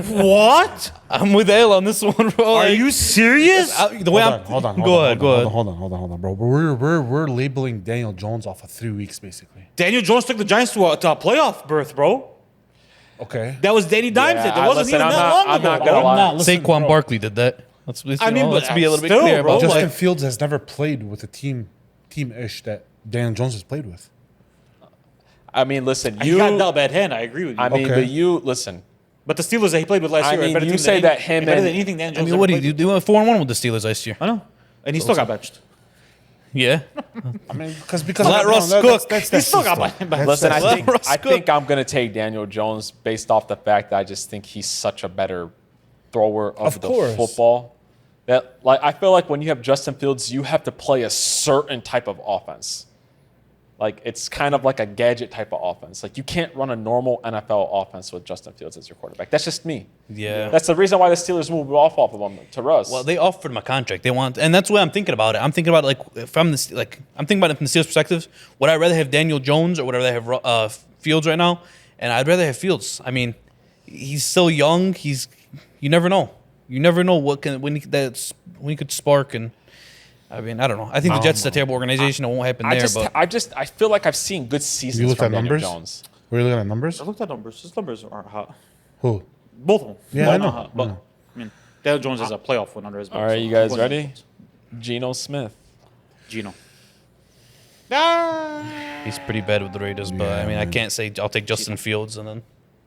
What? I'm with Ale on this one, bro. Are Like, you serious? the way Hold on, Go ahead, hold on, bro. We're labeling Daniel Jones off of 3 weeks, basically. Daniel Jones took the Giants to a playoff berth, bro. Okay. That was Danny Dimes. Yeah, it wasn't listen, even I'm that not- long I'm ago. not gonna lie. Listen, Saquon bro. Barkley did that. Let's be I mean, but let's be a little bit still, clear bro, about Justin like- Fields has never played with a team-ish that Daniel Jones has played with. I mean, listen, He got dealt bad hand. I agree with you. I mean, Okay. but you listen. but the Steelers that he played with last I year, are a mean, better you team say than that any- him better and- than anything Dan I Jones mean, ever what played did you with. do? 4-1 with the Steelers last year. I know, and he still got benched. Yeah. I mean, because Let Russ cook. He still got benched. Listen, I Let think Russ I cook. think I'm gonna take Daniel Jones based off the fact that I just think he's such a better thrower of the course. football. That like I feel like when you have Justin Fields, you have to play a certain type of offense. Like it's kind of like a gadget type of offense. Like you can't run a normal NFL offense with Justin Fields as your quarterback. That's just me. Yeah. That's the reason why the Steelers moved off of him to Russ. Well, they offered him a contract. They want, and that's the way I'm thinking about it. I'm thinking about like from this, like I'm thinking about it from the Steelers' perspective. Would I rather have Daniel Jones or would I rather have Fields right now? And I'd rather have Fields. I mean, he's still young. You never know. You never know when he could spark. And I mean, I don't know. I think the Jets is a terrible organization. It won't happen there. But I feel like I've seen good seasons looked from at Daniel numbers? Jones. We're looking at numbers. I looked at numbers. His numbers aren't hot. Who? Both of them. Yeah, Both I know. not hot, I but know. I mean, Daniel Jones has a playoff win under his belt. All right, so you guys I'm going ready? Jones. Geno Smith. Gino. he's pretty bad with the Raiders. But I mean, I can't say I'll take Justin Fields and then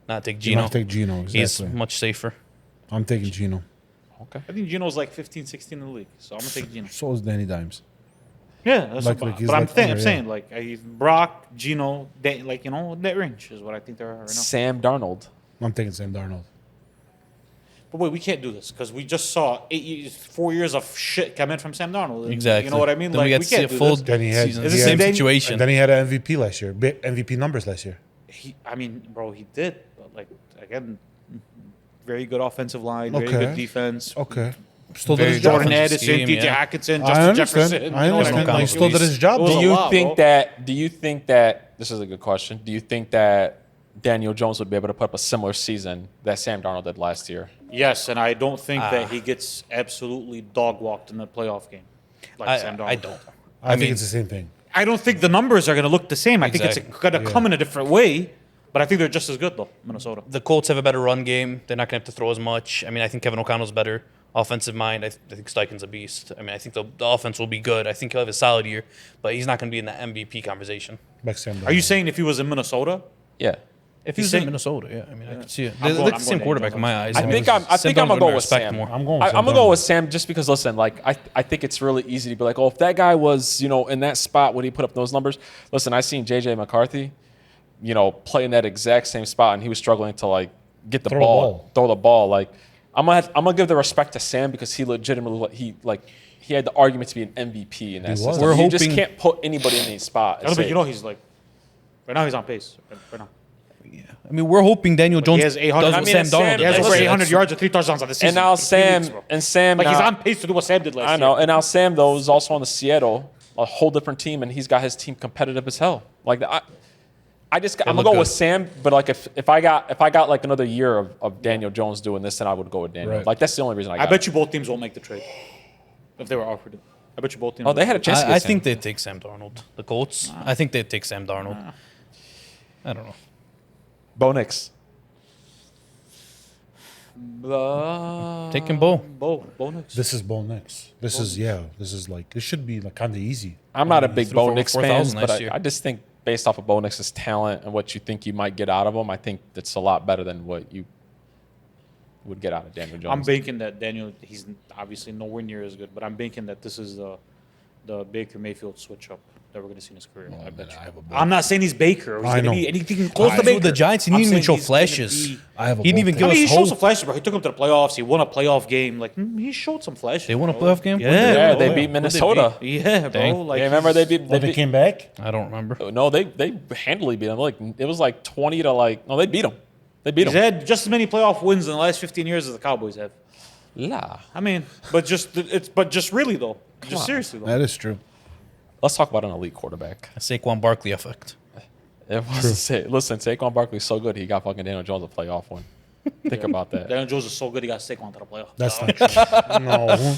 not take You Geno. have to take Geno. Exactly. He's much safer. I'm taking Geno. Okay. I think Gino's like 15, 16 in the league, so I'm gonna take Gino. So is Danny Dimes. Yeah, that's Like- what, like he's but I'm, like saying, under, I'm yeah. saying like Brock, Gino, like that range is what I think they are right now. Sam Darnold. I'm taking Sam Darnold. But wait, we can't do this because we just saw 4 years of shit come in from Sam Darnold. Exactly. You know what I mean? Then we Like, got we to see can't a do full this. Then he had- season. It's It's the the same same thing. situation. And then he had an MVP last year. MVP numbers last year. I mean, bro, he did. But, like, again, very good offensive line, very Okay. good defense. Okay. Still Very did his job. Jordan Offensive Addison, scheme, P.J. yeah. Hockenson, I Justin understand. Jefferson. I you know what understand. mean? He still did his job. It was Do a you lot, think bro. that? Do you think that? This is a good question. Do you think that Daniel Jones would be able to put up a similar season that Sam Darnold did last year? Yes, and I don't think that he gets absolutely dog walked in the playoff game like Sam Darnold. I don't. I think mean- it's the same thing. I don't think the numbers are going to look the same. I think it's Exactly. going to come in a different way, but I think they're just as good though, Minnesota. The Colts have a better run game. They're not going to have to throw as much. I mean, I think Kevin O'Connell's better. Offensive mind, I think Steichen's a beast. I mean, I think the offense will be good. I think he'll have a solid year, but he's not going to be in the MVP conversation. Like Sam Are you Darnold. saying if he was in Minnesota? Yeah. If He's he's saying- in Minnesota, yeah. I mean, I can see it. I'm They're going- like I'm the same going quarterback in my eyes. I think I'm Sam gonna Darnold's go been with respected Sam. more. I'm going. I'm gonna go with Sam just because listen, like I think it's really easy to be like, oh, if that guy was, in that spot, would he put up those numbers? Listen, I seen JJ McCarthy, play in that exact same spot, and he was struggling to like get the Throw the ball, ball. throw the ball. Like I'm gonna give the respect to Sam because he legitimately he had the argument to be an MVP in that was. system. We're You just hoping- can't put anybody in any spot. and I don't say- think he's like right now. He's on pace. Right now, I mean, we're hoping Daniel Jones he has 800. does I what mean, Sam and Darnold Sam- he has does. over listen, 800 yards and 3 touchdowns on the season. and now in 3 weeks, bro. Sam Like he's now- on pace to do what Sam did last year. I know. And now Sam though is also on the Seattle, a whole different team, and he's got his team competitive as hell. Like I'm gonna look go good. with Sam, but like if I got like another year of Daniel Jones doing this, then I would go with Daniel. Right. Like that's the only reason I I got. bet you both teams won't make the trade if they were offered it. I bet you both teams. Oh, they had a chance. to I get think Sam. they'd take Sam Darnold. The Colts, I think they'd take Sam Darnold. I don't know. Bo Nix. Taking Bo. Bo Nix. This is Bo Nix. This is like this should be like kind of easy. I'm not a big threw Bo for Nix 4,000 fan, but last year. I just think based off of Bo Nix's talent and what you think you might get out of him, I think that's a lot better than what you would get out of Daniel Jones. I'm banking that Daniel. He's obviously nowhere near as good, but I'm banking that this is the Baker Mayfield switch up that we're going to see in his career. I bet you. I have a I'm not saying he's Baker. Or he's I going to know. be anything close to So Baker. the Giants, he I'm didn't even saying show he's gonna flashes. be- I have a He didn't even bullpen. give I mean, he us showed hope. some flashes, bro. He took him to the playoffs. He won a playoff game. Like he showed some flashes. They won a bro. playoff game? Yeah, yeah, bro. they Who beat they Minnesota. Yeah, bro. Dang. Like Yeah, remember they beat. Oh, they came back. I don't remember. No, they handily beat them. Like it was like 20 to like. No, they beat them. They beat He's them. had just as many playoff wins in the last 15 years as the Cowboys have. La. I mean, but just really though, just on. seriously though. That is true. Let's talk about an elite quarterback. A Saquon Barkley effect. It was listen, Saquon Barkley's so good he got fucking Daniel Jones a playoff win. Think about that. Daniel Jones is so good, he got Saquon to the playoffs. That's not true. No.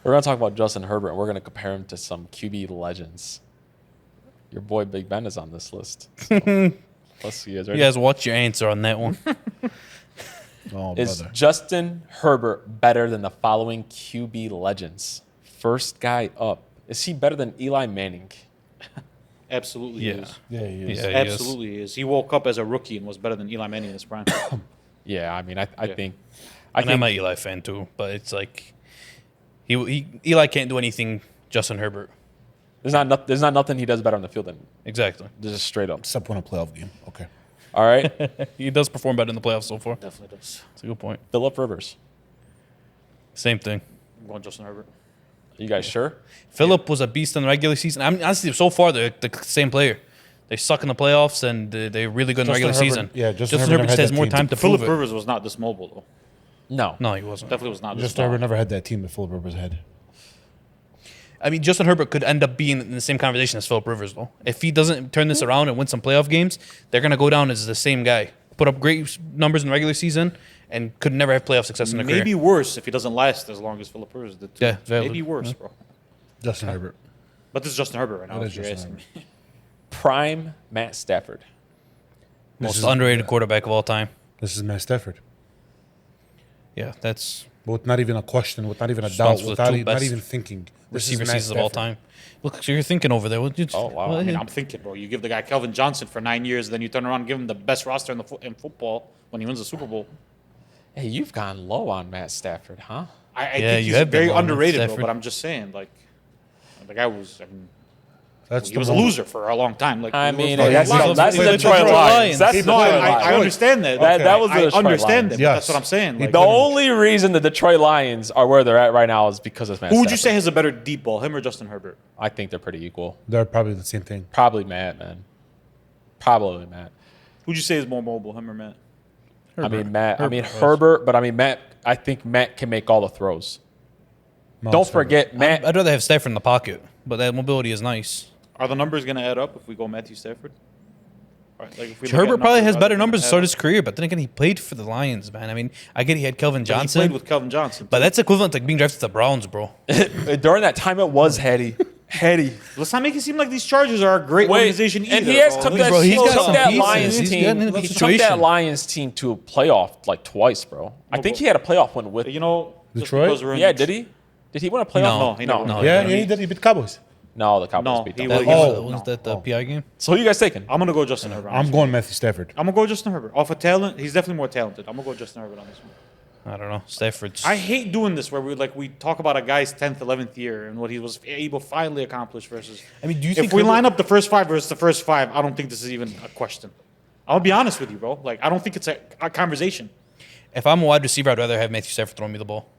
We're gonna talk about Justin Herbert. And we're gonna compare him to some QB legends. Your boy Big Ben is on this list. So, let's see. You guys ready? You guys watch your answer on that one. Oh, Is brother. Justin Herbert better than the following QB legends? First guy up. Is he better than Eli Manning? Absolutely Yeah. is. Yeah, he is. Yeah. He Absolutely is. He woke up as a rookie and was better than Eli Manning in his prime. Yeah, I mean, I Yeah. think. And I'm an Eli fan too, but it's like Eli can't do anything Justin Herbert. there's not nothing he does better on the field than Exactly. just straight up. Except win a playoff game. Okay. All right, He does perform better in the playoffs so far. Definitely does. That's a good point. Phillip Rivers. Same thing. I'm going Justin Herbert. You guys sure? Phillip was a beast in the regular season. I mean, honestly, so far they're the same player. They suck in the playoffs and they're really good in the Justin regular Herbert- season. yeah, Justin Justin Herbert Herbert just never has had more that time team. to prove Philip it. Rivers was not this mobile though. No. No, he wasn't. Definitely was not this Justin Herbert mobile. never had that team that Philip Rivers had. I mean, Justin Herbert could end up being in the same conversation as Philip Rivers, though. If he doesn't turn this around and win some playoff games, they're going to go down as the same guy. Put up great numbers in the regular season and could never have playoff success in the Maybe career. worse if he doesn't last as long as Philip Rivers did. Too. Yeah, valid. maybe worse, bro. Justin Herbert. But this is Justin Herbert right now. That If is you're Justin asking me. Prime Matt Stafford. Most underrated quarterback of all time. This is Matt Stafford. Yeah, that's With not even a question, with not even a doubt, Responsible without two not best even thinking. This receiver is Matt seasons of all Stafford. time. Look, so you're thinking over there. Oh, wow. Well, I mean, I'm thinking, bro. You give the guy Kelvin Johnson for 9 years, then you turn around and give him the best roster in football when he wins the Super Bowl. Hey, you've gone low on Matt Stafford, huh? I Yeah, think you he's have been very low on underrated, bro. Stafford. But I'm just saying, like, the guy was. I mean, He was a loser for a long time. Like I mean, that's that's the the Detroit Lions. That's No, Detroit I Lions. understand that. That was the I Detroit understand Lions. that. But that's what I'm saying. Like, The only reason the Detroit Lions are where they're at right now is because of Matt who would you Stafford. say has a better deep ball, him or Justin Herbert? I think they're pretty equal. They're probably the same thing. Probably Matt, man. Probably Matt. Who'd you say is more mobile, him or Matt? I mean, Matt. I mean, Herbert, but I mean, Matt. I think Matt can make all the throws. No, Don't it's Herbert. forget, Matt. I'd rather have Stafford in the pocket, but that mobility is nice. Are the numbers going to add up if we go Matthew Stafford? Right, like if we look Herbert at probably numbers, has are better they numbers to gonna start add his career, but then again, he played for the Lions, man. I mean, I get he had Kelvin up? He Johnson, played with Kelvin Johnson. but that's equivalent to being drafted to the Browns, bro. During that time, it was heady. Heady. Let's not make it seem like these Chargers are a great organization either. and he has bro. took Like, that, Bro, he's got took some that pieces. Lions He's team. gotten in a He took situation. that Lions team to a playoff like twice, bro. I think he had a playoff win with. You know, just Detroit? because we're in Yeah, the- did he? Did he win a playoff? No, he never won. No. Yeah, he did. He beat the Cowboys. No, the Cowboys No, beat he them. was- Oh. Wasn't that the PI game? So who you guys taking? I'm going to go Justin Herbert. I'm going Matthew Stafford. I'm going to go Justin Herbert. Off of talent, he's definitely more talented. I'm going to go Justin Herbert on this one. I don't know. Stafford's. I hate doing this where we talk about a guy's 10th, 11th year and what he was able to finally accomplish versus. I mean, do you if think we Herbert- line up the first five versus the first five, I don't think this is even a question. I'll be honest with you, bro. Like, I don't think it's a conversation. If I'm a wide receiver, I'd rather have Matthew Stafford throw me the ball.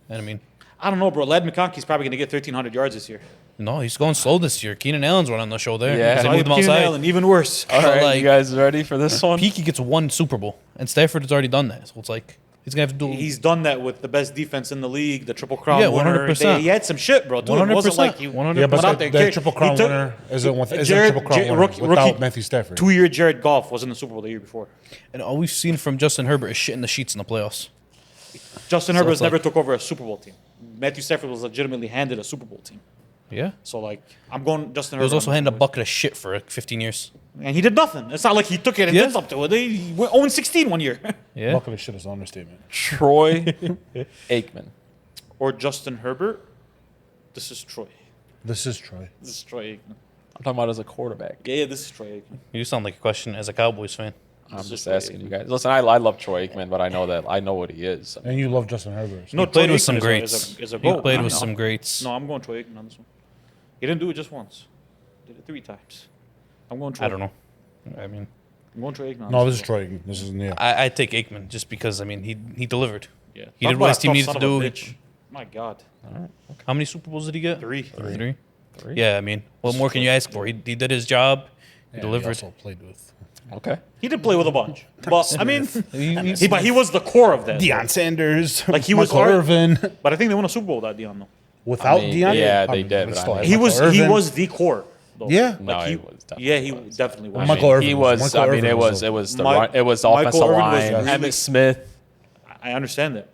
You know what I mean? I don't know, bro. Lad McConkey's probably going to get 1,300 yards this year. No, he's going slow this year. Keenan Allen's running the show there. Yeah. Because they Keenan moved him outside. Allen, even worse. All right, like- you guys ready for this one? Peaky gets one Super Bowl, and Stafford has already done that. So it's like he's gonna have to do. He's done that with the best defense in the league, the Triple Crown Yeah, winner. 100%. He had some shit, bro. Dude, it wasn't like he 100%. Yeah, but went out there. that Triple Crown winner isn't a Triple Crown winner without Matthew Stafford. 2-year Jared Goff was in the Super Bowl the year before. And all we've seen from Justin Herbert is shit in the sheets in the playoffs. Justin Herbert it's like- never took over a Super Bowl team. Matthew Stafford was legitimately handed a Super Bowl team. Yeah. So, like, I'm going Justin He Herbert. was also on this handed a one. bucket of shit for like 15 years. And he did nothing. It's not like he took it and Yeah. did something with it. He went 0-16 one year. Yeah. Bucket of shit is an understatement. Troy Aikman. Or Justin Herbert. This is Troy. This is Troy. This is Troy Aikman. I'm talking about as a quarterback. Yeah, this is Troy Aikman. You sound like a question as a Cowboys fan. I'm This is just Troy asking Aikman. you guys. Listen, I love Troy Aikman, but I know what he is. And you love Justin Herbert. So. No, Played Troy with Aikman some is a- greats. is a He GOAT. played I with know. some greats. No, I'm going Troy Aikman on this one. He didn't do it just once. Did it 3 times. I'm going Troy. I don't know. I mean, I'm going Troy Aikman. on No, this is one. Troy. This is Neil. I take Aikman just because I mean he delivered. Yeah. He Talk did what his about a team tough needed son to of a do. bitch. My God. How many Super Bowls did he get? 3. Three. Yeah, I mean, what more can you ask for? He did his job. He Yeah, delivered. He also played with Okay. He did play with a bunch. But, I mean, He- but he was the core of that. Deion Sanders. Like, he was Michael hard- Irvin. But I think they won a Super Bowl without Deion, though. Without I mean, Deion, yeah, I they mean, did, it's but still I mean- He Michael was Irvin. the core. Though. Yeah. No, Like he was definitely. Yeah, he definitely was. Michael Irvin He was- was. Michael I mean, Irvin it was was the Mike- it was the Michael offensive Irvin was line. really- Emmitt Smith. I understand that.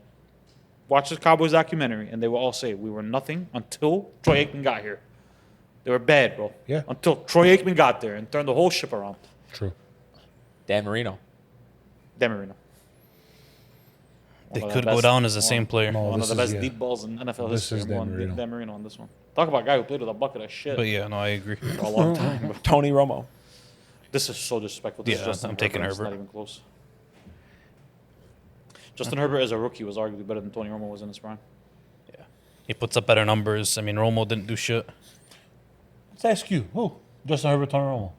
Watch the Cowboys documentary, and they will all say we were nothing until Troy Aikman got here. They were bad, bro. Yeah. Until Troy Aikman got there and turned the whole ship around. True. Dan Marino. Dan Marino. They One of could the go best- down as the same player. No, One this of the is- best yeah. deep balls in NFL This history. is I'm Dan going Marino. Dan Marino on this one. Talk about a guy who played with a bucket of shit But yeah, no, I agree. for a long time. Bro. Tony Romo. This is so disrespectful. This is Yeah, Justin I'm taking It's Herbert. not even close. Justin Herbert as a rookie was arguably better than Tony Romo was in his prime. He puts up better numbers. I mean, Romo didn't do shit. Let's ask you. Who? Justin Herbert, Tony Romo.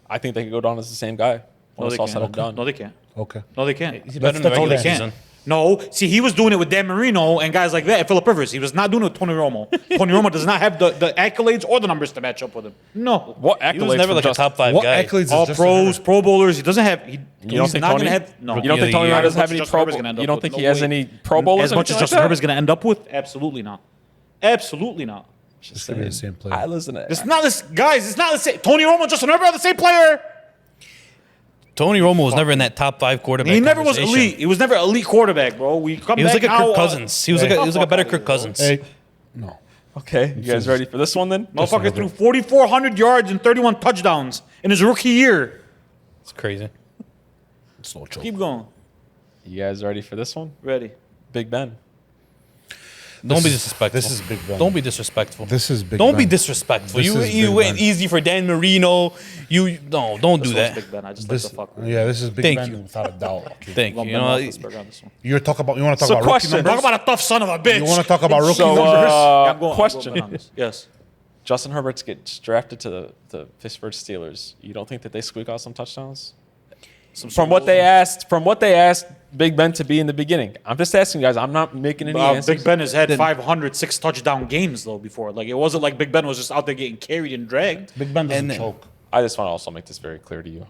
I think they could go down as the same guy when it's all said and done. No, they can't. Okay. No, they can't. He's better in that's the all regular they Can't. season. No, see, he was doing it with Dan Marino and guys like that, and Philip Rivers. He was not doing it with Tony Romo. Tony Romo does not have the accolades or the numbers to match up with him. No. What accolades? He was never from like a Justin- top 5 What guy. accolades All is Justin pros, Herbert? Pro Bowlers. He doesn't have. You don't He's think not Tony? going to have. No. You don't think Yeah, Tony yeah. Romo As doesn't much have as any Justin Pro? Herbert's gonna end You up don't with, think no he has way. any Pro Bowlers? As or much as anything Justin like Herbert's going to end up with? Absolutely not. Absolutely not. It's gonna be the same player. I listen to It's not this, guys. It's not the same. Tony Romo and Justin Herbert are the same player. Tony Romo was never in that top 5 quarterback. He never was conversation. elite. He was never elite quarterback, bro. We come He was back like a now, Kirk Cousins. He was like a better Kirk Cousins. Hey, no. Okay, you guys ready for this one then? Motherfucker threw 4,400 yards and 31 touchdowns in his rookie year. It's crazy. It's no joke. Keep going. You guys ready for this one? Ready. Big Ben. Don't be disrespectful. This is Big Ben. Don't be disrespectful. This is Big Don't Ben. be disrespectful. This You is you Big went Ben. easy for Dan Marino. Don't do This that. one's Big Ben. I just This, like the fuck with yeah, this is Big Thank Ben you. without a doubt. Thank you. Lump You Ben know, Roethlisberger on this one. You want to talk about So rookie question. numbers? Talk about a tough son of a bitch. You want to talk about rookie So, numbers? Yeah, I'm going question. Ben on this. Yes. Justin Herbert gets drafted to the Pittsburgh Steelers. You don't think that they squeak out some touchdowns? From what they asked Big Ben to be in the beginning. I'm just asking you guys. I'm not making any answers. Big Ben has had 506 touchdown games though before. Like it wasn't like Big Ben was just out there getting carried and dragged. Big Ben doesn't choke. I just want to also make this very clear to you.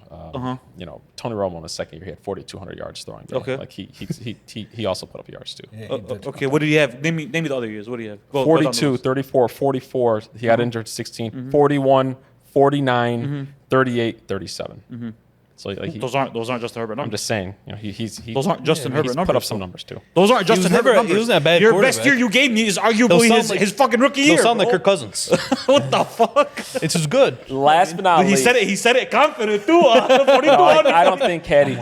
You know, Tony Romo in the second year, he had 4,200 yards throwing. Okay. Like he also put up yards too. Yeah, Okay, what did he have? Name me the other years. What do you have? 42, 34, 44. He got injured 16. 41, 49, 38, 37. So like those aren't Justin Herbert numbers. I'm just saying, you know, he's those aren't Justin Herbert he's numbers. put up some numbers too. Those aren't Justin Herbert numbers. He wasn't a bad Your quarterback. best year you gave me is arguably his fucking rookie year. They'll sound like bro. Kirk Cousins. What the fuck? It's just good. Last but not least, He said it confident too. 4200. no, I don't think Caddy.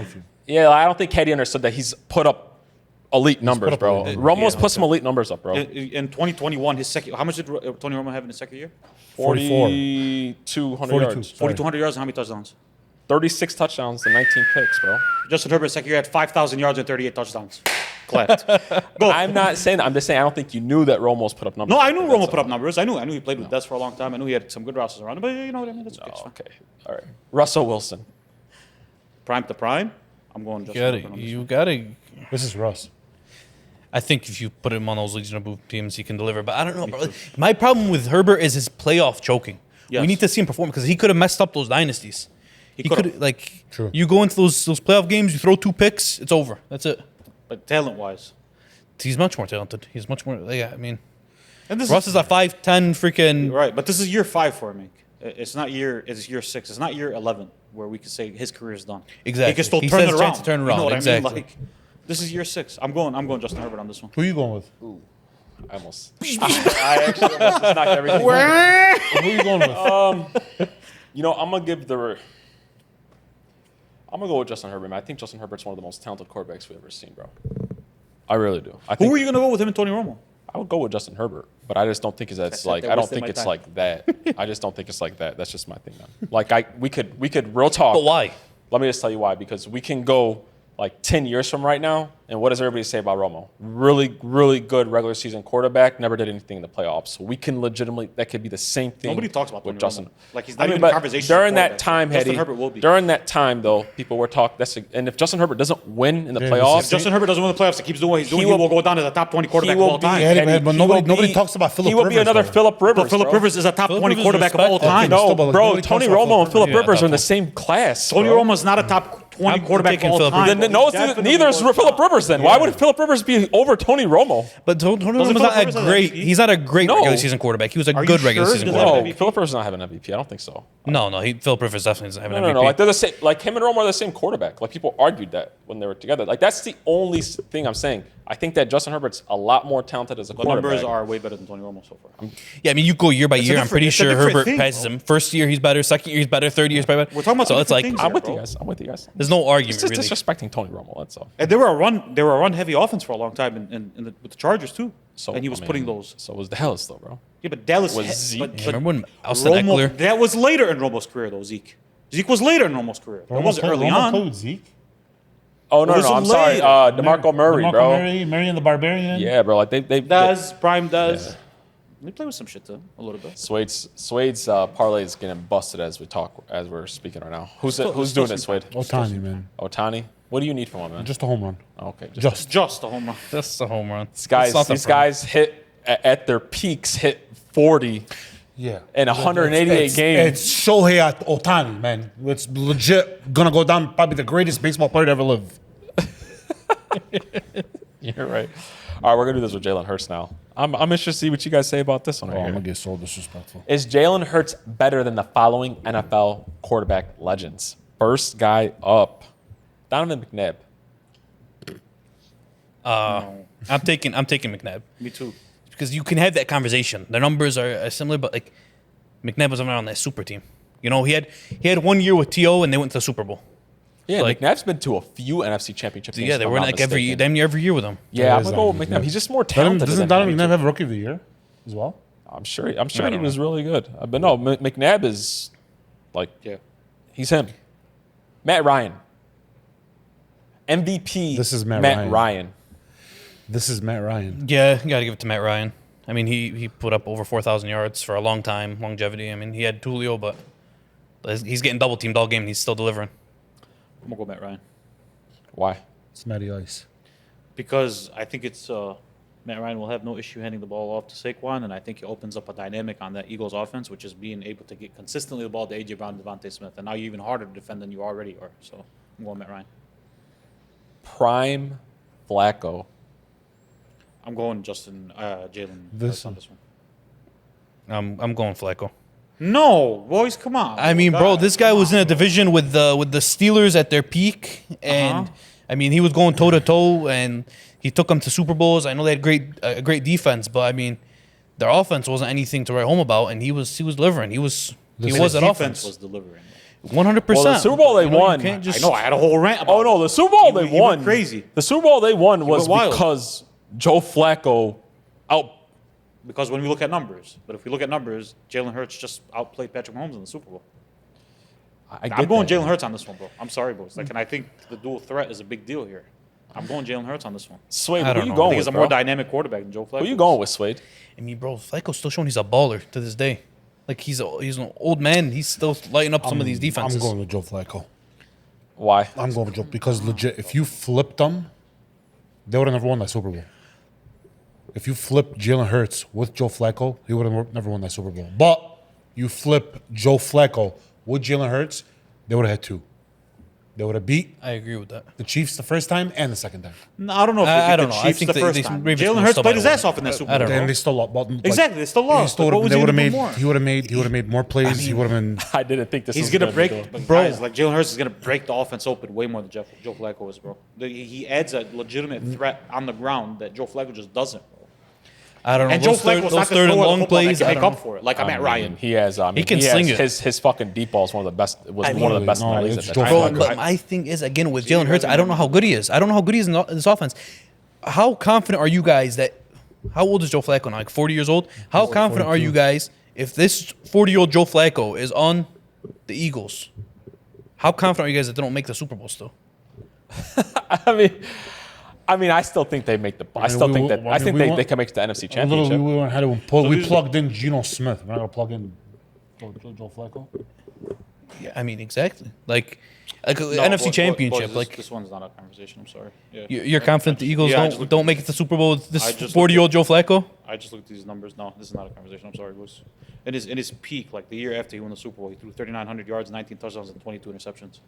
Yeah, I don't think Caddy understood that he's put up elite numbers, bro. Romo's put some elite numbers up, bro. In 2021, his second. How much did Tony Romo have in his second year? 4,200 yards. 4,200 yards and how many touchdowns? 36 touchdowns to 19 picks, bro. Justin Herbert's second year had 5,000 yards and 38 touchdowns. Clapped. Go. I'm not saying that. I'm just saying I don't think you knew that Romo's put up numbers. No, I knew Romo put up numbers. I knew he played with Des for a long time. I knew he had some good rosters around him. But you know what I mean? That's okay. It's Oh, fine. okay. All right. Russell Wilson. Prime to prime. I'm going Justin Herbert on this You one. gotta. This is Russ. I think if you put him on those Legion of Boom teams, he can deliver. But I don't know, bro. My problem with Herbert is his playoff choking. Yes. We need to see him perform because he could have messed up those dynasties. He could've. could like. True. You go into those playoff games, you throw 2 picks, it's over. That's it. But talent-wise. He's much more talented. He's much more. Yeah, I mean, And this Russ is a 5'10" freaking. right, but this is year 5 for him. It's year 6. It's not year 11 where we can say his career is done. Exactly. He can still He turn says it chance around. to turn You know around, what exactly. I mean? Like, this is year 6. I'm going Justin Herbert on this one. Who are you going with? I almost. I actually almost just knocked everything. Who are you going with? You know, I'm gonna go with Justin Herbert, man. I think Justin Herbert's one of the most talented quarterbacks we've ever seen, bro. I really do. I Who think are you going to go with him and Tony Romo? I would go with Justin Herbert, but I just don't think it's like they're I don't wasting think my it's time. like that. I just don't think it's like that. That's just my thing, man. Like we could real talk. But why? Let me just tell you why. Because we can go like 10 years from right now, and what does everybody say about Romo? Really, really good regular season quarterback, never did anything in the playoffs. So we can legitimately, that could be the same thing. Nobody talks about with Tony Justin. Romo. Like, he's not even in but conversation during for that that. time, Justin Hetty, Herbert will be. during that time though, people were talking. And if Justin Herbert doesn't win in the Yeah, playoffs, If Justin Herbert doesn't win the playoffs, he keeps doing what he's doing, He he will- will go down as a top 20 quarterback of all time. Yeah, Hetty, but he nobody- will nobody be- talks about Phillip He will be Rivers, another though. Phillip Rivers. But Phillip bro. Rivers is a top Phillip 20 Rivers is quarterback of all respected. time. Okay, No, but bro, nobody Tony talks about Romo and Phillip Phillip Rivers. Rivers Yeah, are in the that's same class. Tony bro. Romo's not a top 20 I'm quarterback of taking all Phillip time. Rivers. Then but no, he's definitely neither is worth Phillip top. Rivers. Then why would Phillip Rivers be over Tony Romo? But Tony Romo's Phillip not Rivers a have great. MVP? He's not a great No. regular season quarterback. He was a Are you good regular sure? season Does that quarterback. have No, Phillip Rivers does not have an MVP. I don't think so. No, Phillip Rivers definitely doesn't have an No, MVP. no. Like they're the same. Like him and Romo are the same quarterback. Like people argued that when they were together. Like that's the only thing I'm saying. I think that Justin Herbert's a lot more talented as a The quarterback. numbers are way better than Tony Romo so far. Yeah, I mean, you go year by It's a year. I'm different- pretty it's a sure different Herbert thing, passes bro. him. First year he's better. Second year he's better. Third year he's better. We're talking about so two it's like different things I'm here, with bro. you guys. I'm with you guys. there's no argument It's just really. disrespecting Tony Romo. That's all. And they were a run heavy offense for a long time with the Chargers too. So and he was I putting mean, those. So was Dallas though, bro. Yeah, but Dallas Was had- Zeke- but- Yeah, but remember when Austin Romo, Eckler? that was later in Romo's career though. Zeke was later in Romo's career. It wasn't early Romo played on. with Zeke. Oh no, It was no. I'm sorry. later. DeMarco Murray, DeMarco bro. Murray, Marion the Barbarian. Yeah, bro. Like they Prime does. They play with some shit too, a little bit. Suede's parlay is getting busted as we're speaking right now. Who's doing it, Suede? Otani, man. Otani. What do you need from him, man? Just a home run. Okay. Just a home run. That's a home run. These guys hit at their peaks hit 40 Yeah. in 188 games. It's Shohei Otani, man. It's legit gonna go down probably the greatest baseball player to ever live. You're right. All right, we're gonna do this with Jalen Hurts now. I'm interested to see what you guys say about this one. Oh, Right I'm here. gonna get so disrespectful. Is Jalen Hurts better than the following NFL quarterback legends? First guy up, Donovan McNabb. I'm taking McNabb Me too. because you can have that conversation. The numbers are similar, but like McNabb was on that super team. You know, he had 1 year with T.O. and they went to the Super Bowl. Yeah, Like- McNabb's been to a few NFC Championship games. Yeah, they if I'm were not like mistaken. damn near every year with him. Yeah, I'm It is gonna go with Donovan McNabb. He's just more talented. Doesn't than Donovan him. McNabb have Rookie of the Year as well? I'm sure he was really good. But no, McNabb is like, Yeah. he's him. Matt Ryan. MVP. This is Matt Ryan. This is Matt Ryan. Yeah, you gotta give it to Matt Ryan. I mean, he put up over 4,000 yards for a long time, longevity. I mean, he had Julio, but he's getting double teamed all game. And he's still delivering. I'm gonna go Matt Ryan Why? It's Matty Ice. because I think it's Matt Ryan will have no issue handing the ball off to Saquon, and I think he opens up a dynamic on that Eagles offense, which is being able to get consistently the ball to A.J. Brown and Devontae Smith, and now you're even harder to defend than you already are. So I'm going Matt Ryan. Prime Flacco. I'm going Jalen. This on this one. I'm going Flacco. No, boys, come on. I mean, bro, this guy was in a division with the Steelers at their peak, and I mean, he was going toe to toe, and he took them to Super Bowls. I know they had great defense, but I mean, their offense wasn't anything to write home about, and he was delivering. He was that defense offense. was delivering. 100%. Well, the Super Bowl they won. I know. I had a whole rant about Oh no, the Super Bowl they He won. went crazy. The Super Bowl they won was went wild. because Joe Flacco out. Because when we look at numbers, but if we look at numbers, Jalen Hurts just outplayed Patrick Mahomes in the Super Bowl. I'm going Jalen Hurts on this one, bro. I'm sorry, boys. And I think the dual threat is a big deal here. I'm going Jalen Hurts on this one. Swade, I who don't you know. I going think with, he's a bro? more dynamic quarterback than Joe Flacco. Who you going with, Swade? I mean, bro, Flacco's still showing he's a baller to this day. Like, he's an old man. He's still lighting up some of these defenses. I'm going with Joe Flacco. Why? I'm going with Joe because legit, if you flipped them, they would have never won that Super Bowl. If you flip Jalen Hurts with Joe Flacco, he would have never won that Super Bowl. But you flip Joe Flacco with Jalen Hurts, they would have had two. They would have beat I agree with that. the Chiefs the first time and the second time. No, I don't know if I they don't beat know. the I Chiefs think the they- first they- time. Ravens Jalen would've Hurts still played might his have ass won. off in that Super I Bowl. don't know. And they still lost. But like, Exactly, they still lost. They But what was would he have gonna do made. more? He would have made. He would have made more plays. He would have been. I didn't think this He's was gonna gonna break, be good. bro. Guys, like Jalen Hurts is gonna break the offense open way more than Joe Flacco is, bro. He adds a legitimate threat on the ground that Joe Flacco just doesn't, bro. I don't know. And Joe Those third, Flacco's those not the third and thrower of long the football that plays, can I make don't up know. for it. Like I'm at Ryan. He has. He can sling it. His fucking deep ball is one of the best. Was I one of the mean, best in no, the league it's at Joe that Bro, time. Flacco. but my thing is, again, with Jalen Hurts, I don't know how good he is. I don't know how good he is in this offense. How confident are you guys that – how old is Joe Flacco now? Like 40 years old? How confident are you guys if this 40-year-old Joe Flacco is on the Eagles? How confident are you guys that they don't make the Super Bowl still? I mean, I still think they make the. I still think that. I think they can make it to the NFC A little, Championship. we had to pull. We these- plugged in Geno Smith. We're not gonna plug in Joe Flacco. Yeah, I mean, exactly. Like No, NFC boys, Championship. boys, like this one's not a conversation. I'm sorry. Yeah. you're confident the Eagles Yeah, I just looked- don't make it to the Super Bowl with I this just 40-year-old Joe Flacco? I just looked at these numbers. No, this is not a conversation. I'm sorry, boys. In his peak, like the year after he won the Super Bowl, he threw 3,900 yards, 19 touchdowns, and 22 interceptions.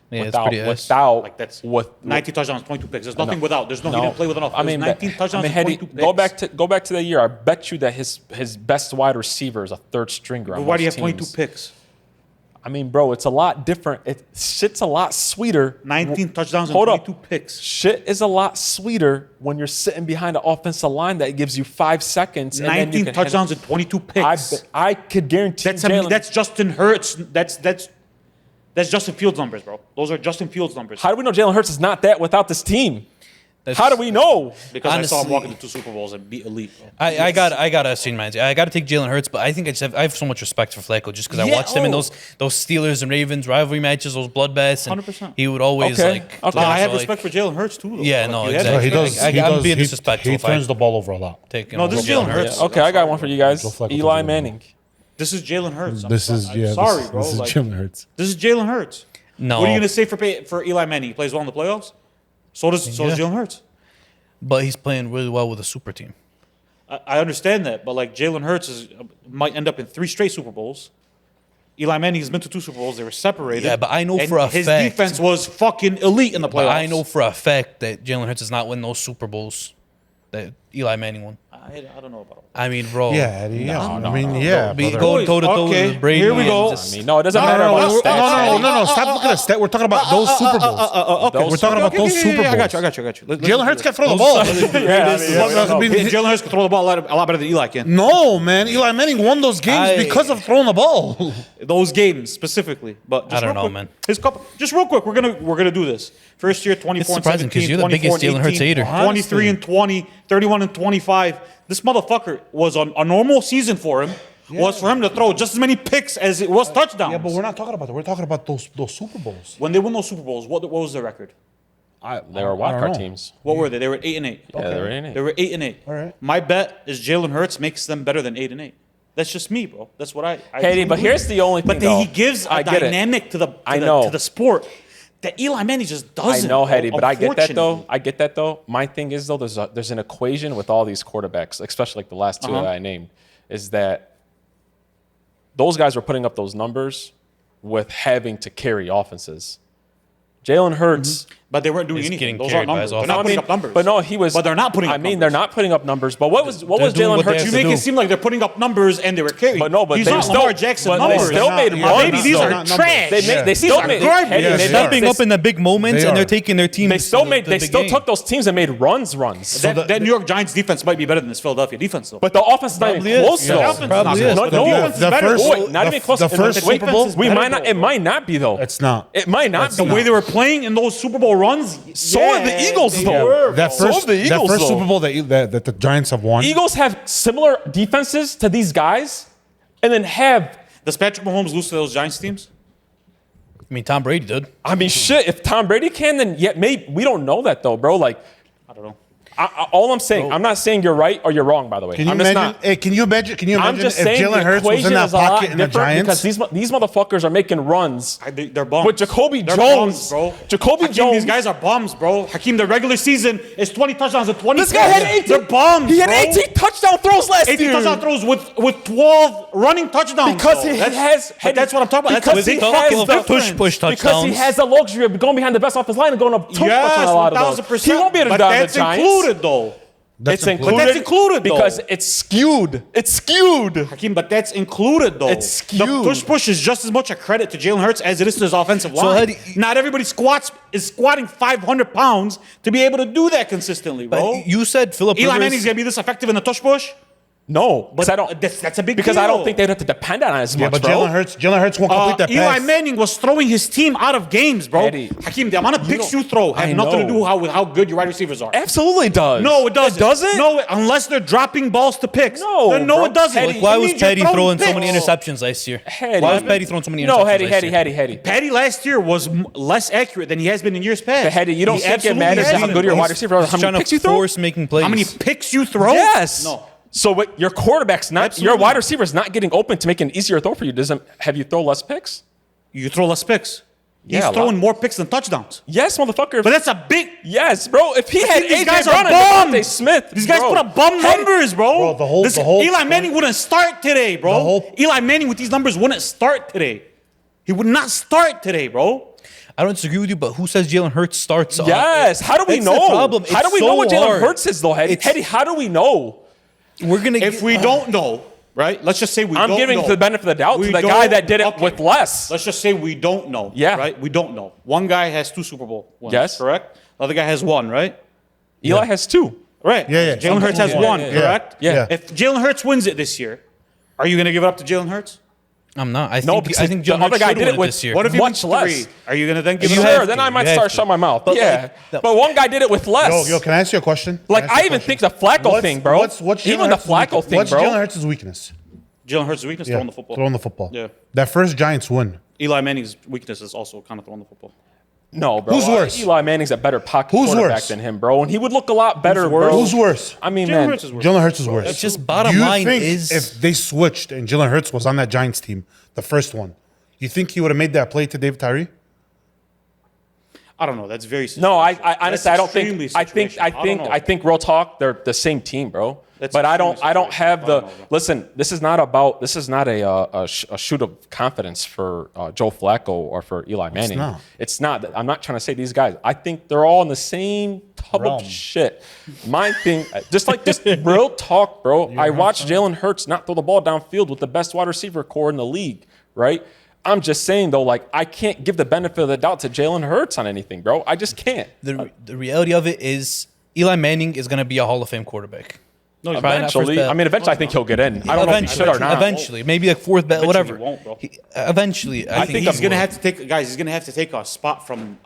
Yeah, it's Without, pretty ass. without, Like that's with 19 touchdowns, 22 picks. There's nothing No. without. There's no. He didn't play with enough. I mean, 19 touchdowns and had 22 picks. go back to the year. I bet you that his best wide receiver is a third stringer. But on why do you most have 22 teams. picks? I mean, bro, it's a lot different. Shit's a lot sweeter. 19 touchdowns and Hold up. 22 picks. Shit is a lot sweeter when you're sitting behind an offensive line that gives you 5 seconds. And then you 19 can touchdowns and 22 picks. I could guarantee That's Justin Hurts. That's Justin Fields numbers, bro. Those are Justin Fields numbers. How do we know Jalen Hurts is not that without this team? That's- How do we know? Because I saw him honestly- walk into 2 Super Bowls and beat elite. Bro. I gotta see my I gotta take Jalen Hurts, but I think I have so much respect for Flacco just because I Yeah, watched him in oh. those Steelers and Ravens rivalry matches, those bloodbaths, and 100%. he would always Okay, like. okay. No, I have so, respect for Jalen Hurts too. Though. Yeah, Like, no, you had exactly. No, he respect. does. I'm He being does. disrespectful He if I- turns the ball over a lot. Take, No, this is Jalen Hurts. Yeah, okay, I got one for you guys. Joe Flacco Eli does it. Manning. This is Jalen Hurts. I'm This is sorry, bro. This is Like, Jalen Hurts. this is Jalen Hurts. No, What are you gonna say for Eli Manning? He plays well in the playoffs. So does Yeah. Jalen Hurts. but he's playing really well with a super team. I understand that, but like Jalen Hurts might end up in 3 straight Super Bowls. Eli Manning has been to 2 Super Bowls. They were separated. Yeah, but I know and for a his fact- defense was fucking elite in the playoffs. But I know for a fact that Jalen Hurts does not win those Super Bowls that Eli Manning won. I don't know about. I mean, bro. Yeah, Eddie. Yeah. no, I mean, no. yeah. Be, brother. going toe to toe Okay, with Brady. here we and go. just- I mean, no, it doesn't No, matter no, about no, stats. no. Stop looking at stat. We're talking about those Super Bowls. Okay, Those- We're talking about those Super Bowls. I got you. Jalen Hurts can throw the ball. Jalen Hurts can throw the ball a lot better than Eli can. No, man. Eli Manning won those games because of throwing the ball. Those games specifically, but just I don't real know, quick, man. His couple, just real quick, we're gonna do this. First year, 24 It's and surprising 'cause 17, you're the 24 biggest and Jalen Hurts 18, hater. 23 and 20, 31 and 25. This motherfucker was on a normal season for him. Was for him to throw just as many picks as it was touchdowns. Yeah, but we're not talking about that. We're talking about those Super Bowls. When they win those Super Bowls, what was their record? They were wild card teams. What were they? They were 8-8. Yeah, they were 8-8. They were 8-8. All right. My bet is Jalen Hurts makes them better than 8-8. That's just me, bro. That's what I Hey, but here's the only thing. But then he gives a dynamic to the sport that Eli Manning just doesn't. I know, Hetty, but I get that unfortunately. though. My thing is though, there's an equation with all these quarterbacks, especially like the last two that I named, is that those guys were putting up those numbers with having to carry offenses. Jalen Hurts. But they weren't doing He's anything. getting Those carried aren't by his numbers. They're not putting up numbers. But no, he was. But they're not putting up numbers. they're not putting up numbers. But what was doing Jalen what they Hurts? have You to make do. it seem like they're putting up numbers and they were carrying. But no, but these they aren't still, Lamar Jackson but numbers. they still made not. runs. Baby, these though. are not trash. numbers. They still are made. garbage. Hetty, Yes, they they still- are. Stepping up in the big moments, They and they're are. taking their team. They still made. to They the still game. took those teams and made runs. That New York Giants defense might be better than this Philadelphia defense, though. But the offense is not Probably even is. close Yeah. though. The offense Probably not is. good. No, The no, defense is the better. first- Boy, not even close. the first Wait, Super Bowl- we better, might not. though, It might not be though. It's not. It might not The be. way they were playing in those Super Bowl runs. So are the Eagles, they though. were, That bro. first, the that Eagles, first though. Super Bowl that the Giants have won. Eagles have similar defenses to these guys, and then have. Does Patrick Mahomes lose to those Giants teams? I mean, Tom Brady did. I mean, shit. If Tom Brady can, then yeah, maybe we don't know that though, bro. Like, I don't know. all I'm saying, I'm not saying you're right or you're wrong. By the way, Can you I'm just imagine? not. Hey, can you imagine? Can you I'm imagine just if saying Jalen the Hurts was equation in that is a lot pocket in the different Giants? because these motherfuckers are making runs. They're bombs. With Jacoby They're Jones, bombs, bro. Jacoby Hakeem, Jones. These guys are bombs, bro. Hakeem, the regular season is 20 touchdowns and 20. This guy had 18. They're bombs. He had bro. 18 touchdown throws last 18 year. touchdown throws with 12 running touchdowns. Because though. he has. But that's what I'm talking about. Because That's a he big has fucking the difference. push Because touchdowns. he has the luxury of going behind the best offensive line and going up 2% Yes, on a lot of those. 1,000%. He won't be able to but do that on the that's Giants. included, though. It's included. But that's included, though. Because it's skewed. It's skewed. Hakeem, but that's included, though. It's skewed. The push is just as much a credit to Jalen Hurts as it is to his offensive line. how do you- Not everybody is squatting 500 pounds to be able to do that consistently, bro. But you said Philip Eli Rivers. Manning's going to be this effective in the tush push? No, because I don't. That's a big Because deal. I don't think they'd have to depend on it as Yeah, much, but bro. Jalen Hurts won't complete that Eli pass. Manning was throwing his team out of games, bro. Eddie, Hakeem, the amount of picks you throw have I nothing to know. do with how good your wide receivers are. Absolutely does. No, it doesn't. It doesn't? No, unless they're dropping balls to picks. No, Then no, bro. it doesn't. Eddie, It Why was means you're Petty throwing so picks. many interceptions last year? Hetty. Why was Petty throwing so many interceptions No, last year? Hetty. Petty last year was less accurate than he has been in years past. Hetty, you don't He think it absolutely matters how hasn't. good your He's- wide receiver is, how He's many trying picks you to throw? force making plays. How many picks you throw? Yes. No. So what, your quarterback's not, Absolutely your wide not. receiver's not getting open to make an easier throw for you. Doesn't have you throw less picks? You throw less picks. Yeah, He's a throwing lot. more picks than touchdowns. Yes, motherfucker. But that's a big. yes, bro. If he had These AJ guys Brown are and bums. DeVonta Smith, These guys bro, put up bum numbers, bro. Bro, the whole Eli point- Manning wouldn't start today, bro. The whole- Eli Manning with these numbers wouldn't start today. He would not start today, bro. I don't disagree with you, but who says Jalen Hurts starts? Yes. How do we That's the know? problem. How do It's we know so what Jalen hard. Hurts is, though, Hetty? It's- Hetty, how do we know? We're gonna. If we don't know, right? Let's just say we I'm don't giving know. the benefit of the doubt We to the don't- guy that did it okay. with less. Let's just say we don't know. Yeah. Right? We don't know. One guy has 2 Super Bowl wins. Yes. Correct? The other guy has 1, right? Eli has 2. Right. Yeah, yeah. Jalen Hurts has Yeah, 1, yeah, correct? Yeah. Yeah. If Jalen Hurts wins it this year, are you going to give it up to Jalen Hurts? I'm not. I No, think. because I think the Jalen other Hurts guy should did win it with this year. What if he much wins less. 3? Are you going to then give You it have Sure, up? then to. I might You have start to. shut my mouth. But, yeah. like, But one guy did it with less. Yo, can I ask you a question? Like, Can I ask I you a even question? think the Flacco thing, bro. What's Jalen Even the Hurts' Flacco weakness? thing, What's bro. Jalen Hurts' weakness? Jalen Hurts' weakness throwing the football. Throwing the football. Yeah. That first Giants win. Eli Manning's weakness is also kind of throwing the football. No, bro. Who's worse? Eli Manning's a better pocket Who's quarterback worse? than him, bro. And he would look a lot better, Who's worse? bro. Who's worse? I mean, Jalen man. Hurts is worse. Jalen Hurts is worse. It's just bottom Do you line think is if they switched and Jalen Hurts was on that Giants team, the first one, you think he would have made that play to David Tyree? I don't know. That's very No, I situational. honestly, I don't extremely think. situational. I think. Real talk, they're the same team, bro. That's But I don't extremely have situational. the. I don't know, bro. Listen, this is not a shoot of confidence for Joe Flacco or for Eli Manning. not. It's not. I'm not trying to say these guys. I think they're all in the same tub Realm. of shit. My thing, just real talk, bro. I watched Jalen Hurts not throw the ball downfield with the best wide receiver core in the league, right? I'm just saying though, like I can't give the benefit of the doubt to Jalen Hurts on anything, bro. I just can't. the reality of it is Eli Manning is going to be a Hall of Fame quarterback. No, he's Probably not Eventually, first bet. I mean, eventually, I think he'll get in. I don't know if he should or not. Eventually, maybe like fourth bet, Eventually whatever. he won't, bro. Eventually, I think he's gonna have to take guys. He's gonna have to take a spot from,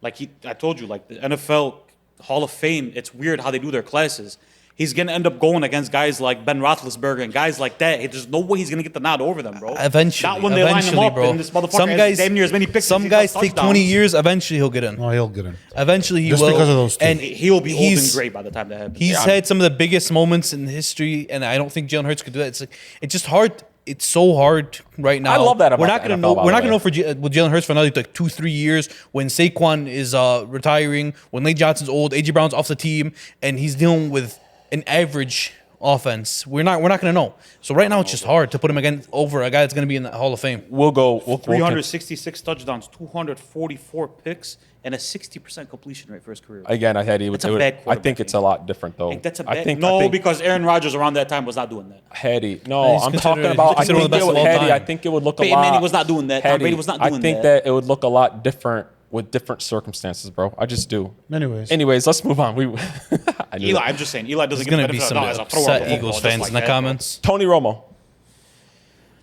I told you, like the NFL Hall of Fame. It's weird how they do their classes. he's going to end up going against guys like Ben Roethlisberger and guys like that. There's no way he's going to get the nod over them, bro. Eventually. Not when they line him up bro. and this motherfucker Some has guys, damn near as many picks. some guys take 20 years. Eventually, he'll get in. No, he'll get in. Eventually, he Just will. because of those two. And He'll be old and he's- great by the time that happens. He's had some of the biggest moments in history, and I don't think Jalen Hurts could do that. It's just hard. It's so hard right now. I love that about We're not the gonna NFL, know. by We're the not gonna way. know with Jalen Hurts for another like 2-3 years when Saquon is retiring, when Lane Johnson's old, AJ Brown's off the team, and he's dealing with an average offense. We're not gonna know. So right now it's just hard to put him over a guy that's gonna be in the Hall of Fame. We'll go. We'll 366 touchdowns, 244 picks, and a 60% completion rate for his career. Again, I had. That's a bad I quarterback think it's a game. lot different though. I think that's a I bad. think, no, I think because Aaron Rodgers around that time was not doing that. Hetty. No, He's I'm considered- talking he's about. I considered think one of the best of all Hetty, I time. think it would look a Peyton lot. Manning was not doing that. Tom Hetty, Brady was not doing I think that. it would look a lot different with different circumstances, bro. I just do. Anyways, let's move on. I knew Eli, that. I'm just saying, Eli doesn't There's get gonna the be benefit some of the doubt as a thrower of upset the football, Eagles just fans like in the that, bro. comments. Tony Romo.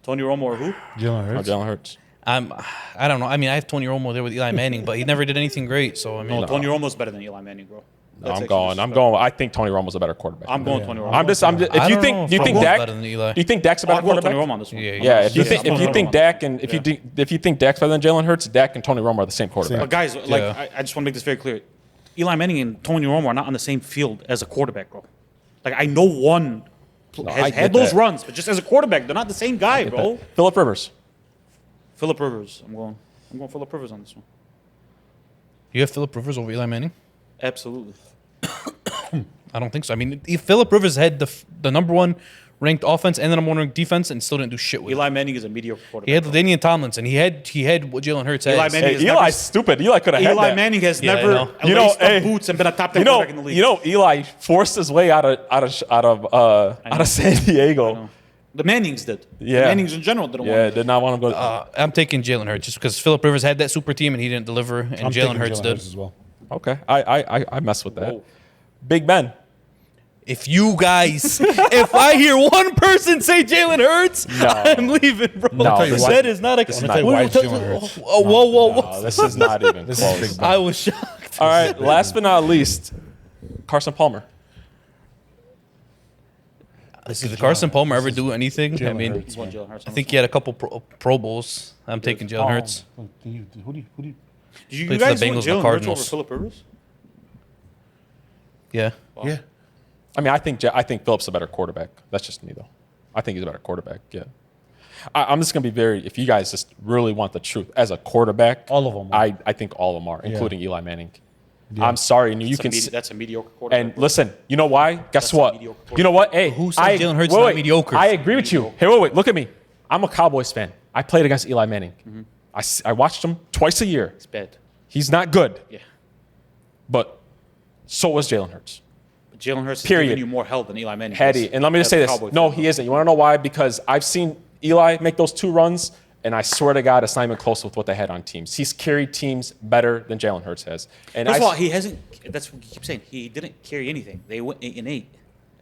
Tony Romo or who? Jalen Or Hurts. Jalen Hurts. I don't know. I mean, I have Tony Romo there with Eli Manning, but he never did anything great. So I mean, No, Tony Romo's better than Eli Manning, bro. No, That's I'm actually going. I'm disrespectful. going. I think Tony Romo's a better quarterback. I'm going Tony Romo. I'm just. If I you don't think, know do you if think Romo's Dak? better than Eli. Do you think Dak's a better I'll go quarterback? Tony Romo on this one. Yeah, Yeah, if you Yes, think I'll if go you Tony think Romo. Dak and if you think Dak's better than Jalen Hurts, Dak and Tony Romo are the same quarterback. But guys, like Yeah. I just want to make this very clear. Eli Manning and Tony Romo are not on the same field as a quarterback, bro. Like I know one I has get had those that. runs, but just as a quarterback, they're not the same guy, bro. Phillip Rivers. Phillip Rivers. I'm going Phillip Rivers on this one. you have Phillip Rivers over Eli Manning? Absolutely. I don't think so. I mean, if Phillip Rivers had the number one ranked offense and the number one ranked defense and still didn't do shit with it. Eli Manning is a mediocre quarterback. He had bro. Daniel Tomlinson. He had what Jalen Hurts has. Eli Manning Hey, is never- Eli's stupid. Eli could have had Eli that. Manning has Yeah, I never know. You know, laced up hey, boots and been a top 10 quarterback in the league. Eli forced his way out of San Diego. The Mannings did. Yeah. The Mannings in general didn't Yeah, want did not want him to go. I'm taking Jalen Hurts just because Phillip Rivers had that super team and he didn't deliver, and I'm Jalen taking Hurts did. as well. Okay, I mess with that. Whoa. Big Ben. If you guys, if I hear one person say Jalen Hurts, No. I'm leaving, bro. No, this is- That is not a. this is Let me tell you why it's Jalen Hurts. Oh, whoa. No, this is not even This close. is Big Ben. I was shocked. All right, last but not least, Carson Palmer. Did Carson Palmer ever do anything? I Jalen mean, Hurts. He won Jalen Hurts I on think this he had a couple Pro Bowls. I'm taking Jalen Hurts. Who do you? one. Did you Played for guys the want Bengals and the Jalen Hurts over Cardinals. Phillip Rivers? Yeah. Yeah. I mean, I think Phillip's a better quarterback. That's just me though. I think he's a better quarterback. Yeah. I'm just gonna be if you guys just really want the truth as a quarterback, All of them are. I think all of them are, including Eli Manning. I'm sorry, and you can. That's a mediocre quarterback. And listen, you know why? Guess That's a what? mediocre You know what? Hey, Who said Jalen Hurts is not mediocre? I agree with you. Hey, wait, look at me. I'm a Cowboys fan. I played against Eli Manning. I watched him twice a year. It's bad. He's not good, Yeah. but so was Jalen Hurts. But Jalen Hurts is Period. giving you more help than Eli Manning. Hattie, is. and let me just As say a this. Cowboy No, fan. he isn't. You want to know why? Because I've seen Eli make those 2 runs, and I swear to God, it's not even close with what they had on teams. He's carried teams better than Jalen Hurts has. And First of all, he hasn't. That's what you keep saying. He didn't carry anything. They went 8-8.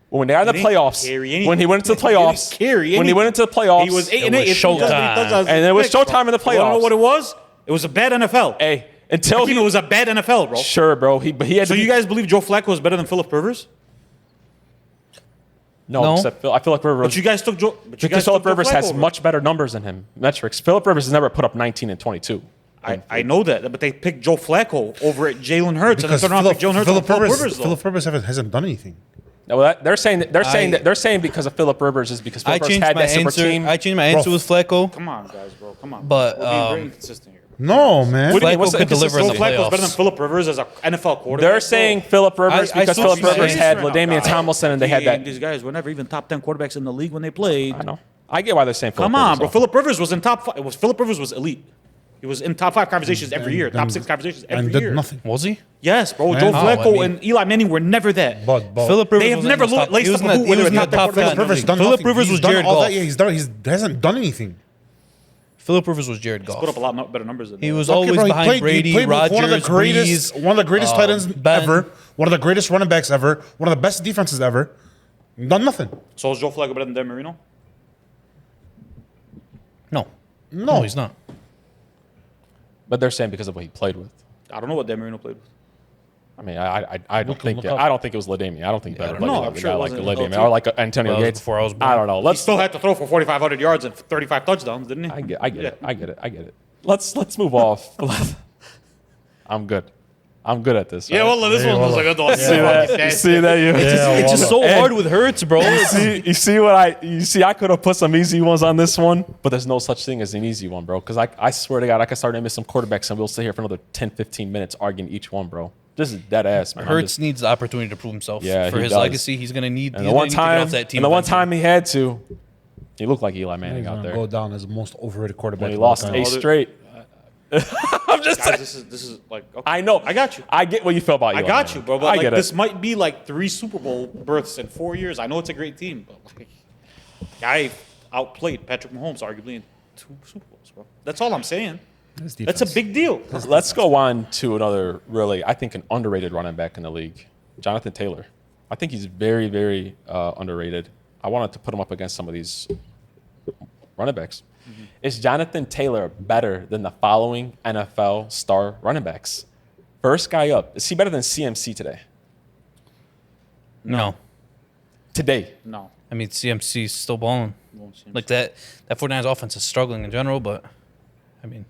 when they are in the He didn't playoffs, carry anything. when he went into the He didn't playoffs, carry when he anything. went into the playoffs, He was 8-8. was It's because he showtime. does And it was picks, bro. showtime in the You wanna know playoffs. what it was? It was a bad NFL. Hey, until It was a bad NFL, bro. sure, bro. But he had So to. you guys believe Joe Flacco is better than Phillip Rivers? no, except I feel like Rivers. But you guys took Joe. But you because guys took Phillip Joe Rivers Flacco has over. much better numbers than him. Metrics. Phillip Rivers has never put up 19 and 22. I know that, but they picked Joe Flacco over at Jalen Hurts, and they Because turned around and picked Jalen Hurts over Phillip Rivers. though. Phillip Rivers hasn't done anything. No, they're saying because of Phillip Rivers is because I Phillip Rivers changed had my that super answer. team. I changed my answer with Flacco. Come on, guys, bro. Come on. But, We're being very um, inconsistent here. No, man. What do you mean? Flacco What's the could deliver in Joe the inconsistency? Flacco is better than playoffs. Phillip Rivers as an NFL quarterback. They're saying Phillip Rivers I because still Phillip see my Rivers answer had right now, LaDainian guys. Tomlinson and they had that. These guys were never even top 10 quarterbacks in the league when they played. I know. I get why they're saying Phillip Come on, Rivers, bro. though. Phillip Rivers was in top 5. Phillip Rivers was elite. He was in top 5 conversations every year, top And- 6 conversations and every did year. nothing. Was he? Yes, bro. Man. Joe Oh, Flacco I mean- and Eli Manning were never that. But Phillip Rivers They have was never in the top- laced he was up a in boot the- when he they was were in the top top 10 10. Phillip Rivers done Phillip nothing. Rivers He's was done Jared all Goff. that. Yeah, he hasn't done anything. Phillip Rivers was Jared Goff. Put up a lot better numbers than He that. was Okay, always bro, he behind played Brady, with Rodgers, one of the greatest, Breeze, one of the greatest tight ends Ben. ever, one of the greatest running backs ever, one of the best defenses ever. Done nothing. So is Joe Flacco better than Dan Marino? No, he's not. But they're saying because of what he played with. I don't know what Dan Marino played with. I mean, I don't think look that, up. I don't think it was LaDaimian. I don't think better. No, like, I'm a sure guy it like wasn't. LaDaimian or like Antonio Well, that was Gates. before I was born. I don't know. He Let's. still had to throw for 4,500 yards and 35 touchdowns, didn't he? I get it. Let's move off. I'm good at this. Yeah, right? well, this one was a good one. see that? You see that? It's just so hard with Hurts, bro. You see I could have put some easy ones on this one, but there's no such thing as an easy one, bro. Because I swear to God, I could start naming some quarterbacks and we'll sit here for another 10, 15 minutes arguing each one, bro. This is dead ass, man. Hurts needs the opportunity to prove himself. Yeah, for he his does. legacy, he's gonna need. And he's the one gonna need to get time, off that team and the one eventually. time he had to, he looked like Eli He's Manning out gonna there. go down as the most overrated quarterback. When he of all lost time. 8 straight. I'm just saying. Guys, this is like, okay. I know. I got you. I get what you feel about I Eli got Manning. you, bro. But I like, get this it. might be like 3 Super Bowl berths in 4 years. I know it's a great team, but like, guy outplayed Patrick Mahomes arguably in 2 Super Bowls, bro. That's all I'm saying. That's a big deal. Let's go on to another really, I think, an underrated running back in the league, Jonathon Taylor. I think he's very, very underrated. I wanted to put him up against some of these running backs. Mm-hmm. Is Jonathon Taylor better than the following NFL star running backs? First guy up. Is he better than CMC today? No, Today. No. I mean CMC's still balling. Won't see him. Like that 49ers offense is struggling in general, but I mean,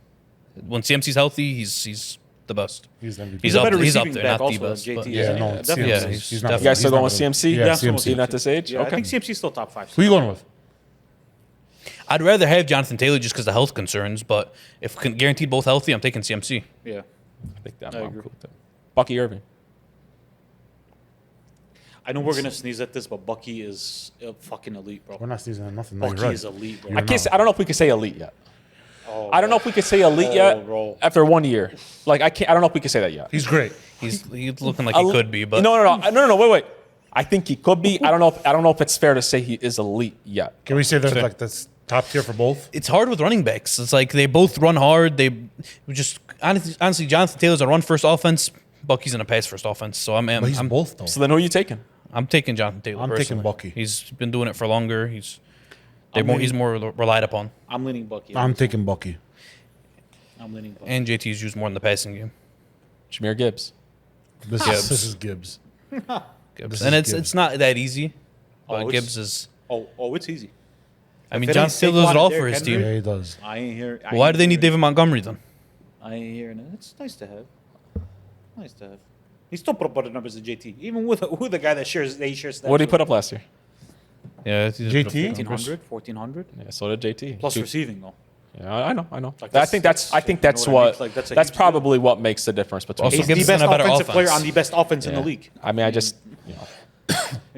when CMC's healthy, he's the best. He's MVP. He's a up, better he's up receiving there, back not the also best. than but- JT. Yeah, no, definitely. Yeah, CMC. he's He's not. definitely- You guys still he's not going with better. CMC? Yeah, Yeah, CMC. Even at this age? Yeah, I Okay. think CMC's still top 5. Who you going with? I'd rather have Jonathon Taylor just because of health concerns, but if guaranteed both healthy, I'm taking CMC. Yeah. I think that I I'm agree. cool with that. Bucky Irving. I know we're gonna sneeze at this, but Bucky is fucking elite, bro. We're not sneezing at nothing. No, Bucky you're right. is elite, bro. I can't say, I don't know if we could say elite yet. Oh, I don't know if we could say elite yet bro. after 1 year. Like I don't know if we could say that yet. He's great. He's looking like he could be, but no. Wait. I think he could be. I don't know if it's fair to say he is elite yet. Can we say that like that's top tier for both? it's hard with running backs. It's like they both run hard. They just honestly, Jonathon Taylor's a run first offense. Bucky's in a pass first offense. So But he's I'm both though. So then who are you taking? I'm taking Jonathon Taylor. I'm taking personally. Bucky. He's been doing it for longer. He's leaning- more relied upon, I'm leaning Bucky. I'm taking Bucky. I'm leaning Bucky. and JT's used more in the passing game. Jameer Gibbs. This is Gibbs. Gibbs. This And is it's not that easy, but it's- Gibbs is. Oh, it's easy. I mean, If it ain't Jonathon Taylor does it Saquon all and for his Derrick team. Yeah, he does. I ain't here. Well, why do they need David Montgomery then? I ain't hearing it. It's nice to have. Nice to have. He still put up better numbers than JT, even with the guy that shares stats. What did he put up last year? Yeah, JT? 1,400. Yeah, so did JT. Plus receiving though. Yeah, I know. Like, I think that's you know what what I mean? Like, that's a huge deal. probably what makes the difference between. Also, He's them. Gibbs the in best a better offensive player offense. on the best offense in Yeah. the league. I mean, I just You know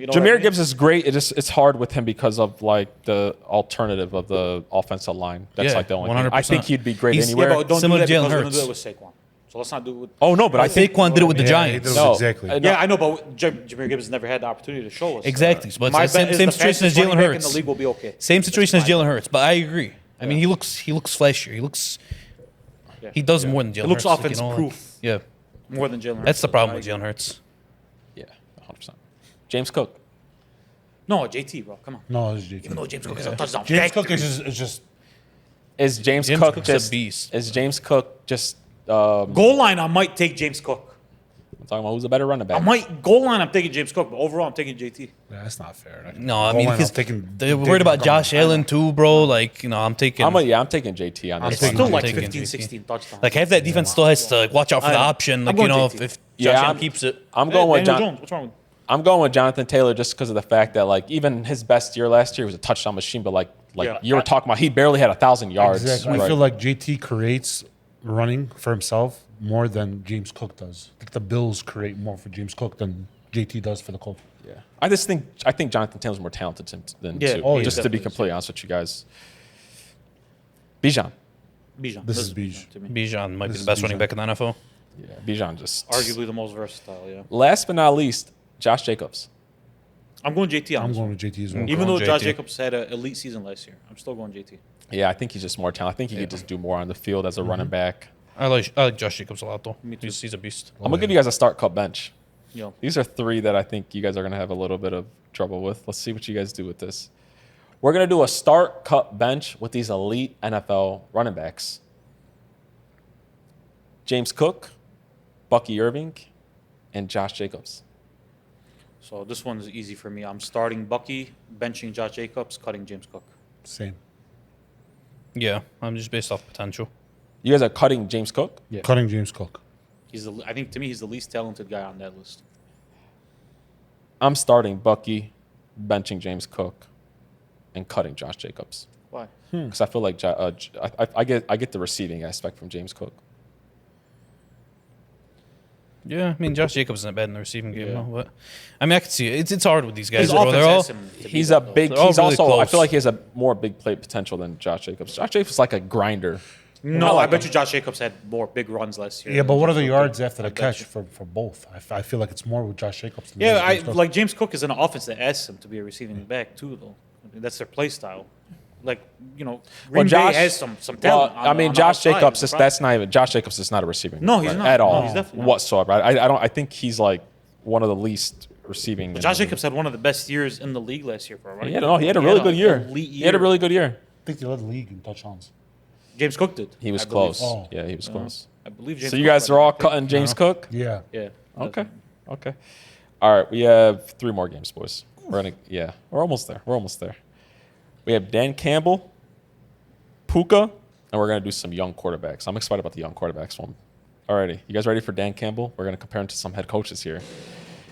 what I Jameer mean? Gibbs is great. It's hard with him because of like the alternative of the offensive line. That's Yeah, like the only thing. I 100%. think he'd be great He's- anywhere. Yeah, but don't Similar do to that Jalen because we're Hurts. gonna do it with Saquon. So let's not do it with. Oh no, but I think Saquon did it with the Yeah, he Giants. did. no, Exactly. no. Yeah, I know, but Jameer Gibbs never had the opportunity to show us. Exactly. But My it's the bet is same the situation as fastest running Jalen back in Hurts. the league will be okay. Same situation as That's my Jalen Hurts, but I agree. I mean, he looks flashier. He does more than Jalen It looks Hurts. offense proof yeah, more than Jalen Hurts. that's the problem I with agree. Jalen Hurts. Yeah, 100%. James Cook. No, JT, bro, come on. No, it's JT. Even though James Cook is a touchdown James factory. Cook is just Is James James Cook Cook's a just beast. Is James Cook just Goal line, I might take James Cook. I'm talking about who's a better running back? Goal line, I'm taking James Cook, but overall, I'm taking JT. that's not fair. No, I Goal mean, line, I'm because taking they're David worried about Montgomery. Josh Allen too, bro. Like, I'm taking. I'm taking JT on I'm this taking one. Still like taking 15, JT. 16 touchdowns. Like, half that defense still has to watch out for the option. Like, I'm going if JT. Josh Yeah, Allen keeps it. I'm going with Daniel John. Jones, what's wrong with I'm going with Jonathon Taylor just because of the fact that like even his best year last year was a touchdown machine, but like Yeah. you were talking about, he barely had 1,000 yards. Exactly. Right. I feel like JT creates running for himself more than James Cook does. Like the Bills create more for James Cook than JT does for the Colts. Yeah. I think Jonathon Taylor's more talented than Yeah. two. Oh, yeah. Just to be Definitely. completely honest with you guys. Bijan. Bijan? This is Bij. to me. Bijan might be This the is best running Bijan. back in the NFL. Yeah. Bijan just Arguably the most versatile, yeah. Last but not least, Josh Jacobs. I'm going JT on I'm this one. going with JT as well. Even though going Josh JT. Jacobs had an elite season last year, I'm still going JT. Yeah, I think he's just more talented. I think he could just do more on the field as a running back. I like Josh Jacobs a lot though. Me too. He's a beast. I'm gonna give you guys a start cut bench. Yo, These are 3 that I think you guys are gonna have a little bit of trouble with. Let's see what you guys do with this. We're gonna do a start cut bench with these elite NFL running backs. James Cook, Bucky Irving, and Josh Jacobs. So this one's easy for me. I'm starting Bucky, benching Josh Jacobs, cutting James Cook. Same. Yeah, I'm just based off potential. You guys are cutting James Cook? Yeah. Cutting James Cook. I think to me he's the least talented guy on that list. I'm starting Bucky, benching James Cook, and cutting Josh Jacobs. Why? Because I feel like I get the receiving aspect from James Cook. Yeah, I mean Josh Jacobs isn't bad in the receiving game, Yeah. no, but I mean I can see it. It's hard with these guys. His Bro. offense They're all has him to be He's that, a though. big. They're all He's really also. I close. feel like he has a more big play potential than Josh Jacobs. Josh Jacobs is like a grinder. No, I like bet him. you Josh Jacobs had more big runs last year. Yeah, but than what are James the Cook yards did. after the I bet catch you. for both? I feel like it's more with Josh Jacobs. Than Yeah, James Cook. like James Cook is in an offense that asks him to be a receiving back too, though. I mean, that's their play style. Like Green Bay has some talent. I mean, on the Josh outside. Jacobs. That's not even. Josh Jacobs is not a receiving. No, he's right, not. at all. No, he's definitely not. whatsoever. I don't. I think he's like one of the least receiving. But Josh Jacobs had one of the best years in the league last year for a running He back. had a really good year. elite He had a really good year. I think they led the league in touchdowns. James Cook did. He was I believe. close. Oh. Yeah, he was close. I believe James So you Cook guys led are all the league. cutting James Cook. Yeah. Yeah. Okay. Okay. All right. We have 3 more games, boys. We're almost there. We're almost there. We have Dan Campbell, Puka, and we're gonna do some young quarterbacks. I'm excited about the young quarterbacks one. Alrighty, you guys ready for Dan Campbell? We're gonna compare him to some head coaches here.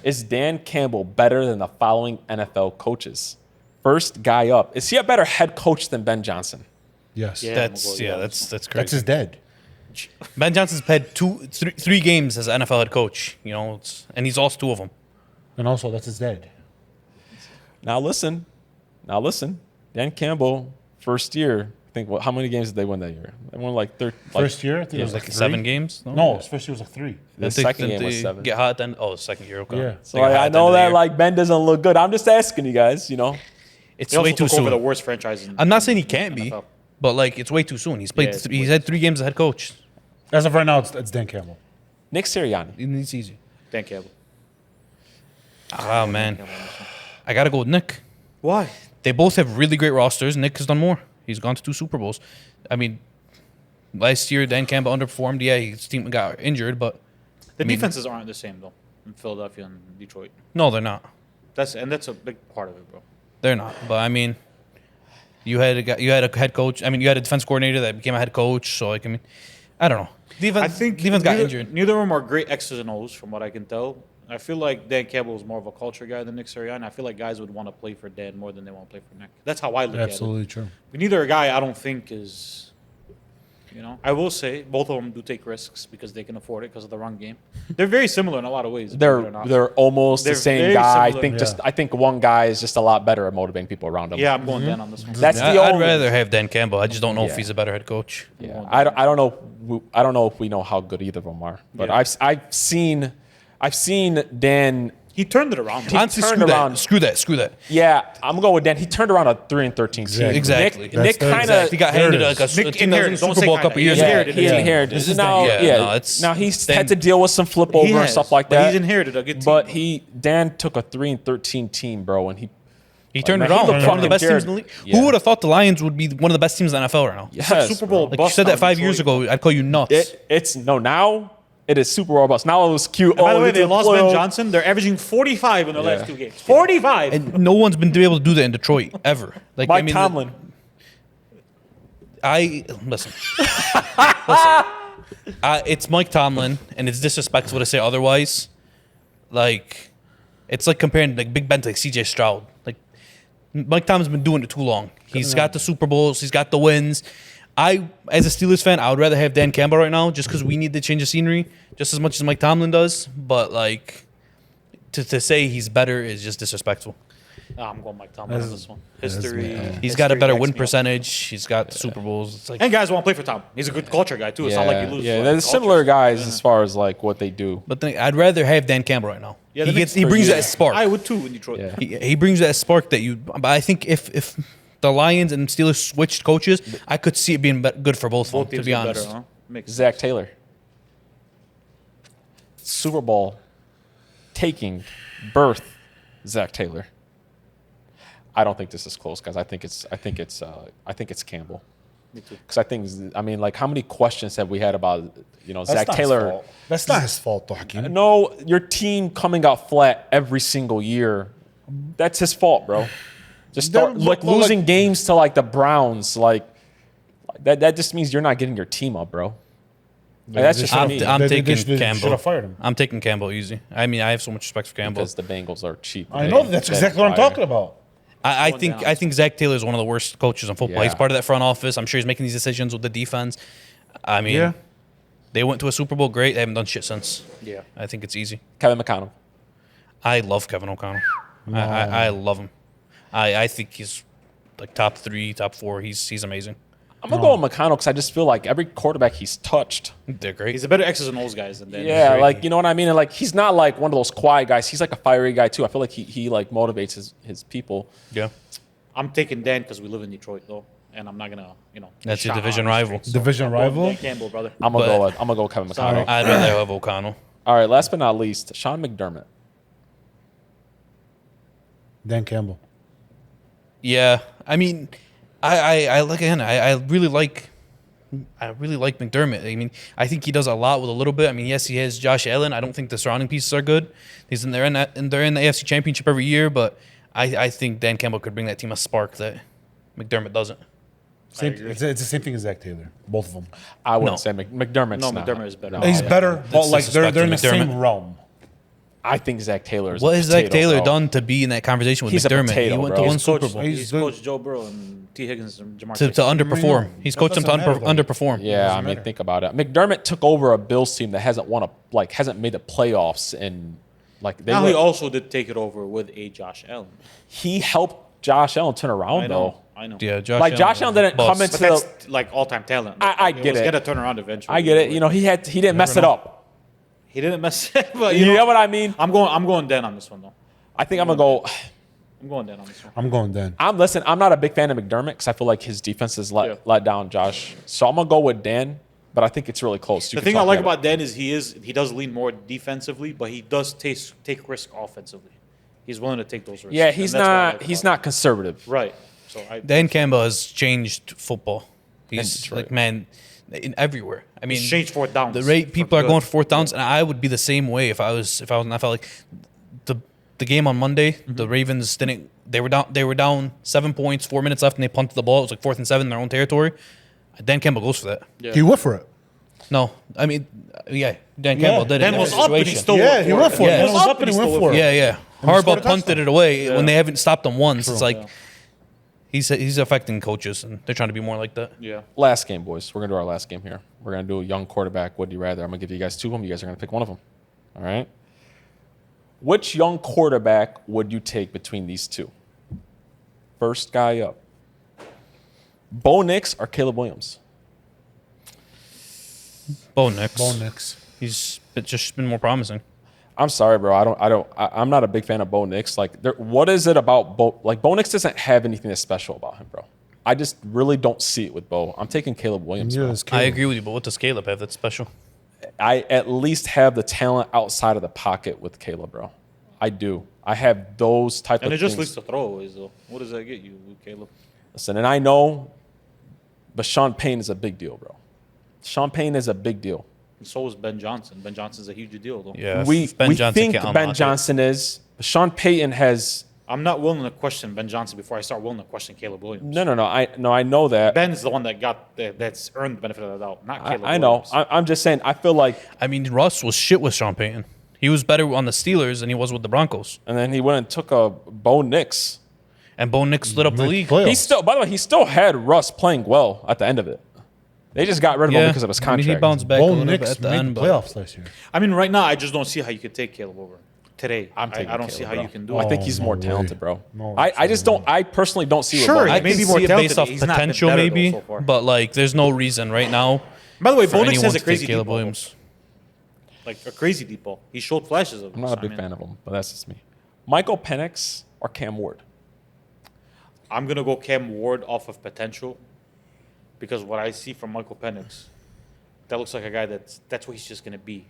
Is Dan Campbell better than the following NFL coaches? First guy up. Is he a better head coach than Ben Johnson? Yes. Yeah. that's I'm gonna go that's That's crazy. his dad. Ben Johnson's played three games as an NFL head coach. And he's lost 2 of them. And also, that's his dad. Now listen. Dan Campbell, first year. I think how many games did they win that year? They won like 13. First year, I think it was like 7 3. games. No, his first year was like 3. The second game was 7. Get hot then. Oh, the second year. Okay. Yeah. So They got hot I at the know end of the that year. like Ben doesn't look good. I'm just asking you guys. It's He also way too took over the soon. worst franchise in I'm not saying he can't be, NFL. but like it's way too soon. He's played. Yeah, it's He's way had 3 games as head coach. As of right now, it's Dan Campbell. Nick Sirianni. It's easy. Dan Campbell. Oh man, I gotta go with Nick. Why? They both have really great rosters. Nick has done more. He's gone to 2 Super Bowls. I mean, last year Dan Campbell underperformed. Yeah, his team got injured, but The defenses aren't the same though in Philadelphia and Detroit. no, they're not. That's a big part of it, bro. They're not. But I mean, you had a head coach. I mean, you had a defense coordinator that became a head coach. So like, I mean, I don't know. Defense. I think defense got neither, injured. Neither of them are great X's and O's, from what I can tell. I feel like Dan Campbell is more of a culture guy than Nick Sirianni. I feel like guys would want to play for Dan more than they want to play for Nick. That's how I look Absolutely true. at it. But neither a guy I don't think is, I will say both of them do take risks because they can afford it because of the run game. They're very similar in a lot of ways. believe it or not. They're almost They're the same very guy. similar. I think one guy is just a lot better at motivating people around him. Yeah, I'm going Dan on this one. That's the I'd only. rather have Dan Campbell. I just don't know Yeah. if he's a better head coach. Yeah, I don't know. I don't know if we know how good either of them are. But Yeah. I've seen Dan. He turned it around. Honestly, turned screw around. that. Screw that. Screw that. Yeah, I'm going with Dan. He turned around a 3-13 team. Exactly. Nick That's kind the of. He got There it handed is. like a Nick team that was in inherited. the Don't Super say Bowl a kinda. couple He years Yeah, ago. inherited he it. inherited. This it. is Now, Dan. Yeah, no, it's- now he's Dan- had to deal with some flip over and stuff like But that. he's inherited a good team. But Dan took a 3-13 team, bro, and He turned man, it he on. looked One of the fucking best teams in the league. Yeah. Who would have thought the Lions would be one of the best teams in the NFL right now? yes, Super Bowl Like you bust said that on 5 years Detroit. ago, I'd call you nuts. Now it is Super Bowl bust. Now it was cute. By the way, it's they a lost Ben playoff. Johnson. They're averaging 45 in their Yeah. last 2 games. 45. And no one's been able to do that in Detroit ever. Like Mike Tomlin. Listen. It's Mike Tomlin, and it's disrespectful to say otherwise. Like, it's like comparing like Big Ben to like C.J. Stroud. Like, Mike Tomlin's been doing it too long. He's got the Super Bowls. He's got the wins. As a Steelers fan, I would rather have Dan Campbell right now just because we need to change the scenery just as much as Mike Tomlin does. But, like, to say he's better is just disrespectful. I'm going Mike Tomlin on this one. History. He's got a history better backs win me up. percentage. He's got the Super Bowls. It's like, And guys want to play for Tom. He's a good culture guy, too. It's not like you lose. Yeah, for they're culture. similar guys as far as like what they do. but then I'd rather have Dan Campbell right now. Yeah, he that makes he brings sense. that spark. I would, too, in Detroit. Yeah. He brings that spark that you. But I think if the Lions and Steelers switched coaches, I could see it being good for both of Both them. To teams be are honest, better, huh? Makes Zach Taylor. Super Bowl taking birth Zach Taylor. I don't think this is close, guys. I think it's Campbell. Me too. Because I think, like, how many questions have we had about, That's Zach not his Taylor? fault. That's not his fault, though, Hakeem. No, your team coming out flat every single year. That's his fault, bro. Just start losing games to like the Browns, like that just means you're not getting your team up, bro. Like, that's just me. I'm taking Should Campbell. have fired him. I'm taking Campbell easy. I mean, I have so much respect for Campbell. Because the Bengals are cheap. I know that's exactly what I'm talking about. I think Zach Taylor is one of the worst coaches in football. Yeah. He's part of that front office. I'm sure he's making these decisions with the defense. I mean, they went to a Super Bowl. Great. They haven't done shit since. Yeah. I think it's easy. Kevin McConnell. I love Kevin O'Connell. I love him. I think he's like top 3, top 4. He's amazing. I'm gonna go with McConnell because I just feel like every quarterback he's touched. They're great. He's a better X's and O's guys than Dan. Yeah, like, you know what I mean? And like, he's not like one of those quiet guys. He's like a fiery guy too. I feel like he like motivates his people. Yeah. I'm taking Dan because we live in Detroit though, and I'm not gonna, That's your shout division out on the rival. street, so Division I'm going with rival? Dan Campbell, brother. I'm gonna go with Kevin Sorry. McConnell. I'd rather have O'Connell. All right, last but not least, Sean McDermott. Dan Campbell. Yeah. I mean, I really like McDermott. I mean, I think he does a lot with a little bit. I mean, yes, he has Josh Allen. I don't think the surrounding pieces are good. They're in the AFC Championship every year, but I think Dan Campbell could bring that team a spark that McDermott doesn't. It's the same thing as Zach Taylor. Both of them. I wouldn't No. say McDermott's No, not. McDermott is better. No, He's yeah. better, but like they're in the disrespecting same McDermott. realm. I think Zach Taylor is. What a has Zach potato, Taylor bro. done to be in that conversation with He's a McDermott? potato, He went bro. to one He's Super Bowl. He's good. coached Joe Burrow and T. Higgins and Jamar To Chase. underperform. He's That coached him to doesn't matter, though. underperform. Yeah, I Doesn't mean, matter. think about it. McDermott took over a Bills team that hasn't hasn't made the playoffs, and like Now he also did take it over with a Josh Allen. he helped Josh Allen turn around though. I know. Yeah, Josh Allen didn't come bust. into But that's like all-time talent. I It get was it. gonna turn around eventually. I get it. You know, he didn't mess it up. He didn't mess it. But You know what I mean? I'm going Dan on this one though. I think I'm gonna go. I'm going Dan on this one. I'm going Dan. I'm not a big fan of McDermott because I feel like his defense has let down Josh. So I'm gonna go with Dan, but I think it's really close. The thing I like about Dan is he does lean more defensively, but he does take risk offensively. He's willing to take those risks. yeah, And he's that's what I not like he's about not conservative. him. Right. So Dan Campbell has changed football. He's Detroit. like, man, in everywhere. I mean, he's changed fourth downs. the rate for people are good. going for fourth downs, and I would be the same way if I was. I felt like the game on Monday, the Ravens didn't. They were down 7 points, 4 minutes left, and they punted the ball. It was like 4th and 7 in their own territory. Dan Campbell goes for that. Yeah. He went for it. No, I mean, yeah, Dan Campbell did it. Dan in was that up and he situation. still Yeah, he went for it. Yeah. Dan was up and he went for it. Yeah, yeah. And he scored Harbaugh a punted touchdown. it away Yeah. when they haven't stopped them once. True. It's like he's affecting coaches, and they're trying to be more like that. Yeah. Last game, boys. We're gonna do our last game here. We're gonna do a young quarterback. Would you rather? I'm gonna give you guys two of them. You guys are gonna pick one of them. All right. Which young quarterback would you take between these two? First guy up. Bo Nix or Caleb Williams? Bo Nix. Bo Nix. He's just been more promising. I'm sorry, bro. I'm not a big fan of Bo Nix. Like, what is it about Bo? Like, Bo Nix doesn't have anything that's special about him, bro. I just really don't see it with Bo. I'm taking Caleb Williams. Yeah, Bro. it's I Caleb. agree with you, but what does Caleb have that's special? I at least have the talent outside of the pocket with Caleb, bro. I do. I have those type And of it just things. leads to throwaways though. What does that get you, Caleb? Listen, and I know, but Sean Payne is a big deal, bro. Sean Payne is a big deal. And so is Ben Johnson. Ben Johnson's a huge deal though. Yeah, if We Ben Johnson think can't Ben unlock it. Johnson is, but Sean Payton has. I'm not willing to question Ben Johnson before I start willing to question Caleb Williams. No. I know that. Ben's the one that's earned the benefit of the doubt, not Caleb I know. Williams. I'm just saying. I feel like, I mean, Russ was shit with Sean Payton. He was better on the Steelers than he was with the Broncos. and then he went and took a Bo Nix. And Bo Nix lit up the Make league. playoffs. He still, by the way, he still had Russ playing well at the end of it. They just got rid of him because of his I contract. mean, he bounced back a Bo little bit Nix at the made end. the But playoffs last year. I mean, right now, I just don't see how you could take Caleb over today. I'm taking I don't Caleb, see how bro. you can do I it. think he's no more way. talented, bro. No, I just don't. I personally don't see. Sure, what Bo I Nix may can be more see it talented. based off He's not been potential, better, though, maybe. so far. But like, there's no reason right now. By the way, for Bo Nix anyone has a to take crazy Caleb deep ball, Williams. like a crazy deep ball. He showed flashes of it. I'm not a big fan of him, but that's just me. Michael Penix or Cam Ward? I'm gonna go Cam Ward off of potential because what I see from Michael Penix, that looks like a guy that's what he's just gonna be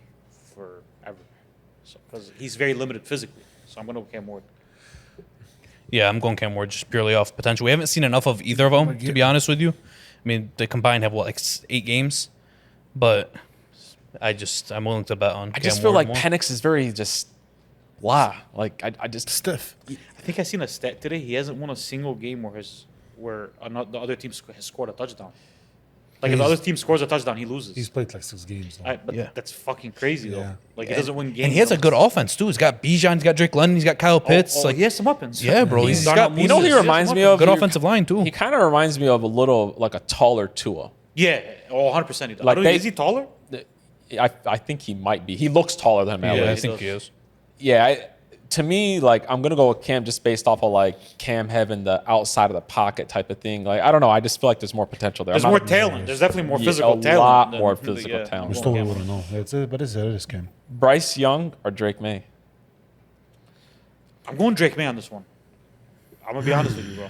forever. So because he's very limited physically, so I'm gonna go Cam Ward. Yeah, I'm going Cam Ward just purely off potential. We haven't seen enough of either of them, to be honest with you. mean, they combined have what, like 8 games, but I'm willing to bet on. I just feel like Penix is very just blah. Like I just Stiff. I think I seen a stat today. He hasn't won a single game where the other team has scored a touchdown. Like if the other team scores a touchdown, he loses. He's played like 6 games. Though. But that's fucking crazy though. Yeah. Like he doesn't win games. And he has a good offense too. He's got Bijan, he's got Drake London, he's got Kyle Pitts. Like he has some weapons. Yeah, bro. He's got. you know who he reminds me of? Good offensive line too. He kind of reminds me of a little like a taller Tua. Yeah, 100% he does. Like Is he taller? I think he might be. He looks taller than him. at Yeah, I least. think he is. Yeah, to me, like I'm gonna go with Cam just based off of like Cam having the outside of the pocket type of thing. Like I don't know, I just feel like there's more potential there. There's more talent. There's definitely more physical talent. A lot than more really, physical talent. We still wouldn't know. But it is Cam. Bryce Young or Drake May? I'm going Drake May on this one. I'm gonna be honest with you, bro.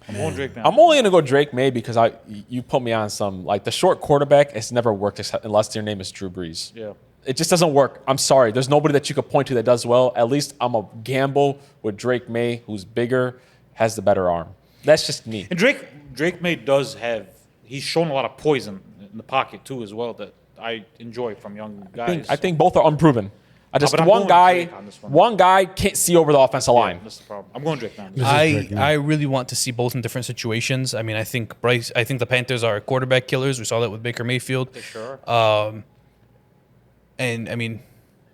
I'm going Drake May. I'm only gonna go Drake May because you put me on some like the short quarterback. It's never worked unless your name is Drew Brees. Yeah. It just doesn't work. I'm sorry. There's nobody that you could point to that does well. At least I'm a gamble with Drake May, who's bigger, has the better arm. That's just me. And Drake May does have. He's shown a lot of poison in the pocket too, as well. That I enjoy from young guys. I think both are unproven. but I'm going Drake on this one. one guy can't see over the offensive line. That's the problem. I'm going Drake May. I really want to see both in different situations. I mean, I think the Panthers are quarterback killers. We saw that with Baker Mayfield. They sure are. And I mean,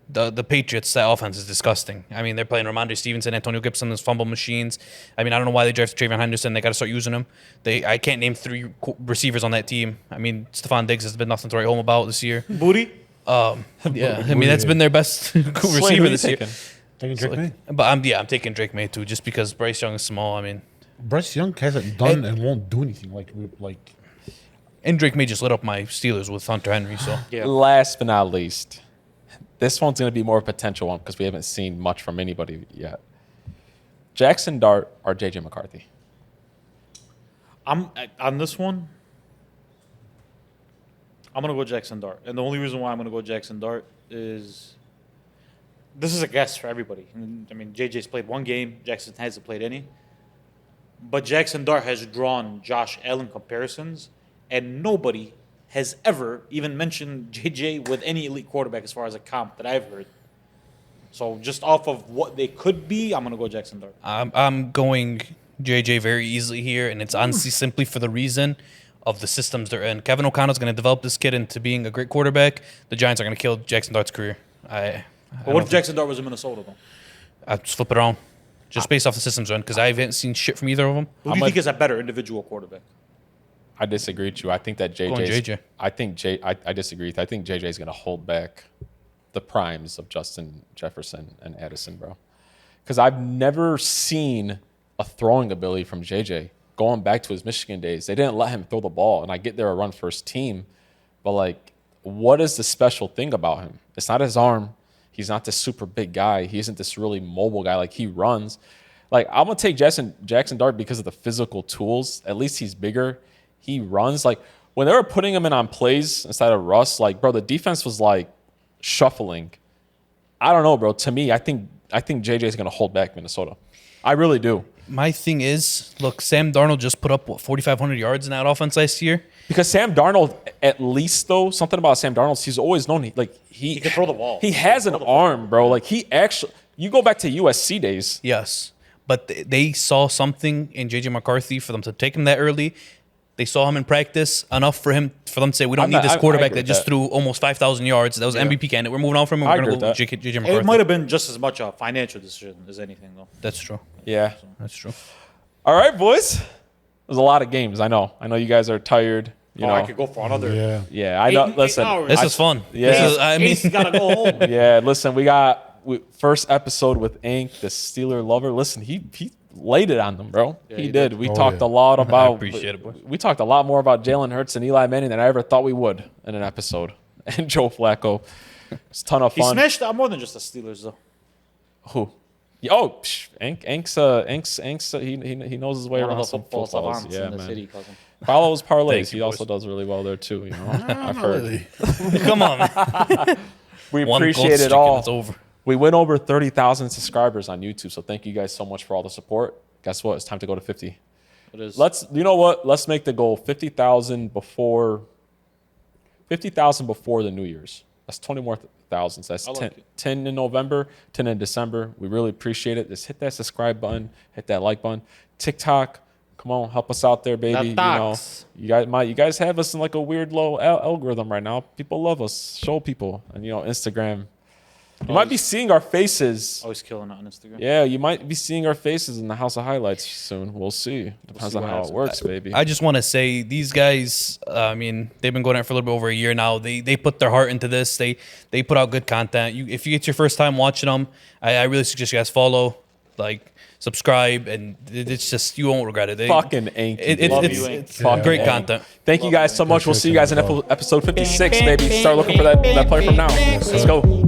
the Patriots, that offense is disgusting. I mean, they're playing Ramondre Stevenson, Antonio Gibson, those fumble machines. I mean, I don't know why they drafted Travion Henderson. They got to start using him. I can't name 3 receivers on that team. I mean, Stephon Diggs has been nothing to write home about this year. Booty. Yeah, I mean, that's been their best receiver this year. Taking Drake May. But I'm taking Drake May too, just because Bryce Young is small. I mean, Bryce Young hasn't done and won't do anything like. and Drake May just lit up my Steelers with Hunter Henry. So Yeah. Last but not least, this one's going to be more of a potential one because we haven't seen much from anybody yet. Jackson Dart or JJ McCarthy? I'm on this one. I'm gonna go Jackson Dart, and the only reason why I'm gonna go Jackson Dart is this is a guess for everybody. I mean, JJ's played 1 game. Jackson hasn't played any. But Jackson Dart has drawn Josh Allen comparisons, and nobody has ever even mentioned JJ with any elite quarterback as far as a comp that I've heard. So just off of what they could be, I'm gonna go Jackson Dart. I'm going JJ very easily here, and it's honestly simply for the reason of the systems they're in. Kevin O'Connell's going to develop this kid into being a great quarterback. The Giants are going to kill Jackson Dart's career. But what if Jackson Dart was in Minnesota, though? I'd just flip it around, just based off the systems they're in, because I haven't seen shit from either of them. Who do you think is a better individual quarterback? I disagree with you. I think that Going JJ. I disagree. I think JJ is going to hold back the primes of Justin Jefferson and Addison, bro. Because I've never seen a throwing ability from JJ. Going back to his Michigan days, they didn't let him throw the ball, and I get they're a run-first team, but like, what is the special thing about him? It's not his arm. He's not this super big guy. He isn't this really mobile guy. Like, he runs. Like, I'm gonna take Jackson Dart because of the physical tools. At least he's bigger. He runs. Like, when they were putting him in on plays instead of Russ, like, bro, the defense was like shuffling. I don't know, bro. To me, I think JJ is gonna hold back Minnesota. I really do. My thing is, look, Sam Darnold just put up, 4,500 yards in that offense last year? Because Sam Darnold, at least though, something about Sam Darnold, he's always known he can throw the ball. He has an arm, bro. Like, he actually, you go back to USC days. Yes. But they saw something in J.J. McCarthy for them to take him that early. They saw him in practice enough for them to say, we don't need this quarterback that just threw almost 5,000 yards. That was MVP candidate. We're moving on from him. We're going to go with J.J. McCarthy. It might have been just as much a financial decision as anything, though. That's true. Yeah. That's true. All right, boys. There's a lot of games. I know you guys are tired. You know. I could go for another. Yeah. I know. Listen, hours. This is fun. Yeah. He's got to go home. Yeah. Listen, we got first episode with Ink, the Steeler lover. Listen, he laid it on them, bro. Yeah, he he did. did. We talked a lot I about. appreciate it, boy. We talked a lot more about Jalen Hurts and Eli Manning than I ever thought we would in an episode. And Joe Flacco. It's a ton of He fun. smashed out more than just the Steelers, though. Who? Yeah, oh, Ink's he knows his way One of around the some football footballs. savants Yeah, in the man. city, cousin. Follows parlays. Thank you, He also boys. does really well there too. You know, I've heard. Really. Come on, man. We One gold appreciate it streak all. and it's over. We went over 30,000 subscribers on YouTube, so thank you guys so much for all the support. Guess what? It's time to go to 50. It is. You know what? Let's make the goal 50,000 before the New Year's. That's 20 more thousands. That's 10 in November, 10 in December. We really appreciate it. Just hit that subscribe button, hit that like button. TikTok, come on, help us out there, baby. You guys have us in like a weird low algorithm right now. People love us. Show people, and Instagram. You might be seeing our faces. Always killing it on Instagram. Yeah, you might be seeing our faces in the House of Highlights soon. We'll see. Depends on how it works, baby. I just want to say these guys. I mean, they've been going at it for a little bit over a year now. They put their heart into this. They put out good content. If it's your first time watching them, I really suggest you guys follow, subscribe, and it's just you won't regret it. Fucking ain't. It's great content. Thank you guys so much. We'll see you guys in episode 56, baby. Start looking for that player from now. Let's go.